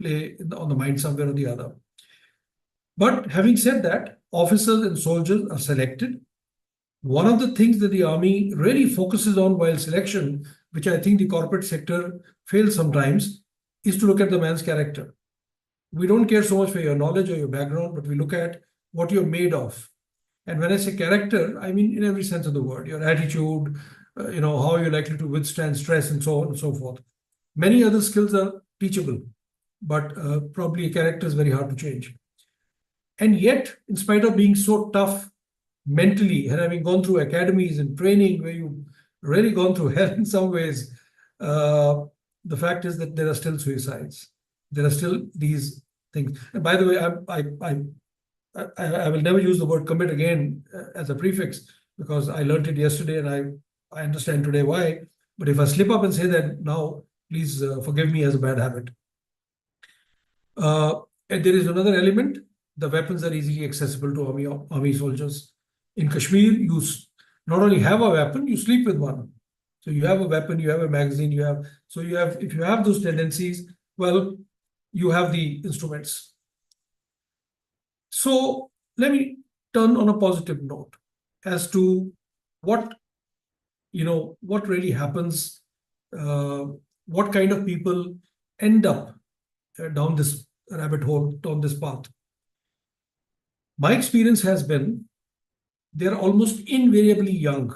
play on the mind somewhere or the other. But having said that, officers and soldiers are selected. One of the things that the army really focuses on while selection, which I think the corporate sector fails sometimes, is to look at the man's character. We don't care so much for your knowledge or your background, but we look at what you're made of. And when I say character, I mean in every sense of the word, your attitude, how you're likely to withstand stress and so on and so forth. Many other skills are teachable, but probably a character is very hard to change. And yet, in spite of being so tough mentally and having gone through academies and training where you've really gone through hell in some ways, the fact is that there are still suicides. There are still these things. And by the way, I will never use the word commit again as a prefix because I learned it yesterday and I understand today why. But if I slip up and say that now, please forgive me as a bad habit. And there is another element. The weapons are easily accessible to army soldiers. In Kashmir, you not only have a weapon, you sleep with one. So you have a weapon, you have a magazine, if you have those tendencies, well, you have the instruments. So let me turn on a positive note as to what really happens, what kind of people end up down this rabbit hole, down this path. My experience has been they're almost invariably young.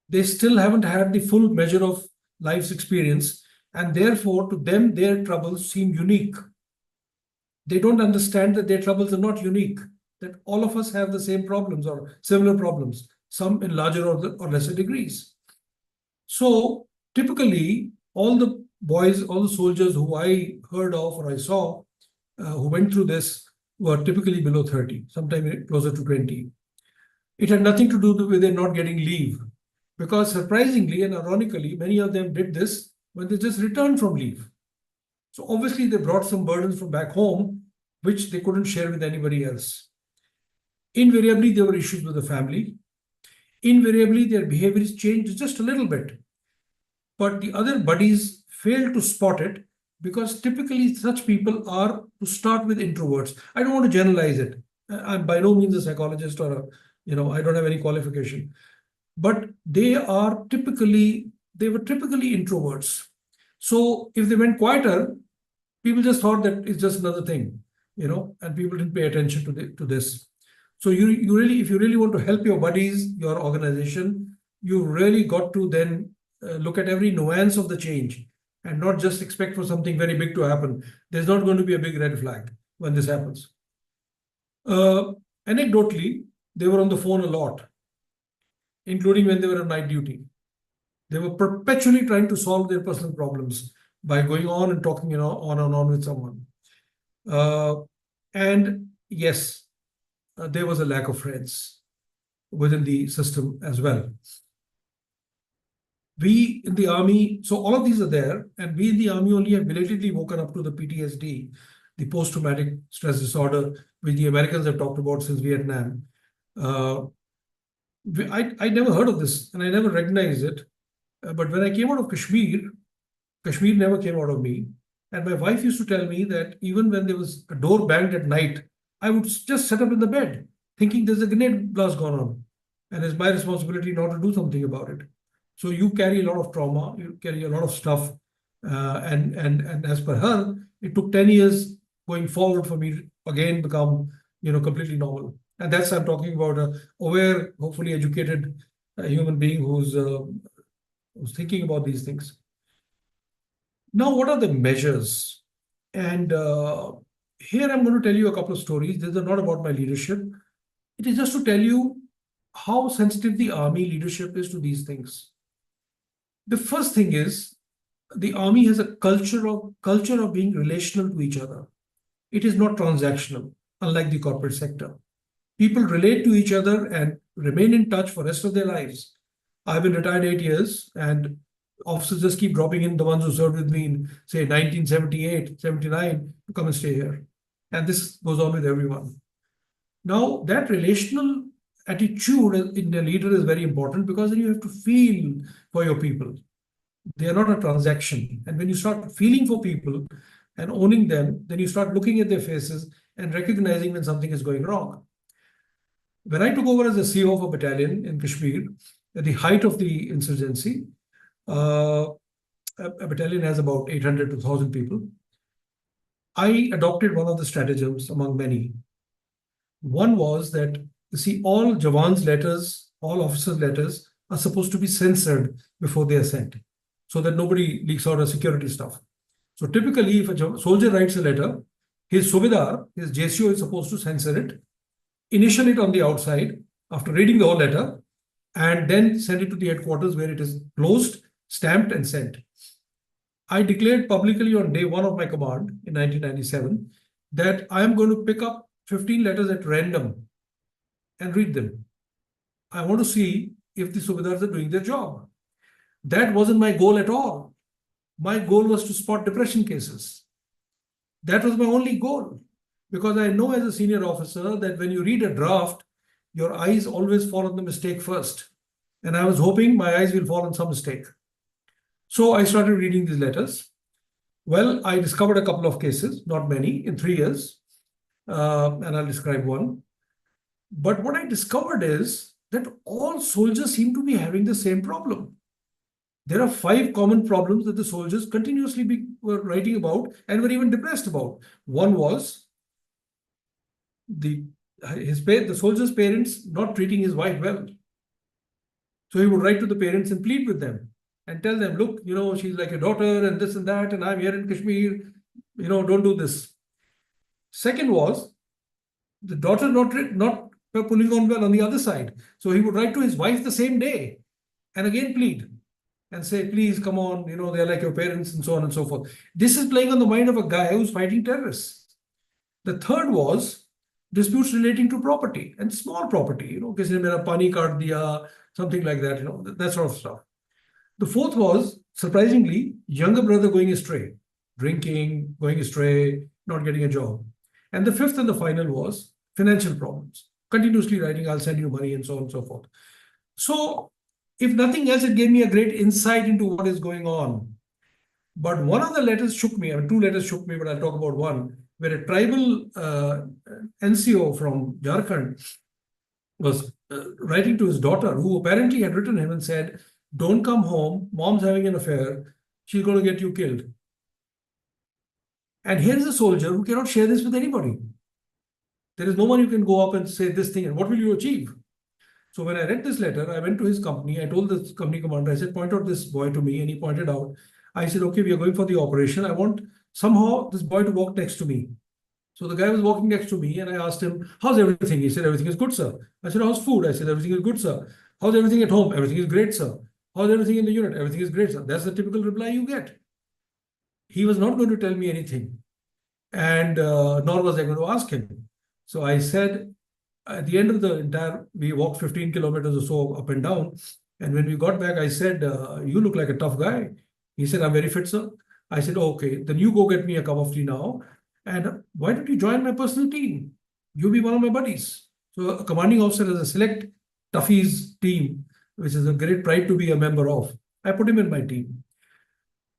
They still haven't had the full measure of life's experience, and therefore to them their troubles seem unique. They don't understand that their troubles are not unique, that all of us have the same problems or similar problems, some in larger or lesser degrees. So typically, all the boys, all the soldiers who I heard of or I saw who went through this were typically below 30, sometimes closer to 20. It had nothing to do with them not getting leave, because surprisingly and ironically, many of them did this when they just returned from leave. So obviously they brought some burdens from back home, which they couldn't share with anybody else. Invariably, there were issues with the family. Invariably, their behaviors changed just a little bit. But the other buddies failed to spot it because typically such people are, to start with, introverts. I don't want to generalize it. I'm by no means a psychologist or I don't have any qualification. But they were typically introverts. So if they went quieter, people just thought that it's just another thing, and people didn't pay attention to this. So if you really want to help your buddies, your organization, you really got to then look at every nuance of the change and not just expect for something very big to happen. There's not going to be a big red flag when this happens. Anecdotally, they were on the phone a lot, including when they were on night duty. They were perpetually trying to solve their personal problems by going on and talking on and on with someone. And yes, there was a lack of friends within the system as well. We in the army, so all of these are there, and we in the army only have belatedly woken up to the PTSD, the post-traumatic stress disorder, which the Americans have talked about since Vietnam. I never heard of this and I never recognized it. But when I came out of Kashmir never came out of me. And my wife used to tell me that even when there was a door banged at night, I would just sit up in the bed thinking there's a grenade blast gone on. And it's my responsibility now to do something about it. So you carry a lot of trauma, you carry a lot of stuff. And as per her, it took 10 years going forward for me to again become, completely normal. And that's, I'm talking about a aware, hopefully educated human being who's thinking about these things. Now, what are the measures? And here I'm going to tell you a couple of stories. These are not about my leadership. It is just to tell you how sensitive the army leadership is to these things. The first thing is the army has a culture of being relational to each other. It is not transactional, unlike the corporate sector. People relate to each other and remain in touch for the rest of their lives. I've been retired 8 years, and officers just keep dropping in, the ones who served with me in, say, 1978, 79, to come and stay here. And this goes on with everyone. Now, that relational attitude in a leader is very important, because then you have to feel for your people. They are not a transaction. And when you start feeling for people and owning them, then you start looking at their faces and recognizing when something is going wrong. When I took over as the CEO of a battalion in Kashmir, at the height of the insurgency, a battalion has about 800 to 1,000 people. I adopted one of the stratagems among many. One was that, you see, all Jawan's letters, all officers' letters are supposed to be censored before they are sent, so that nobody leaks out of security stuff. So typically, if a soldier writes a letter, his Subedar, his JCO, is supposed to censor it, initial it on the outside after reading the whole letter, and then send it to the headquarters where it is closed, stamped, and sent. I declared publicly on day one of my command in 1997 that I am going to pick up 15 letters at random and read them. I want to see if the Subedars are doing their job. That wasn't my goal at all. My goal was to spot depression cases. That was my only goal, because I know as a senior officer that when you read a draft, your eyes always fall on the mistake first. And I was hoping my eyes will fall on some mistake. So I started reading these letters. Well, I discovered a couple of cases, not many, in 3 years. And I'll describe one. But what I discovered is that all soldiers seem to be having the same problem. There are 5 common problems that the soldiers continuously were writing about and were even depressed about. One was the soldier's parents not treating his wife well. So he would write to the parents and plead with them and tell them, look, she's like a daughter and this and that, and I'm here in Kashmir, don't do this. Second was the daughter not pulling on well on the other side. So he would write to his wife the same day and again plead and say, please, come on, they're like your parents, and so on and so forth. This is playing on the mind of a guy who's fighting terrorists. The third was disputes relating to property, and small property, किसी ने मेरा पानी काट दिया, something like that, that sort of stuff. The fourth was, surprisingly, younger brother going astray, drinking, going astray, not getting a job. And the fifth and the final was financial problems, continuously writing, I'll send you money, and so on and so forth. So if nothing else, it gave me a great insight into what is going on. But one of the letters shook me. 2 letters shook me, but I'll talk about one, where a tribal NCO from Jharkhand was writing to his daughter, who apparently had written him and said, don't come home, mom's having an affair, she's going to get you killed. And here is a soldier who cannot share this with anybody. There is no one who can go up and say this thing, and what will you achieve? So when I read this letter, I went to his company. I told the company commander, I said, point out this boy to me. And he pointed out. I said, okay, we are going for the operation. I want somehow this boy to walk next to me. So the guy was walking next to me and I asked him, how's everything? He said, everything is good, sir. I said, how's food? I said, everything is good, sir. How's everything at home? Everything is great, sir. How's everything in the unit? Everything is great, sir. That's the typical reply you get. He was not going to tell me anything. And nor was I going to ask him. So I said, at the end of we walked 15 kilometers or so up and down. And when we got back, I said, you look like a tough guy. He said, I'm very fit, sir. I said, okay, then you go get me a cup of tea now. And why don't you join my personal team? You'll be one of my buddies. So a commanding officer has a select toughies team, which is a great pride to be a member of. I put him in my team.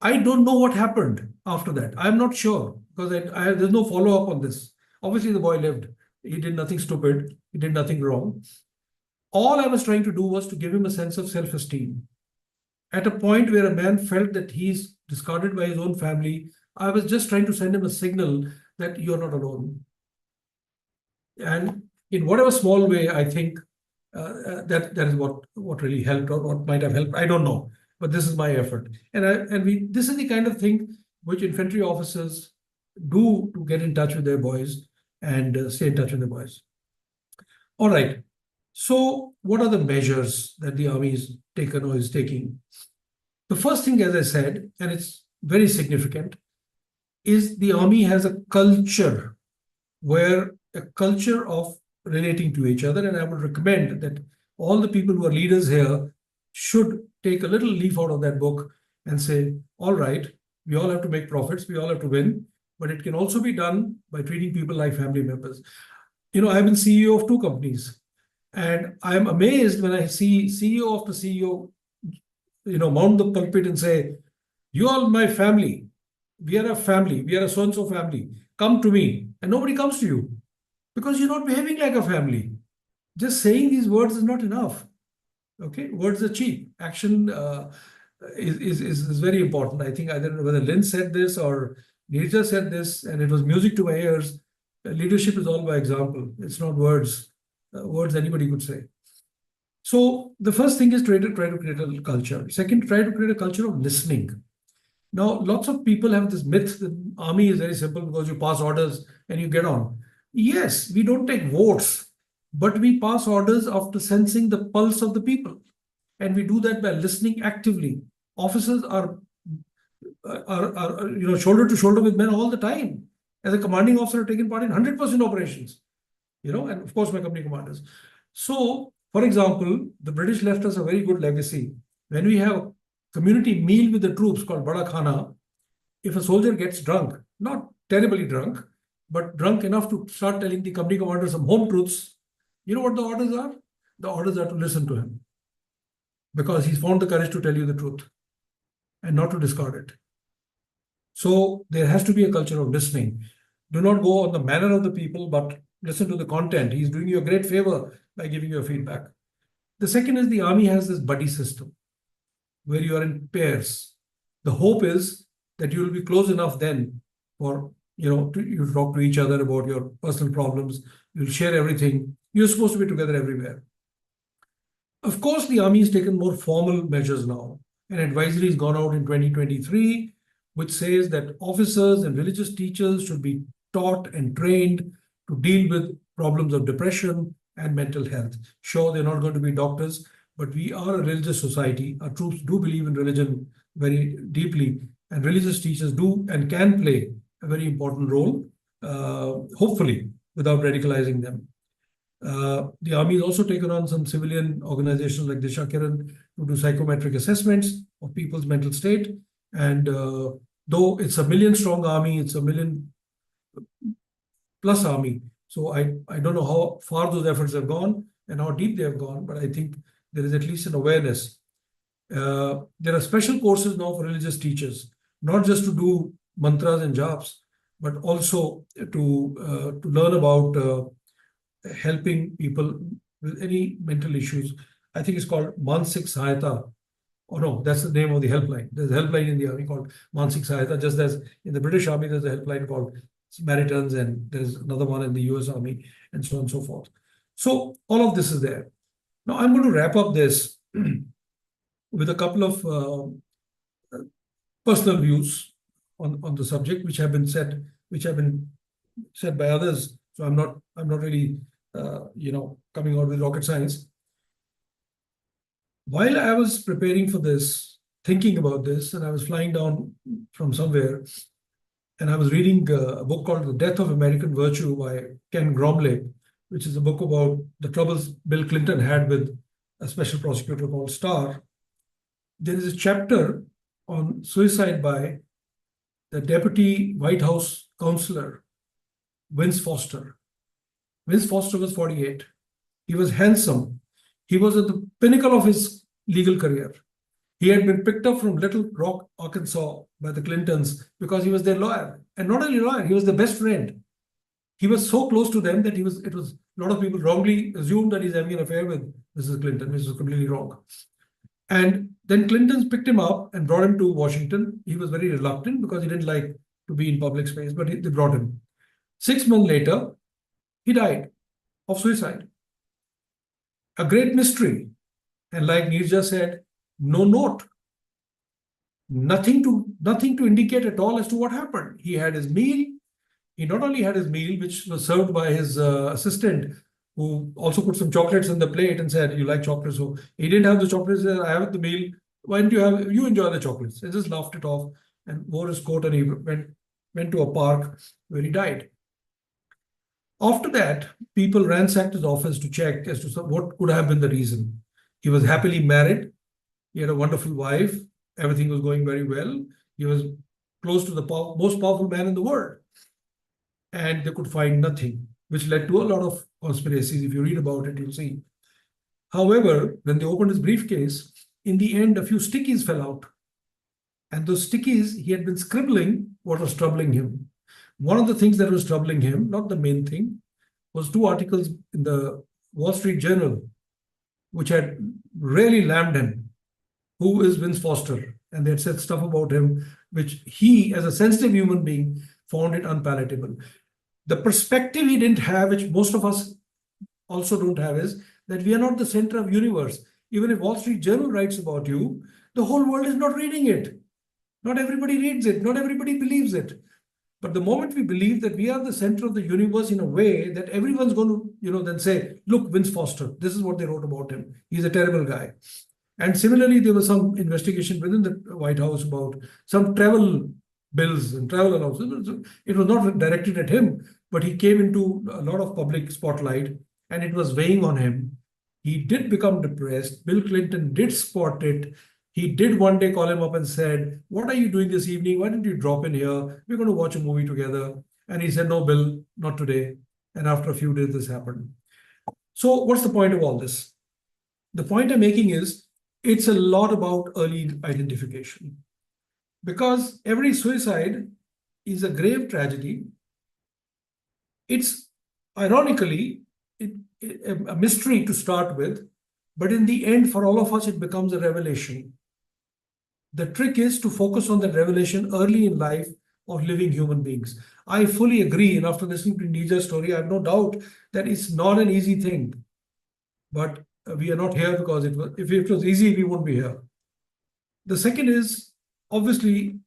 I don't know what happened after that. I'm not sure, because there's no follow-up on this. Obviously, the boy lived. He did nothing stupid. He did nothing wrong. All I was trying to do was to give him a sense of self-esteem. At a point where a man felt that he's discarded by his own family, I was just trying to send him a signal that you're not alone. And in whatever small way, I think that is what really helped, or what might have helped. I don't know, but this is my effort. And this is the kind of thing which infantry officers do to get in touch with their boys and stay in touch with their boys. All right. So what are the measures that the army is taken or is taking? The first thing, as I said, and it's very significant, is the army has a culture of relating to each other. And I would recommend that all the people who are leaders here should take a little leaf out of that book and say, all right, we all have to make profits, we all have to win, but it can also be done by treating people like family members. I've been CEO of 2 companies. And I'm amazed when I see CEO after CEO, mount the pulpit and say, "You are my family. We are a family. We are a so-and-so family. Come to me." And nobody comes to you because you're not behaving like a family. Just saying these words is not enough. Okay, words are cheap. Action is very important. I think I don't know whether Lynn said this or Nirja said this, and it was music to my ears. Leadership is all by example. It's not words. Words anybody could say. So the first thing is try to create a culture. Second, try to create a culture of listening. Now, lots of people have this myth that army is very simple because you pass orders and you get on. Yes, we don't take votes, but we pass orders after sensing the pulse of the people. And we do that by listening actively. Officers are shoulder to shoulder with men all the time. As a commanding officer, I've taken part in 100% operations, and of course my company commanders. So, for example, the British left us a very good legacy. When we have a community meal with the troops called Bada Khana, if a soldier gets drunk, not terribly drunk, but drunk enough to start telling the company commander some home truths, you know what the orders are? The orders are to listen to him because he's found the courage to tell you the truth and not to discard it. So there has to be a culture of listening. Do not go on the manner of the people, but listen to the content. He's doing you a great favor by giving you a feedback. The second is the army has this buddy system where you are in pairs. The hope is that you will be close enough then for, you talk to each other about your personal problems. You'll share everything. You're supposed to be together everywhere. Of course, the army has taken more formal measures now. An advisory has gone out in 2023, which says that officers and religious teachers should be taught and trained to deal with problems of depression and mental health. Sure, they're not going to be doctors, but we are a religious society. Our troops do believe in religion very deeply, and religious teachers do and can play a very important role, hopefully, without radicalizing them. The army has also taken on some civilian organizations like Disha Kiran to do psychometric assessments of people's mental state. And though it's a million-strong army, it's a million-plus army. So I don't know how far those efforts have gone and how deep they have gone, but I think there is at least an awareness. There are special courses now for religious teachers, not just to do mantras and japs, but also to learn about helping people with any mental issues. I think it's called Mansik Sahayata. Oh no, that's the name of the helpline. There's a helpline in the army called Mansik Sahayata, just as in the British Army, there's a helpline called Samaritans, and there's another one in the US Army, and so on and so forth. So all of this is there. Now I'm going to wrap up this with a couple of personal views on the subject, which have been said by others. So I'm not really coming out with rocket science. While I was preparing for this, thinking about this, and I was flying down from somewhere, and I was reading a book called The Death of American Virtue by Ken Gromley, which is a book about the troubles Bill Clinton had with a special prosecutor called Starr. There is a chapter on suicide by the deputy White House counselor, Vince Foster. Vince Foster was 48. He was handsome. He was at the pinnacle of his legal career. He had been picked up from Little Rock, Arkansas by the Clintons because he was their lawyer. And not only lawyer, he was their best friend. He was so close to them that a lot of people wrongly assumed that he's having an affair with Mrs. Clinton, which was completely wrong. And then Clintons picked him up and brought him to Washington. He was very reluctant because he didn't like to be in public space, but they brought him. 6 months later, he died of suicide. A great mystery. And like Nirja said, no note. Nothing to indicate at all as to what happened. He had his meal. He not only had his meal, which was served by his assistant, who also put some chocolates on the plate and said, "You like chocolates?" So he didn't have the chocolates. He said, "I have the meal. Why don't you enjoy the chocolates?" He just laughed it off and wore his coat, and he went to a park where he died. After that, people ransacked his office to check as to what could have been the reason. He was happily married. He had a wonderful wife. Everything was going very well. He was close to the most powerful man in the world. And they could find nothing, which led to a lot of conspiracies. If you read about it, you'll see. However, when they opened his briefcase, in the end, a few stickies fell out. And those stickies, he had been scribbling what was troubling him. One of the things that was troubling him, not the main thing, was 2 articles in the Wall Street Journal, which had really lammed him. Who is Vince Foster? And they had said stuff about him, which he, as a sensitive human being, found it unpalatable. The perspective he didn't have, which most of us also don't have, is that we are not the center of the universe. Even if Wall Street Journal writes about you, the whole world is not reading it. Not everybody reads it. Not everybody believes it. But the moment we believe that we are the center of the universe in a way that everyone's going to, then say, look, Vince Foster, this is what they wrote about him. He's a terrible guy. And similarly, there was some investigation within the White House about some travel bills and travel allowances. It was not directed at him, but he came into a lot of public spotlight and it was weighing on him. He did become depressed. Bill Clinton did spot it. He did one day call him up and said, what are you doing this evening? Why don't you drop in here? We're going to watch a movie together. And he said, no, Bill, not today. And after a few days, this happened. So what's the point of all this? The point I'm making is it's a lot about early identification. Because every suicide is a grave tragedy. It's ironically a mystery to start with, but in the end, for all of us, it becomes a revelation. The trick is to focus on that revelation early in life of living human beings. I fully agree, and after listening to Nija's story, I have no doubt that it's not an easy thing. But we are not here because if it was easy, we wouldn't be here. The second is, obviously,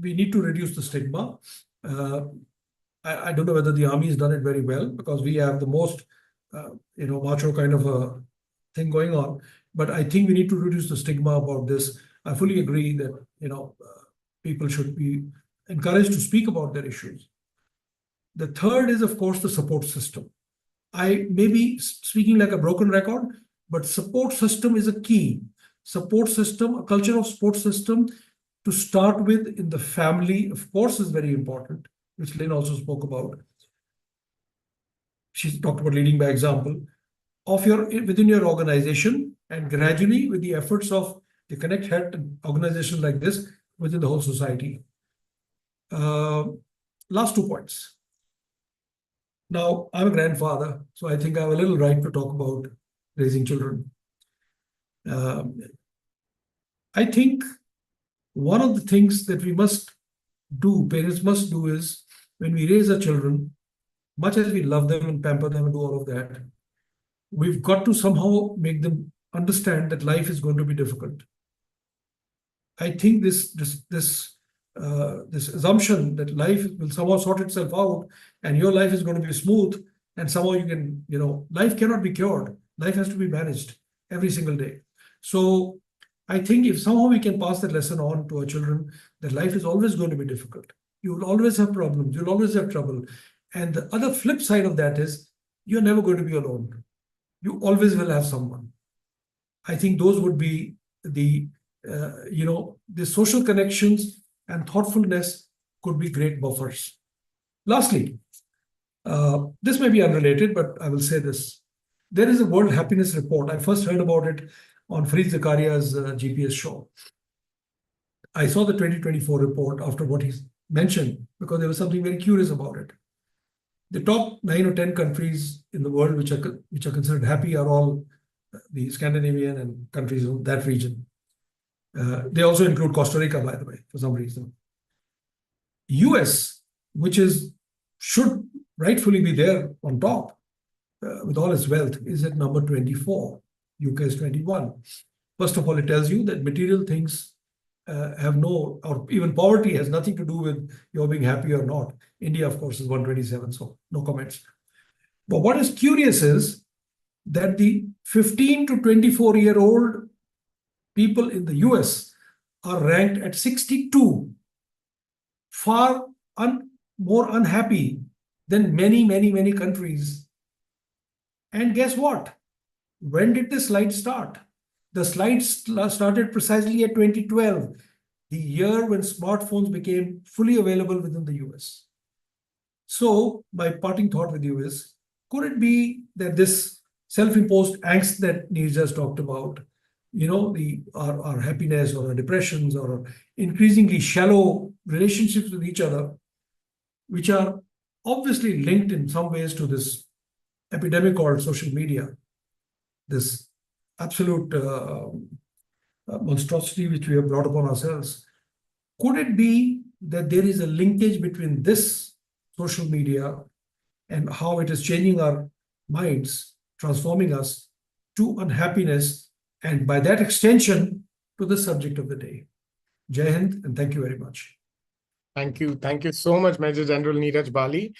we need to reduce the stigma. I don't know whether the army has done it very well because we have the most, macho kind of a thing going on. But I think we need to reduce the stigma about this. I fully agree that, people should be encouraged to speak about their issues. The third is, of course, the support system. I may be speaking like a broken record, but support system is a key. Support system, a culture of support system to start with in the family, of course, is very important, which Lynn also spoke about. She talked about leading by example of within your organization, and gradually with the efforts of the Connect Health organization like this within the whole society. Last 2 points. Now, I'm a grandfather, so I think I have a little right to talk about raising children. I think one of the things that we must do, parents must do, is when we raise our children, much as we love them and pamper them and do all of that, we've got to somehow make them understand that life is going to be difficult. I think this assumption that life will somehow sort itself out and your life is going to be smooth and somehow you can, life cannot be cured. Life has to be managed every single day. So I think if somehow we can pass that lesson on to our children, that life is always going to be difficult. You will always have problems. You'll always have trouble. And the other flip side of that is you're never going to be alone. You always will have someone. I think those would be the social connections and thoughtfulness could be great buffers. Lastly, this may be unrelated, but I will say this. There is a World Happiness Report. I first heard about it on Fareed Zakaria's GPS show. I saw the 2024 report after what he mentioned because there was something very curious about it. The top 9 or 10 countries in the world which are considered happy are all the Scandinavian and countries of that region. They also include Costa Rica, by the way, for some reason. US, which should rightfully be there on top with all its wealth, is at number 24. UK is 21. First of all, it tells you that material things have no, or even poverty has nothing to do with your being happy or not. India, of course, is 127, so no comments. But what is curious is that the 15 to 24-year-old people in the US are ranked at 62, far more unhappy than many, many, many countries. And guess what? When did the slide start? The slide started precisely at 2012, the year when smartphones became fully available within the US. So my parting thought with you is, could it be that this self-imposed angst that Neeraj talked about, our happiness or our depressions or our increasingly shallow relationships with each other, which are obviously linked in some ways to this epidemic called social media, this absolute monstrosity which we have brought upon ourselves. Could it be that there is a linkage between this social media and how it is changing our minds, transforming us to unhappiness, and by that extension, to the subject of the day? Jai Hind, and thank you very much. Thank you. Thank you so much, Major General Neeraj Bali,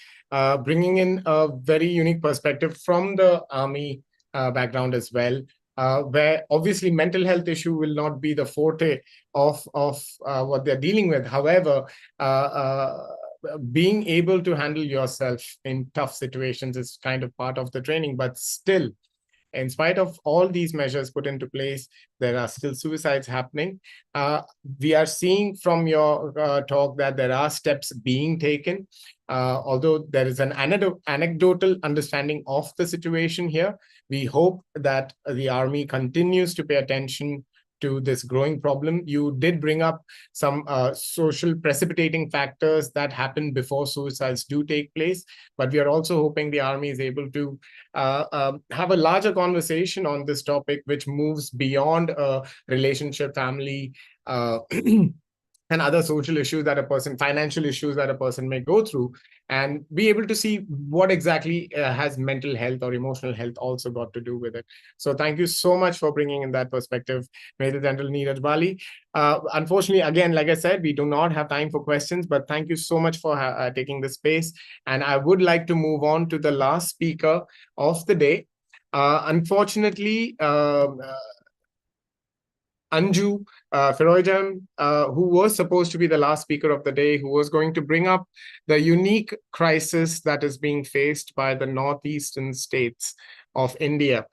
bringing in a very unique perspective from the Army background as well, where obviously mental health issue will not be the forte of what they're dealing with. However, being able to handle yourself in tough situations is kind of part of the training, but still, in spite of all these measures put into place, there are still suicides happening. We are seeing from your talk that there are steps being taken, although there is an anecdotal understanding of the situation here. We hope that the Army continues to pay attention to this growing problem. You did bring up some social precipitating factors that happen before suicides do take place, but we are also hoping the Army is able to have a larger conversation on this topic, which moves beyond relationship, family, and other social issues that a person, financial issues that a person may go through, and be able to see what exactly has mental health or emotional health also got to do with it. So thank you so much for bringing in that perspective, Major General Neeraj Bali. Unfortunately, again, like I said, we do not have time for questions, but thank you so much for taking the space. And I would like to move on to the last speaker of the day. Unfortunately, Anju Feroidam, who was supposed to be the last speaker of the day, who was going to bring up the unique crisis that is being faced by the northeastern states of India.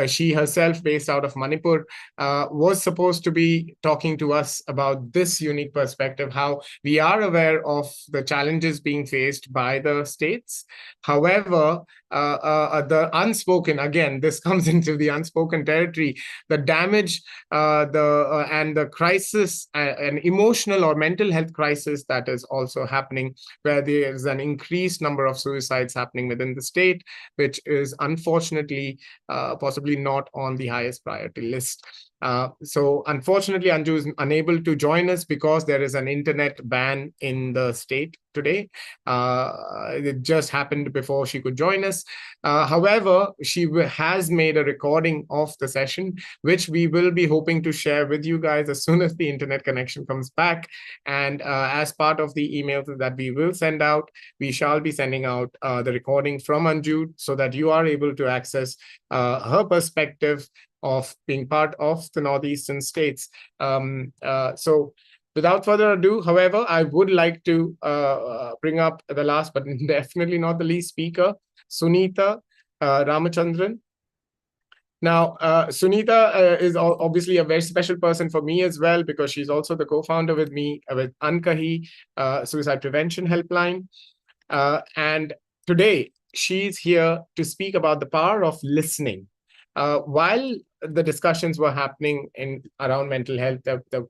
She herself, based out of Manipur, was supposed to be talking to us about this unique perspective, how we are aware of the challenges being faced by the states. However, the unspoken, again, this comes into the unspoken territory, the damage and the crisis, an emotional or mental health crisis that is also happening, where there is an increased number of suicides happening within the state, which is unfortunately possibly not on the highest priority list. So unfortunately, Anju is unable to join us because there is an internet ban in the state today. It just happened before she could join us. However, she has made a recording of the session, which we will be hoping to share with you guys as soon as the internet connection comes back. And as part of the emails that we will send out, we shall be sending out the recording from Anju so that you are able to access her perspective of being part of the northeastern states. So without further ado, however, I would like to bring up the last, but definitely not the least speaker, Sunita Ramachandran. Now, Sunita is obviously a very special person for me as well, because she's also the co-founder with me with Ankahi Suicide Prevention Helpline. And today, she's here to speak about the power of listening. While the discussions were happening around mental health,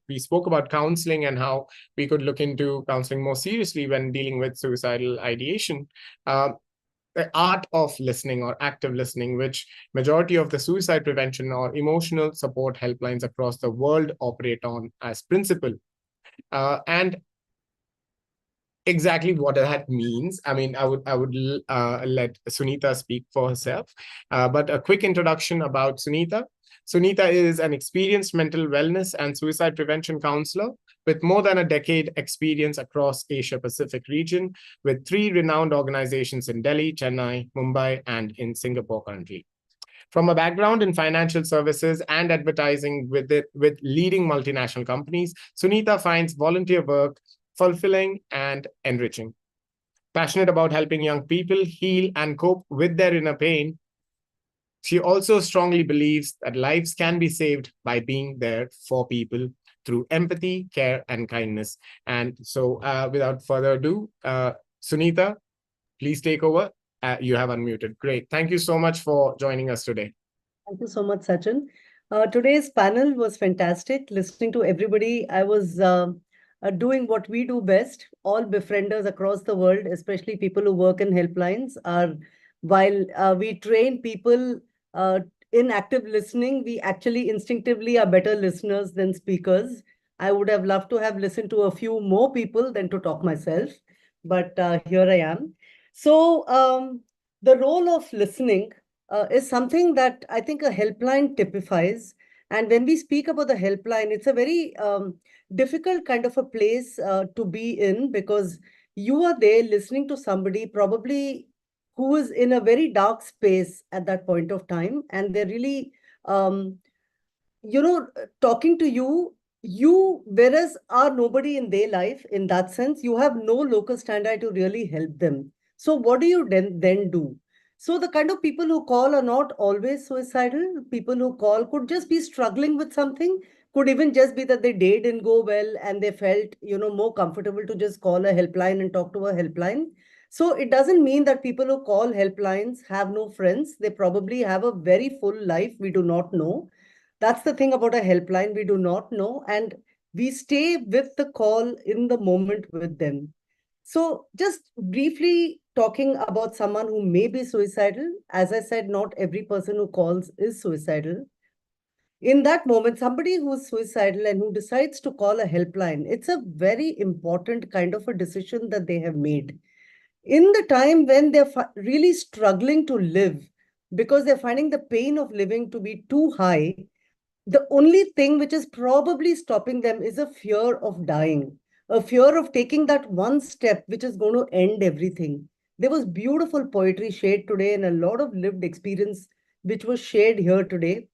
we spoke about counseling and how we could look into counseling more seriously when dealing with suicidal ideation. The art of listening or active listening, which majority of the suicide prevention or emotional support helplines across the world operate on as principle. And exactly what that means, I mean, I would let Sunita speak for herself. But a quick introduction about Sunita. Sunita is an experienced mental wellness and suicide prevention counselor with more than a decade experience across Asia Pacific region, with 3 renowned organizations in Delhi, Chennai, Mumbai, and in Singapore currently. From a background in financial services and advertising with leading multinational companies, Sunita finds volunteer work fulfilling and enriching. Passionate about helping young people heal and cope with their inner pain, she also strongly believes that lives can be saved by being there for people through empathy, care, and kindness. And so without further ado, Sunita, please take over. You have unmuted. Great. Thank you so much for joining us today. Thank you so much, Sachin. Today's panel was fantastic. Listening to everybody, I was doing what we do best. All befrienders across the world, especially people who work in helplines, are while we train people in active listening, we actually instinctively are better listeners than speakers. I would have loved to have listened to a few more people than to talk myself, but here I am. So the role of listening is something that I think a helpline typifies. And when we speak about the helpline, it's a very difficult kind of a place to be in, because you are there listening to somebody probably who is in a very dark space at that point of time, and they're really um, talking to you whereas are nobody in their life. In that sense, you have no local standard to really help them. So what do you then do? So the kind of people who call are not always suicidal. People who call could just be struggling with something, could even just be that their day didn't go well and they felt more comfortable to just call a helpline and talk to a helpline. So it doesn't mean that people who call helplines have no friends. They probably have a very full life we do not know. That's the thing about a helpline, we do not know, and we stay with the call in the moment with them. So just briefly talking about someone who may be suicidal, as I said, not every person who calls is suicidal. In that moment, somebody who's suicidal and who decides to call a helpline, it's a very important kind of a decision that they have made. In the time when they're really struggling to live, because they're finding the pain of living to be too high, the only thing which is probably stopping them is a fear of dying, a fear of taking that one step which is going to end everything. There was beautiful poetry shared today and a lot of lived experience which was shared here today.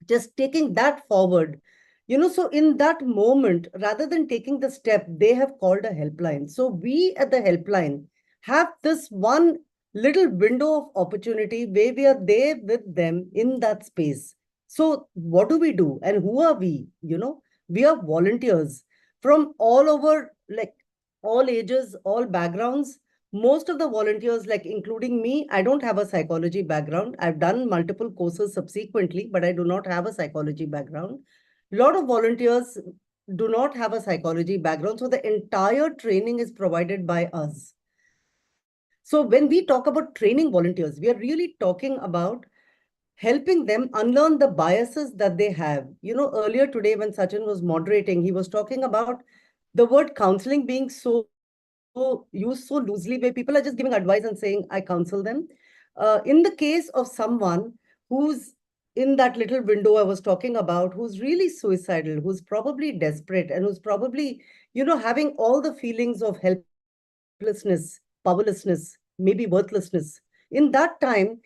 Just taking that forward, so in that moment, rather than taking the step, they have called a helpline. So we at the helpline have this one little window of opportunity where we are there with them in that space. So what do we do and who are we? We are volunteers from all over, like all ages, all backgrounds. Most of the volunteers, like including me, I don't have a psychology background. I've done multiple courses subsequently, but I do not have a psychology background. A lot of volunteers do not have a psychology background. So the entire training is provided by us. So when we talk about training volunteers, we are really talking about helping them unlearn the biases that they have. Earlier today when Sachin was moderating, he was talking about the word counseling being so used so loosely, where people are just giving advice and saying, I counsel them. In the case of someone who's in that little window I was talking about, who's really suicidal, who's probably desperate, and who's probably, having all the feelings of helplessness, powerlessness, maybe worthlessness. In that time,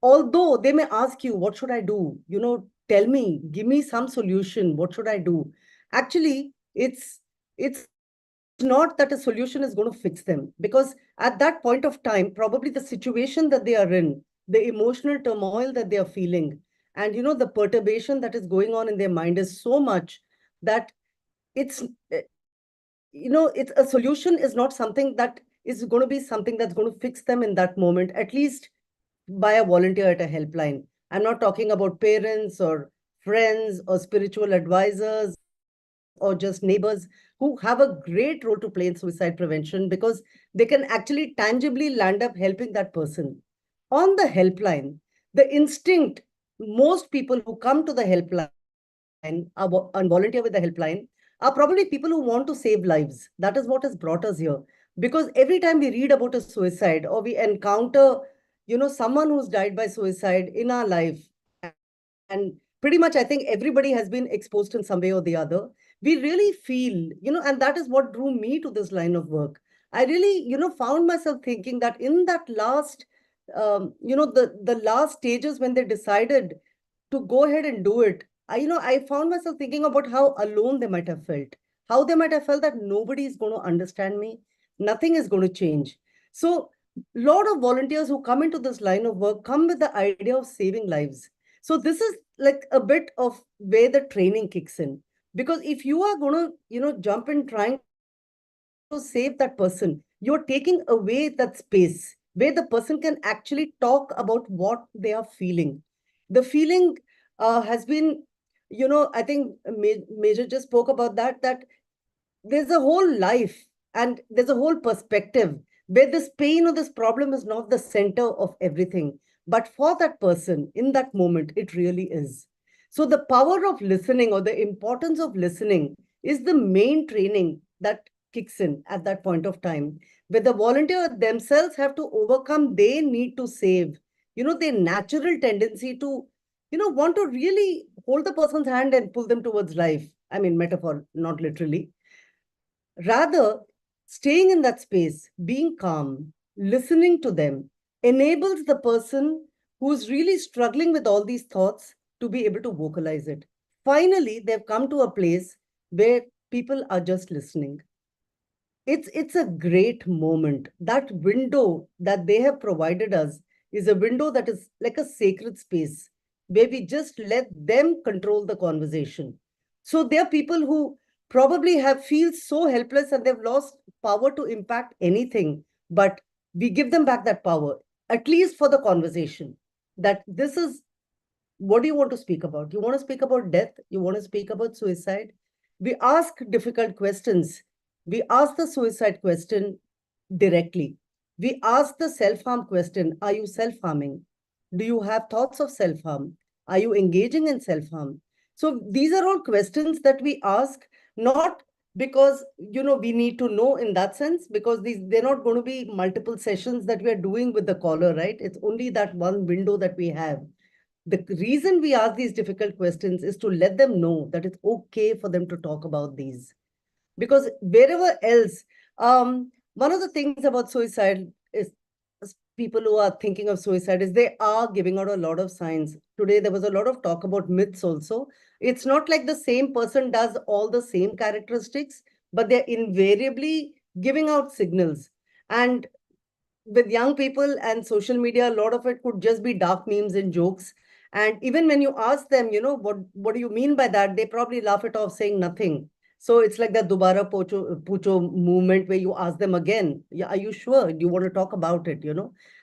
although they may ask you, what should I do? Tell me, give me some solution. What should I do? Actually, it's not that a solution is going to fix them, because at that point of time, probably the situation that they are in, the emotional turmoil that they are feeling, and the perturbation that is going on in their mind is so much that it's it's a solution is not something that is going to be something that's going to fix them in that moment, at least by a volunteer at a helpline. I'm not talking about parents or friends or spiritual advisors or just neighbors who have a great role to play in suicide prevention, because they can actually tangibly land up helping that person. On the helpline, the instinct, most people who come to the helpline and volunteer with the helpline are probably people who want to save lives. That is what has brought us here. Because every time we read about a suicide or we encounter, someone who's died by suicide in our life, and pretty much I think everybody has been exposed in some way or the other, we really feel, and that is what drew me to this line of work. I really, found myself thinking that in that last, the last stages when they decided to go ahead and do it, I found myself thinking about how alone they might have felt, how they might have felt that nobody is going to understand me, nothing is going to change. So, a lot of volunteers who come into this line of work come with the idea of saving lives. So this is like a bit of where the training kicks in, because if you are going to, jump in trying to save that person, you're taking away that space. where the person can actually talk about what they are feeling. The feeling has been, I think Major just spoke about that there's a whole life and there's a whole perspective where this pain or this problem is not the center of everything. But for that person in that moment, it really is. So the power of listening or the importance of listening is the main training that kicks in at that point of time, where the volunteer themselves have to overcome their need to save, their natural tendency to, want to really hold the person's hand and pull them towards life. I mean, metaphor, not literally. Rather, staying in that space, being calm, listening to them, enables the person who's really struggling with all these thoughts to be able to vocalize it. Finally, they've come to a place where people are just listening. It's a great moment. That window that they have provided us is a window that is like a sacred space where we just let them control the conversation. So there are people who probably have feel so helpless and they've lost power to impact anything, but we give them back that power, at least for the conversation. That this is, what do you want to speak about? You want to speak about death? You want to speak about suicide? We ask difficult questions. We ask the suicide question directly. We ask the self-harm question. Are you self-harming? Do you have thoughts of self-harm? Are you engaging in self-harm? So these are all questions that we ask, not because, we need to know in that sense, because they're not going to be multiple sessions that we are doing with the caller, right? It's only that one window that we have. The reason we ask these difficult questions is to let them know that it's okay for them to talk about these. Because wherever else, one of the things about suicide is people who are thinking of suicide is they are giving out a lot of signs. Today, there was a lot of talk about myths also. It's not like the same person does all the same characteristics, but they're invariably giving out signals. And with young people and social media, a lot of it could just be dark memes and jokes. And even when you ask them, what do you mean by that? They probably laugh it off saying nothing. So it's like the Dubara Pucho movement where you ask them again, yeah, are you sure? Do you want to talk about it?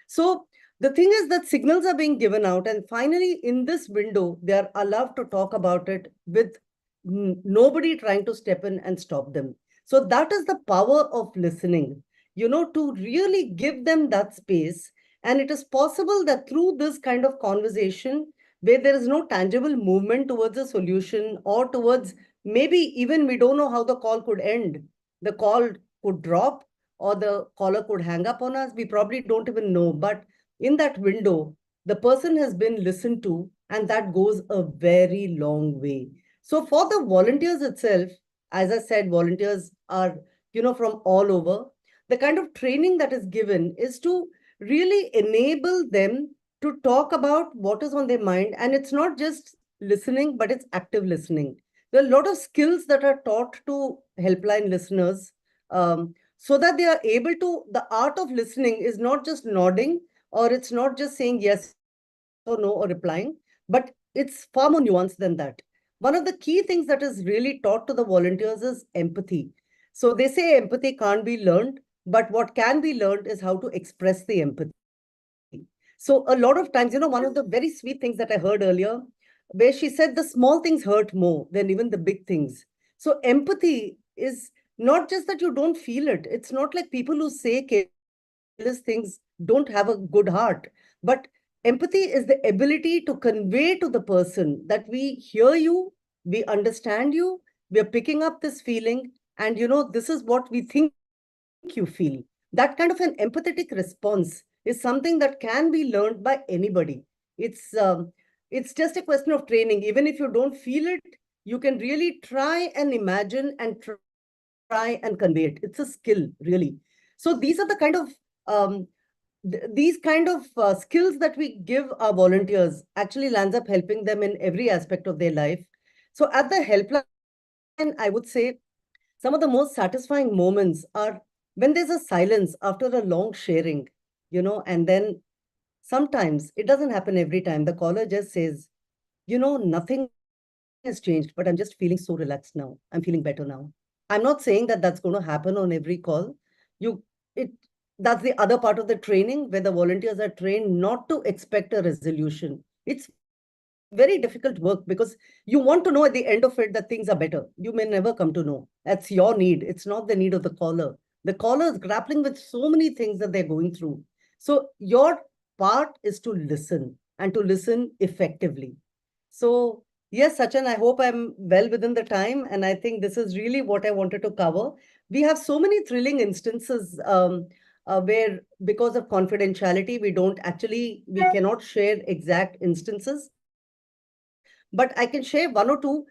So the thing is that signals are being given out. And finally, in this window, they are allowed to talk about it with nobody trying to step in and stop them. So that is the power of listening, to really give them that space. And it is possible that through this kind of conversation, where there is no tangible movement towards a solution or towards maybe even we don't know how the call could end. The call could drop or the caller could hang up on us. We probably don't even know. But in that window, the person has been listened to, and that goes a very long way. So for the volunteers itself, as I said, volunteers are, from all over. The kind of training that is given is to really enable them to talk about what is on their mind. And it's not just listening, but it's active listening. There are a lot of skills that are taught to helpline listeners, so that they are able to, the art of listening is not just nodding, or it's not just saying yes or no or replying, but it's far more nuanced than that. One of the key things that is really taught to the volunteers is empathy. So they say empathy can't be learned, but what can be learned is how to express the empathy. So a lot of times, one of the very sweet things that I heard earlier, where she said the small things hurt more than even the big things. So empathy is not just that you don't feel it. It's not like people who say careless things don't have a good heart, but empathy is the ability to convey to the person that we hear you, we understand you, we are picking up this feeling, and this is what we think you feel. That kind of an empathetic response is something that can be learned by anybody. It's just a question of training. Even if you don't feel it, you can really try and imagine and try and convey it. It's a skill, really. So these are the kind of skills that we give our volunteers actually lands up helping them in every aspect of their life. So at the helpline, I would say some of the most satisfying moments are when there's a silence after a long sharing, and then sometimes it doesn't happen every time. The caller just says, nothing has changed, but I'm just feeling so relaxed now. I'm feeling better now. I'm not saying that that's going to happen on every call. that's the other part of the training, where the volunteers are trained not to expect a resolution. It's very difficult work because you want to know at the end of it that things are better. You may never come to know. That's your need. It's not the need of the caller. The caller is grappling with so many things that they're going through. So your part is to listen, and to listen effectively. So yes, Sachin, I hope I'm well within the time. And I think this is really what I wanted to cover. We have so many thrilling instances where, because of confidentiality, we cannot share exact instances. But I can share one or two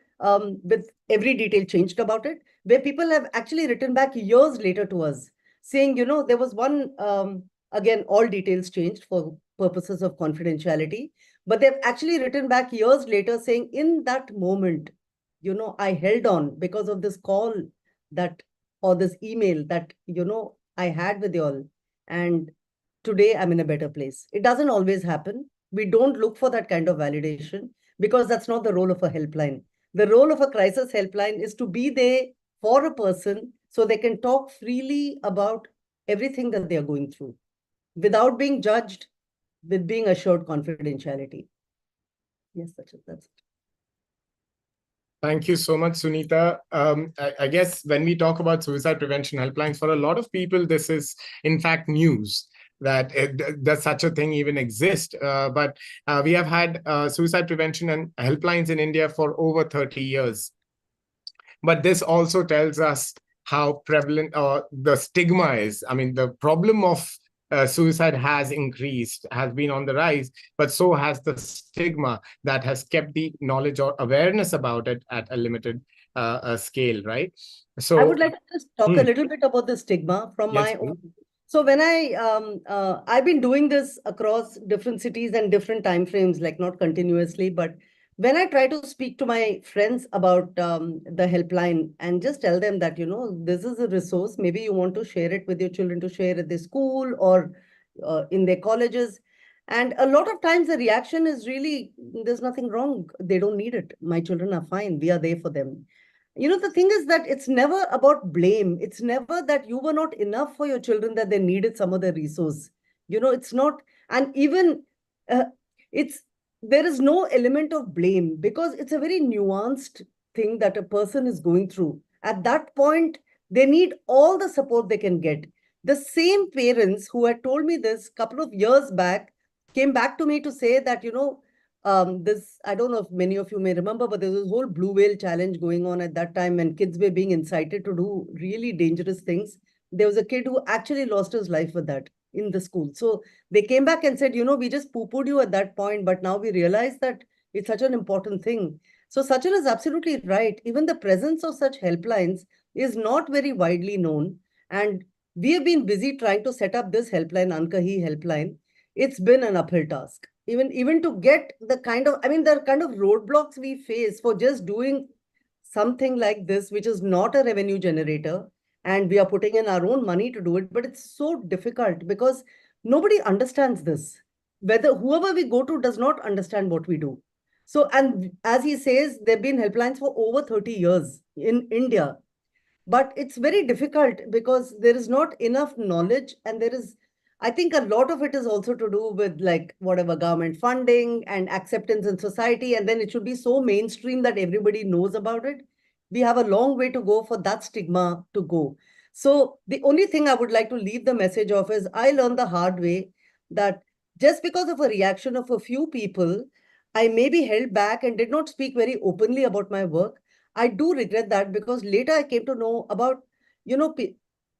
with every detail changed about it, where people have actually written back years later to us saying, there was one, again, all details changed for purposes of confidentiality, but they've actually written back years later saying, in that moment, I held on because of this call that, or this email that, I had with you all. And today I'm in a better place. It doesn't always happen. We don't look for that kind of validation, because that's not the role of a helpline. The role of a crisis helpline is to be there for a person so they can talk freely about everything that they are going through without being judged, with being assured confidentiality. Yes, that's it. Thank you so much, Sunita. I guess when we talk about suicide prevention helplines, for a lot of people, this is in fact news that does such a thing even exist. But we have had suicide prevention and helplines in India for over 30 years. But this also tells us how prevalent the stigma is. I mean, the problem of suicide has increased, has been on the rise, but so has the stigma that has kept the knowledge or awareness about it at a limited scale, right? So I would like to just talk a little bit about the stigma from my own. So when I've been doing this across different cities and different time frames, like not continuously, but when I try to speak to my friends about the helpline and just tell them that, this is a resource, maybe you want to share it with your children, to share at the school or in their colleges. And a lot of times the reaction is really, there's nothing wrong. They don't need it. My children are fine. We are there for them. The thing is that it's never about blame. It's never that you were not enough for your children, that they needed some other resource. It's not, and even there is no element of blame, because it's a very nuanced thing that a person is going through. At that point, they need all the support they can get. The same parents who had told me this couple of years back came back to me to say that, this, I don't know if many of you may remember, but there was this whole blue whale challenge going on at that time, when kids were being incited to do really dangerous things. There was a kid who actually lost his life with that in the school. So they came back and said, we just poo-pooed you at that point, but now we realize that it's such an important thing. So Sachin is absolutely right. Even the presence of such helplines is not very widely known. And we have been busy trying to set up this helpline, Ankahi helpline. It's been an uphill task. Even to get the kind of, the kind of roadblocks we face for just doing something like this, which is not a revenue generator, and we are putting in our own money to do it, but it's so difficult because nobody understands this. Whoever we go to does not understand what we do. So, and as he says, there have been helplines for over 30 years in India, but it's very difficult because there is not enough knowledge, and I think a lot of it is also to do with like whatever government funding and acceptance in society, and then it should be so mainstream that everybody knows about it. We have a long way to go for that stigma to go. So the only thing I would like to leave the message of is, I learned the hard way that just because of a reaction of a few people, I may be held back and did not speak very openly about my work. I do regret that, because later I came to know about,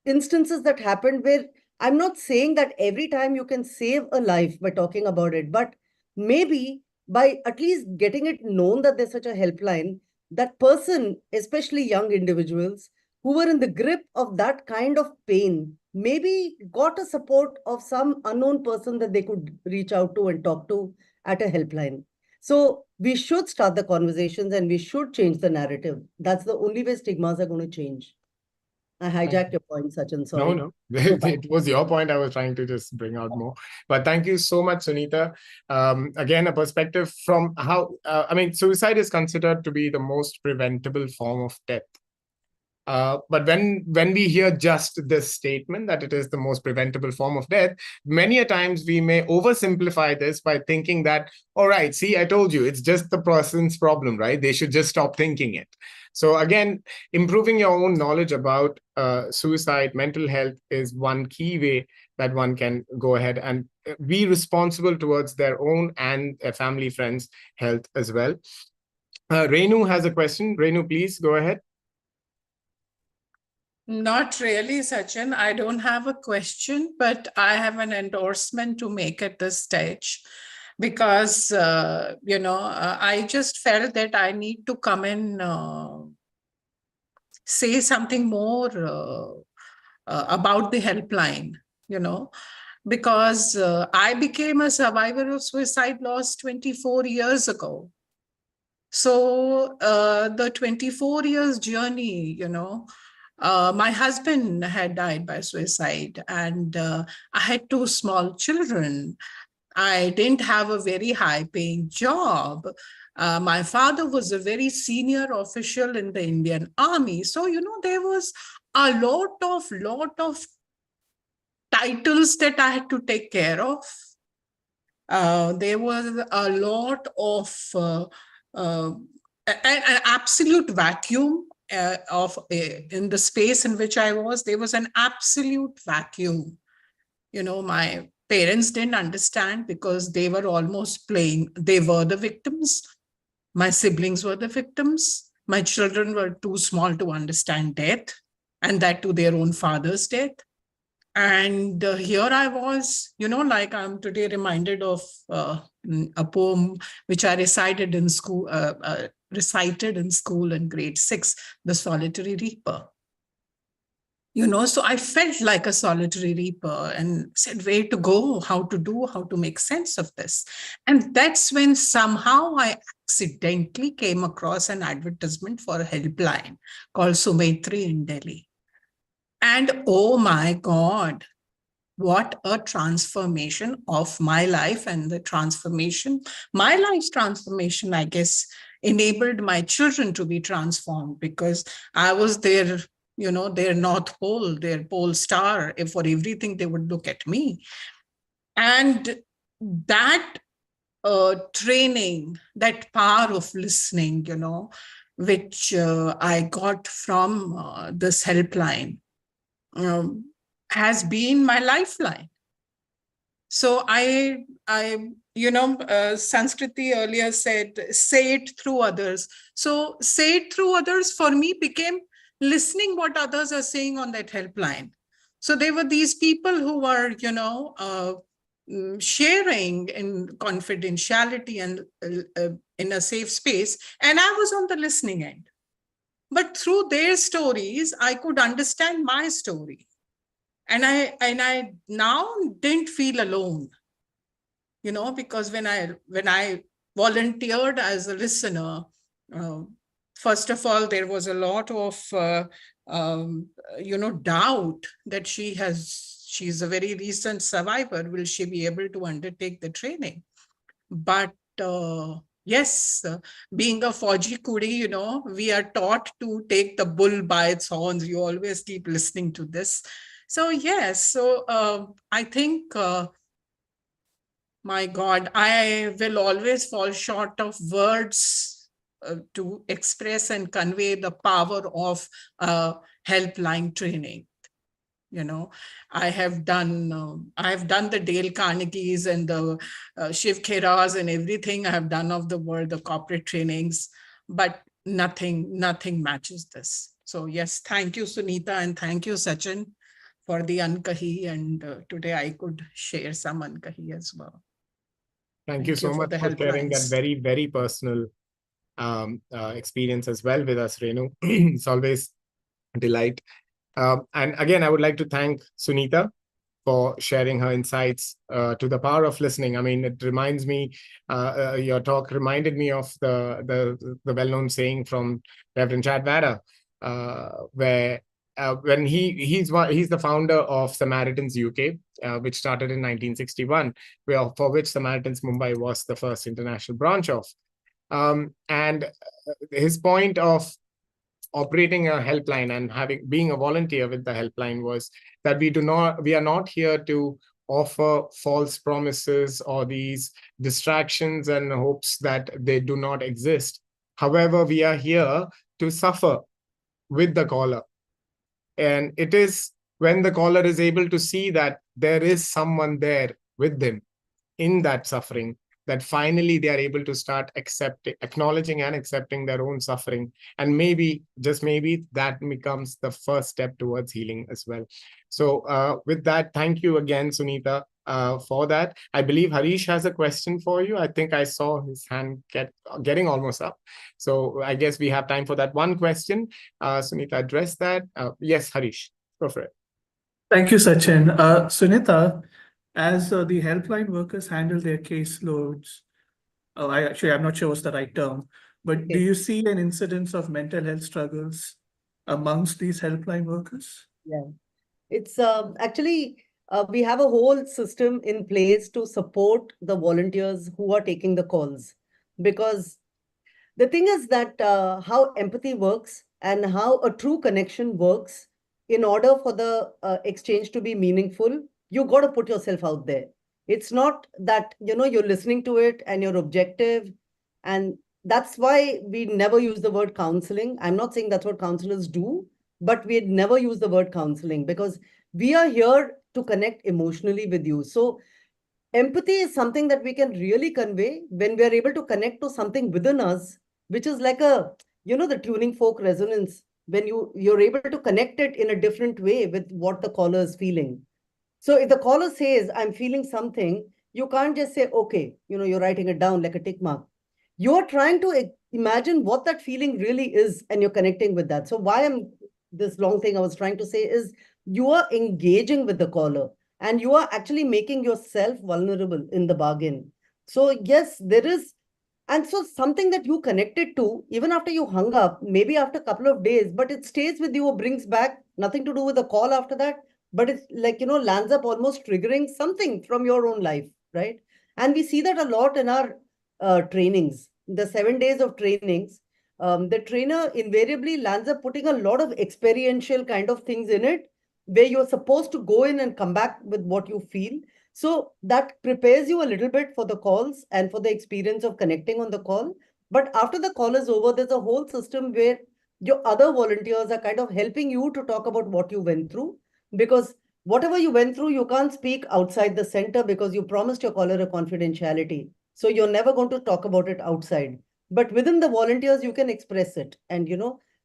instances that happened where I'm not saying that every time you can save a life by talking about it, but maybe by at least getting it known that there's such a helpline, that person, especially young individuals who were in the grip of that kind of pain, maybe got a support of some unknown person that they could reach out to and talk to at a helpline. So we should start the conversations and we should change the narrative. That's the only way stigmas are going to change. I hijacked your point, Sachin. Sorry. No. It was your point. I was trying to just bring out more. But thank you so much, Sunita. Again, a perspective from how, suicide is considered to be the most preventable form of death. But when we hear just this statement that it is the most preventable form of death, many a times we may oversimplify this by thinking that, all right, see, I told you, it's just the person's problem, right? They should just stop thinking it. So again, improving your own knowledge about suicide, mental health is one key way that one can go ahead and be responsible towards their own and their family, friends' health as well. Renu has a question. Renu, please go ahead. Not really, Sachin. I don't have a question, but I have an endorsement to make at this stage because, I just felt that I need to come and say something more about the helpline, because I became a survivor of suicide loss 24 years ago. So the 24 years journey, my husband had died by suicide, and I had 2 small children. I didn't have a very high-paying job. My father was a very senior official in the Indian Army. So, there was a lot of titles that I had to take care of. There was a lot of an absolute vacuum in the space in which I was. There was an absolute vacuum. My parents didn't understand because they were almost playing. They were the victims. My siblings were the victims. My children were too small to understand death, and that to their own father's death. And here I was, like I'm today reminded of a poem which I recited in school in grade 6, The Solitary Reaper. So I felt like a solitary reaper and said, where to go, how to make sense of this. And that's when somehow I accidentally came across an advertisement for a helpline called Sumetri in Delhi. And oh my God, what a transformation of my life, and my life's transformation, I guess, enabled my children to be transformed because I was their North Pole, their pole star. For everything, they would look at me. And that training, that power of listening, which I got from this helpline, has been my lifeline. So Sanskriti earlier said, say it through others. So say it through others for me became listening what others are saying on that helpline. So there were these people who were, sharing in confidentiality and in a safe space. And I was on the listening end. But through their stories, I could understand my story. And I now didn't feel alone, because when I volunteered as a listener, first of all, there was a lot of, doubt that she's a very recent survivor. Will she be able to undertake the training? But yes, being a Fauji Kudi, we are taught to take the bull by its horns. You always keep listening to this. So yes, I think, my God, I will always fall short of words to express and convey the power of helpline training. I have done the Dale Carnegies and the Shiv Kheras and everything I have done of the world, the corporate trainings, but nothing matches this. So yes, thank you, Sunita, and thank you, Sachin, for the Ankahi, and today I could share some Ankahi as well. Thank you so much for sharing that very, very personal experience as well with us, Renu. It's always a delight. And again, I would like to thank Sunita for sharing her insights to the power of listening. I mean, it reminds me, your talk reminded me of the well-known saying from Reverend Chad Vada, where when he's the founder of Samaritans UK, which started in 1961, for which Samaritans Mumbai was the first international branch of. And his point of operating a helpline and being a volunteer with the helpline was that we are not here to offer false promises or these distractions and hopes that they do not exist. However, we are here to suffer with the caller. And it is when the caller is able to see that there is someone there with them in that suffering, that finally they are able to start acknowledging and accepting their own suffering. And maybe, just maybe, that becomes the first step towards healing as well. So with that, thank you again, Sunita, for that. I believe Harish has a question for you. I think I saw his hand getting almost up. So I guess we have time for that one question. Sunita, address that. Yes, Harish, go for it. Thank you, Sachin. Sunita, as the helpline workers handle their caseloads, I'm not sure what's the right term, but do you see an incidence of mental health struggles amongst these helpline workers? Yeah, it's actually we have a whole system in place to support the volunteers who are taking the calls, because the thing is that how empathy works and how a true connection works, in order for the exchange to be meaningful, you got to put yourself out there. It's not that, you're listening to it and you're objective. And that's why we never use the word counseling. I'm not saying that's what counselors do, but we never use the word counseling because we are here to connect emotionally with you. So empathy is something that we can really convey when we are able to connect to something within us, which is like the tuning fork resonance, when you're able to connect it in a different way with what the caller is feeling. So if the caller says, I'm feeling something, you can't just say, okay, you're writing it down like a tick mark. You're trying to imagine what that feeling really is, and you're connecting with that. So this long thing I was trying to say is, you are engaging with the caller and you are actually making yourself vulnerable in the bargain. So yes, there is. And so something that you connected to, even after you hung up, maybe after a couple of days, but it stays with you or brings back, nothing to do with the call after that, but it's like, lands up almost triggering something from your own life, right? And we see that a lot in our trainings, the 7 days of trainings. The trainer invariably lands up putting a lot of experiential kind of things in it, where you're supposed to go in and come back with what you feel. So that prepares you a little bit for the calls and for the experience of connecting on the call. But after the call is over, there's a whole system where your other volunteers are kind of helping you to talk about what you went through. Because whatever you went through, you can't speak outside the center because you promised your caller a confidentiality. So you're never going to talk about it outside. But within the volunteers, you can express it. And,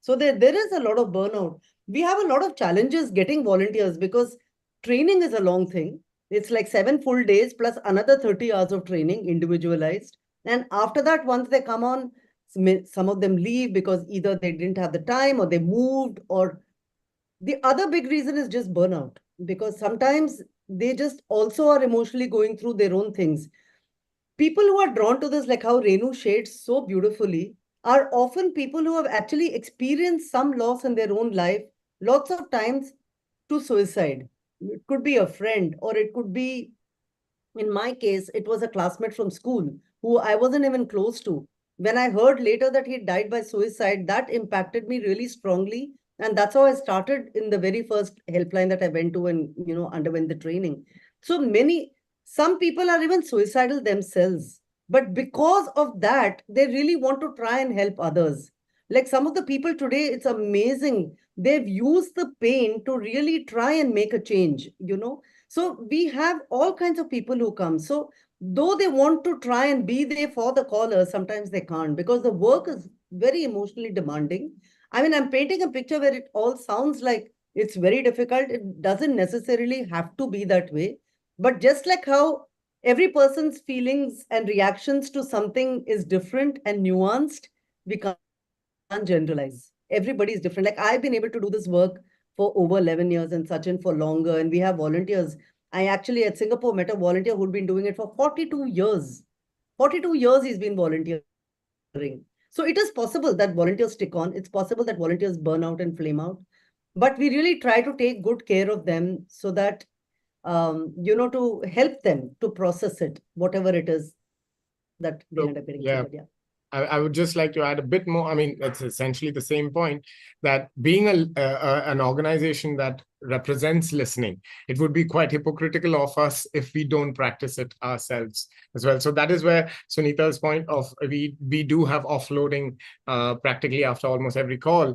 so there is a lot of burnout. We have a lot of challenges getting volunteers because training is a long thing. It's like 7 full days plus another 30 hours of training, individualized. And after that, once they come on, some of them leave because either they didn't have the time or they moved, or the other big reason is just burnout, because sometimes they just also are emotionally going through their own things. People who are drawn to this, like how Renu shades so beautifully, are often people who have actually experienced some loss in their own life, lots of times to suicide. It could be a friend, or it could be, in my case, it was a classmate from school who I wasn't even close to. When I heard later that he died by suicide, that impacted me really strongly. And that's how I started in the very first helpline that I went to and, underwent the training. So some people are even suicidal themselves. But because of that, they really want to try and help others. Like some of the people today, it's amazing. They've used the pain to really try and make a change. So we have all kinds of people who come. So though they want to try and be there for the callers, sometimes they can't because the work is very emotionally demanding. I mean, I'm painting a picture where it all sounds like it's very difficult. It doesn't necessarily have to be that way. But just like how every person's feelings and reactions to something is different and nuanced, we can't generalize. Everybody's different. Like I've been able to do this work for over 11 years and Sachin for longer. And we have volunteers. I actually at Singapore met a volunteer who'd been doing it for 42 years. 42 years he's been volunteering. So it is possible that volunteers stick on. It's possible that volunteers burn out and flame out. But we really try to take good care of them so that, to help them to process it, whatever it is that we end up getting through. Yeah. But yeah. I would just like to add a bit more. I mean, it's essentially the same point, that being an organization that represents listening, it would be quite hypocritical of us if we don't practice it ourselves as well. So that is where Sunita's point of we do have offloading practically after almost every call.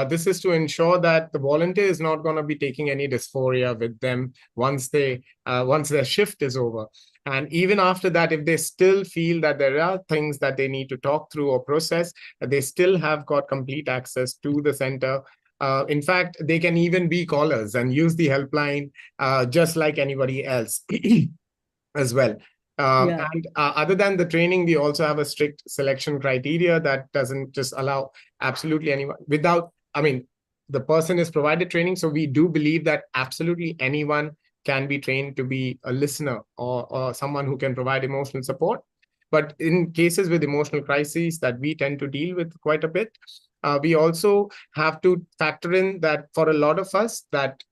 This is to ensure that the volunteer is not going to be taking any dysphoria with them once their shift is over. And even after that, if they still feel that there are things that they need to talk through or process, they still have got complete access to the center. In fact, they can even be callers and use the helpline just like anybody else as well. And other than the training, we also have a strict selection criteria that doesn't just allow absolutely anyone without, I mean, the person is provided training. So we do believe that absolutely anyone can be trained to be a listener or someone who can provide emotional support. But in cases with emotional crises that we tend to deal with quite a bit, we also have to factor in that for a lot of us, that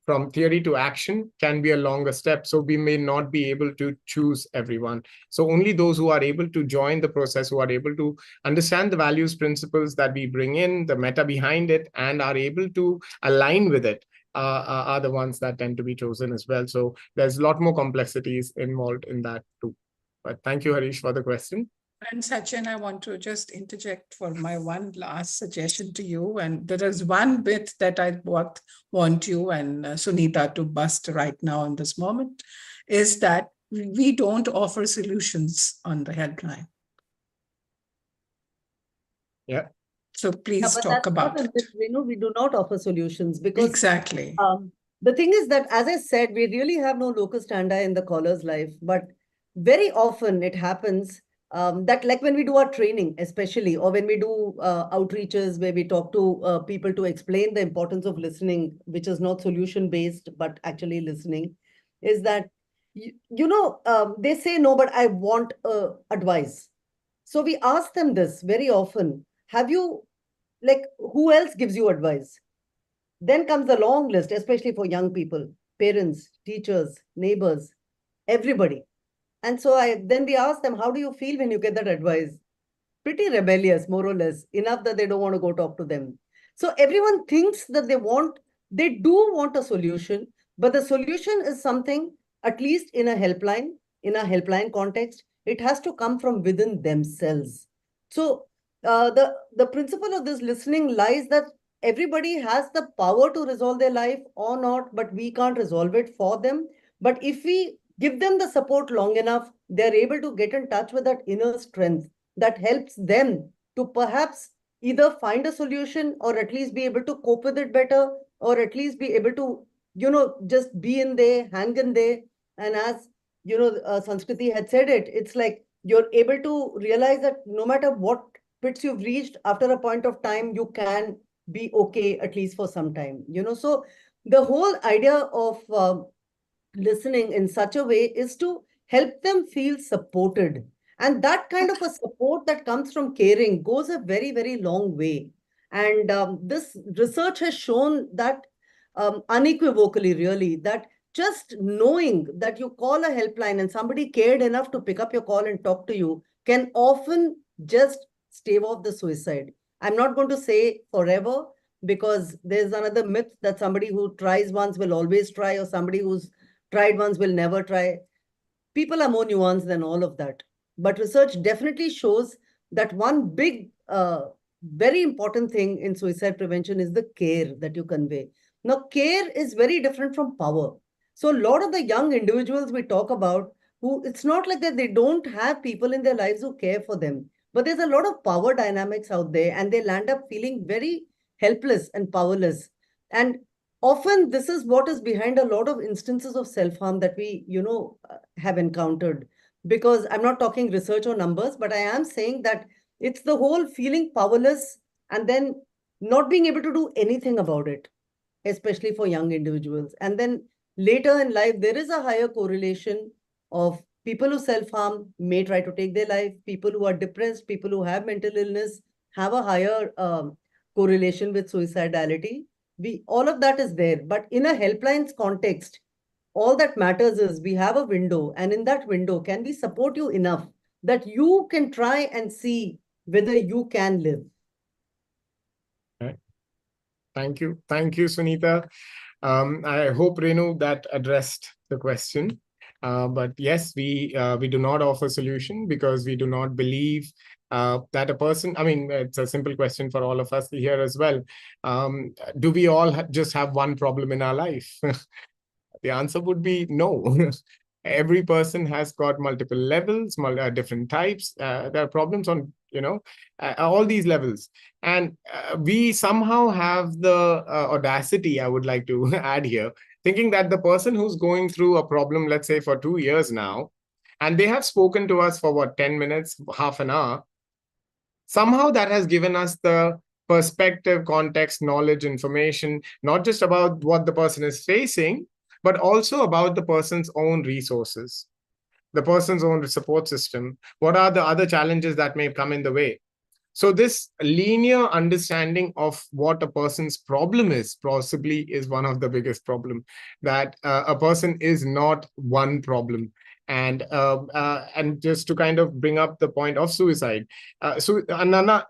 from theory to action can be a longer step. So we may not be able to choose everyone. So only those who are able to join the process, who are able to understand the values, principles that we bring in, the meta behind it, and are able to align with it, are the ones that tend to be chosen as well. So there's a lot more complexities involved in that too. But thank you, Harish, for the question. And Sachin, I want to just interject for my one last suggestion to you. And there is one bit that I want you and Sunita to bust right now in this moment, is that we don't offer solutions on the helpline. Yeah. So please talk about it. We do not offer solutions because exactly. The thing is that, as I said, we really have no locus standi in the caller's life. But very often it happens that, like when we do our training, especially, or when we do outreaches where we talk to people to explain the importance of listening, which is not solution based, but actually listening, is that, they say, no, but I want advice. So we ask them this very often. Have you, like, who else gives you advice? Then comes the long list, especially for young people, parents, teachers, neighbors, everybody. And so then we ask them, how do you feel when you get that advice? Pretty rebellious, more or less, enough that they don't want to go talk to them. So everyone thinks that they do want a solution, but the solution is something, at least in a helpline context, it has to come from within themselves. So the principle of this listening lies that everybody has the power to resolve their life or not, but we can't resolve it for them. But if we give them the support long enough, they're able to get in touch with that inner strength that helps them to perhaps either find a solution or at least be able to cope with it better, or at least be able to, just be in there, hang in there. And as, Sanskriti had said it, it's like you're able to realize that no matter what pits you've reached, after a point of time, you can be okay, at least for some time, So the whole idea of listening in such a way is to help them feel supported. And that kind of a support that comes from caring goes a very, very long way. And this research has shown that unequivocally, really, that just knowing that you call a helpline and somebody cared enough to pick up your call and talk to you can often just stave off the suicide. I'm not going to say forever, because there's another myth that somebody who tries once will always try, or somebody who's tried once will never try. People are more nuanced than all of that. But research definitely shows that one big, very important thing in suicide prevention is the care that you convey. Now, care is very different from power. So a lot of the young individuals we talk about, who it's not like that they don't have people in their lives who care for them, but there's a lot of power dynamics out there, and they land up feeling very helpless and powerless. And often this is what is behind a lot of instances of self-harm that we, have encountered. Because I'm not talking research or numbers, but I am saying that it's the whole feeling powerless and then not being able to do anything about it, especially for young individuals. And then later in life, there is a higher correlation of people who self-harm may try to take their life. People who are depressed, people who have mental illness have a higher correlation with suicidality. All of that is there. But in a helplines context, all that matters is we have a window, and in that window, can we support you enough that you can try and see whether you can live. Okay. Thank you. Thank you, Sunita. I hope, Renu, that addressed the question. But yes, we do not offer solution because we do not believe that a person, I mean, it's a simple question for all of us here as well. Do we all just have one problem in our life? The answer would be no. Every person has got multiple levels, different types. There are problems on, all these levels. And we somehow have the audacity, I would like to add here, thinking that the person who's going through a problem, let's say for 2 years now, and they have spoken to us for what, 10 minutes, half an hour, somehow that has given us the perspective, context, knowledge, information, not just about what the person is facing, but also about the person's own resources, the person's own support system. What are the other challenges that may come in the way? So this linear understanding of what a person's problem is possibly is one of the biggest problem, that a person is not one problem. And just to kind of bring up the point of suicide, Sunita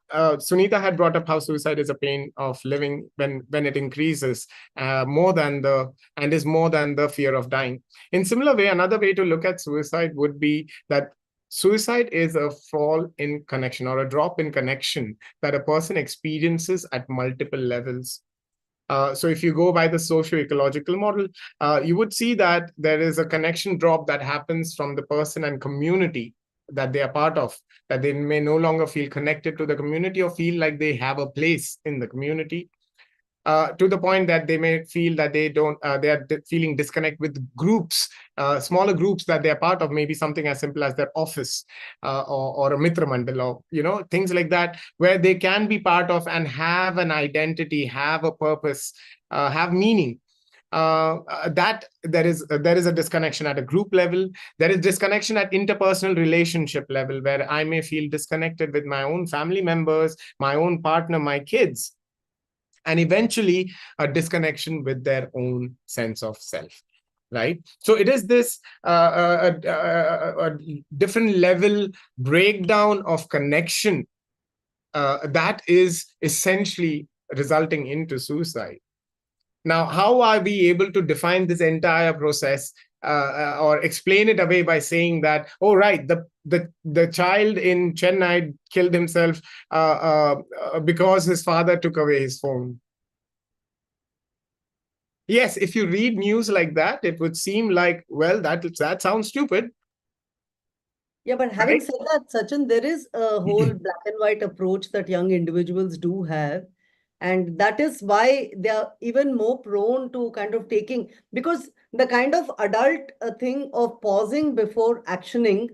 had brought up how suicide is a pain of living when it increases more than the fear of dying. In similar way, another way to look at suicide would be that suicide is a fall in connection or a drop in connection that a person experiences at multiple levels. So if you go by the socio-ecological model, you would see that there is a connection drop that happens from the person and community that they are part of, that they may no longer feel connected to the community or feel like they have a place in the community. To the point that they may feel that they are feeling disconnect with groups, smaller groups that they're part of, maybe something as simple as their office or a Mitra Mandal, or things like that, where they can be part of and have an identity, have a purpose, have meaning. That there is a disconnection at a group level. There is disconnection at interpersonal relationship level, where I may feel disconnected with my own family members, my own partner, my kids, and eventually a disconnection with their own sense of self, right? So it is this a different level breakdown of connection that is essentially resulting into suicide. Now, how are we able to define this entire process or explain it away by saying that, oh, right, the child in Chennai killed himself because his father took away his phone? Yes, if you read news like that, it would seem like, well, that sounds stupid. Yeah, but having said that, Sachin, there is a whole black and white approach that young individuals do have. And that is why they are even more prone to kind of taking, because the kind of adult thing of pausing before actioning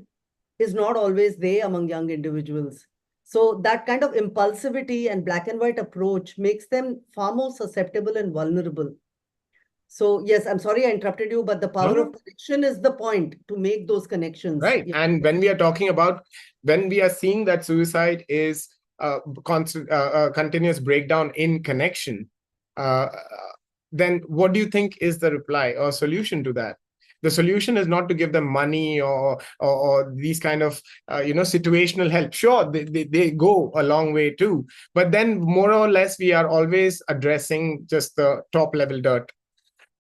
is not always there among young individuals. So that kind of impulsivity and black and white approach makes them far more susceptible and vulnerable. So yes, I'm sorry I interrupted you, but the power of connection is the point to make those connections. Right. Yeah. And when we are talking about, when we are seeing that suicide is continuous breakdown in connection, then what do you think is the reply or solution to that? The solution is not to give them money or these kind of situational help. Sure, they go a long way too, but then more or less we are always addressing just the top level dirt.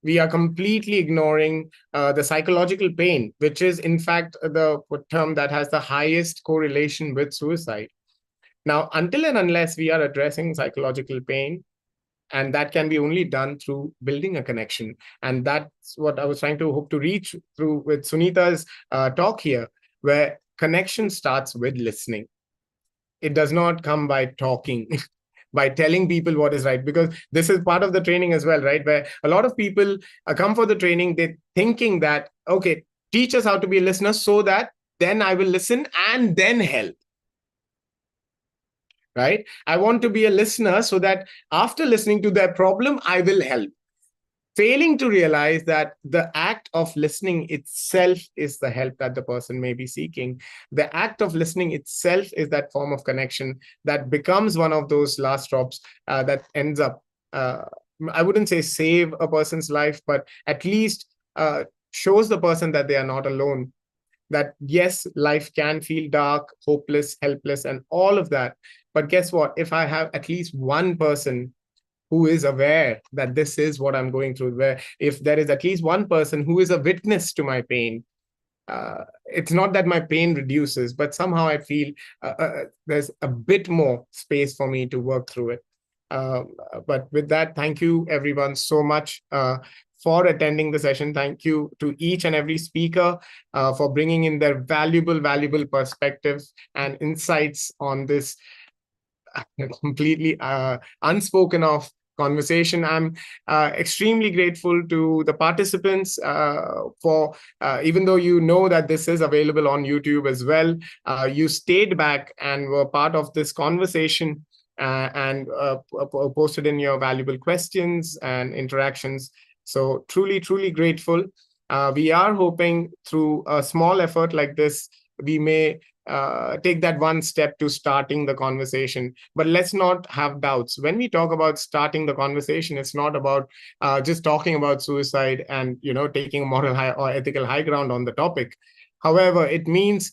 We are completely ignoring the psychological pain, which is in fact the term that has the highest correlation with suicide. Now, until and unless we are addressing psychological pain, and that can be only done through building a connection. And that's what I was trying to hope to reach through with Sunita's talk here, where connection starts with listening. It does not come by talking, by telling people what is right, because this is part of the training as well, right? Where a lot of people come for the training, they're thinking that, okay, teach us how to be a listener so that then I will listen and then help. Right? I want to be a listener so that after listening to their problem, I will help. Failing to realize that the act of listening itself is the help that the person may be seeking. The act of listening itself is that form of connection that becomes one of those last drops that ends up, I wouldn't say save a person's life, but at least shows the person that they are not alone. that yes, life can feel dark, hopeless, helpless, and all of that. But guess what? If I have at least one person who is aware that this is what I'm going through, where if there is at least one person who is a witness to my pain, it's not that my pain reduces, but somehow I feel there's a bit more space for me to work through it. But with that, thank you everyone so much for attending the session. Thank you to each and every speaker for bringing in their valuable perspectives and insights on this completely unspoken of conversation. I'm extremely grateful to the participants for, even though you know that this is available on YouTube as well, you stayed back and were part of this conversation and posted in your valuable questions and interactions. So truly grateful. We are hoping through a small effort like this, we may take that one step to starting the conversation. But let's not have doubts. When we talk about starting the conversation, it's not about just talking about suicide and taking a moral high or ethical high ground on the topic. However, it means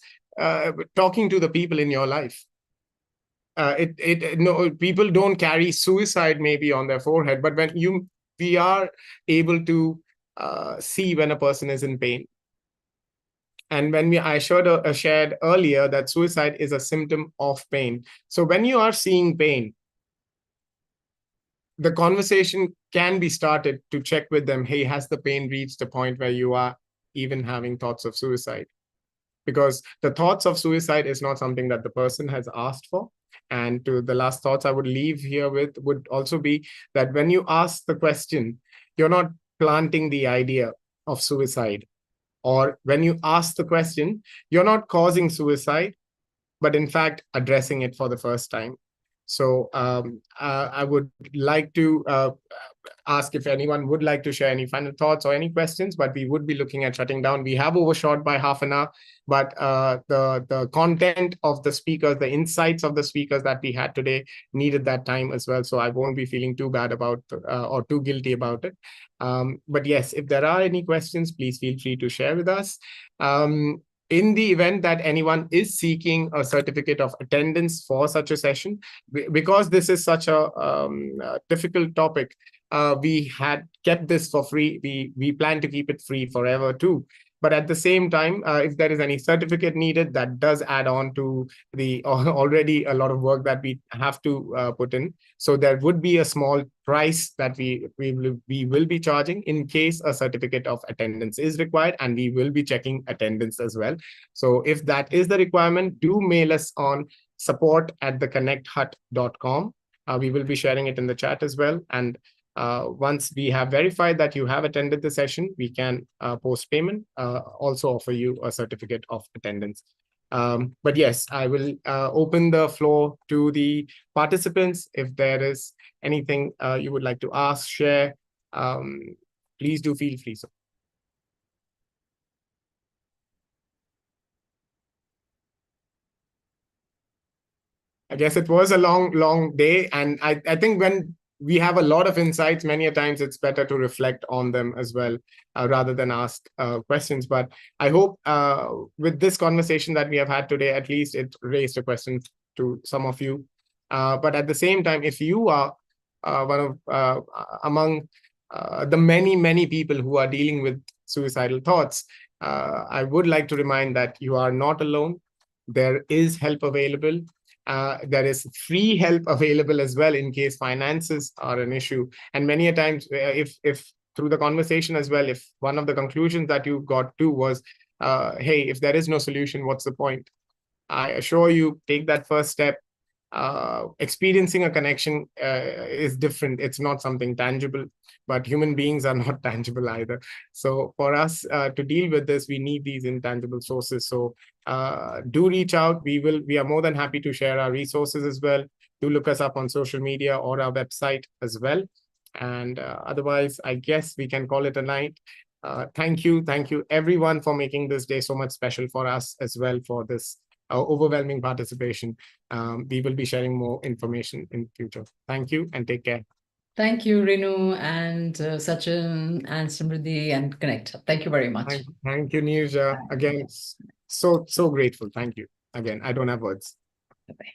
talking to the people in your life. No, people don't carry suicide maybe on their forehead, but we are able to see when a person is in pain. And when I shared earlier that suicide is a symptom of pain. So when you are seeing pain, the conversation can be started to check with them, hey, has the pain reached a point where you are even having thoughts of suicide? Because the thoughts of suicide is not something that the person has asked for. And to the last thoughts I would leave here with would also be that when you ask the question, you're not planting the idea of suicide. Or when you ask the question, you're not causing suicide, but in fact, addressing it for the first time. So I would like to ask if anyone would like to share any final thoughts or any questions, but we would be looking at shutting down. We have overshot by half an hour, but the content of the speakers, the insights of the speakers that we had today needed that time as well. So I won't be feeling too bad about or too guilty about it. But yes, if there are any questions, please feel free to share with us. In the event that anyone is seeking a certificate of attendance for such a session, because this is such a difficult topic, we had kept this for free. We plan to keep it free forever too. But at the same time, if there is any certificate needed, that does add on to the already a lot of work that we have to put in. So there would be a small price that we will be charging in case a certificate of attendance is required, and we will be checking attendance as well. So if that is the requirement, do mail us on support@theconnecthut.com. We will be sharing it in the chat as well. And once we have verified that you have attended the session, we can post payment, also offer you a certificate of attendance. But yes, I will open the floor to the participants. If there is anything you would like to ask, share, please do feel free. So. I guess it was a long day. And I think when we have a lot of insights, many a times it's better to reflect on them as well, rather than ask questions. But I hope with this conversation that we have had today, at least it raised a question to some of you. But at the same time, if you are one of among the many people who are dealing with suicidal thoughts, I would like to remind that you are not alone. There is help available. There is free help available as well in case finances are an issue. And many a times, if through the conversation as well, if one of the conclusions that you got to was, hey, if there is no solution, what's the point? I assure you, take that first step. Experiencing a connection is different. It's not something tangible, but human beings are not tangible either. So for us to deal with this, we need these intangible sources. So do reach out. We are more than happy to share our resources as well. Do look us up on social media or our website as well. And otherwise, I guess we can call it a night. Thank you everyone for making this day so much special for us as well, for this overwhelming participation. We will be sharing more information in future. Thank you and take care. Thank you, Renu and Sachin and Samriddhi and Connect. Thank you very much. Thank you, Neerja. Again, So grateful. Thank you. Again, I don't have words. Bye-bye.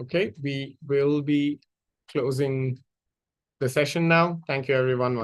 Okay, we will be closing the session now. Thank you, everyone.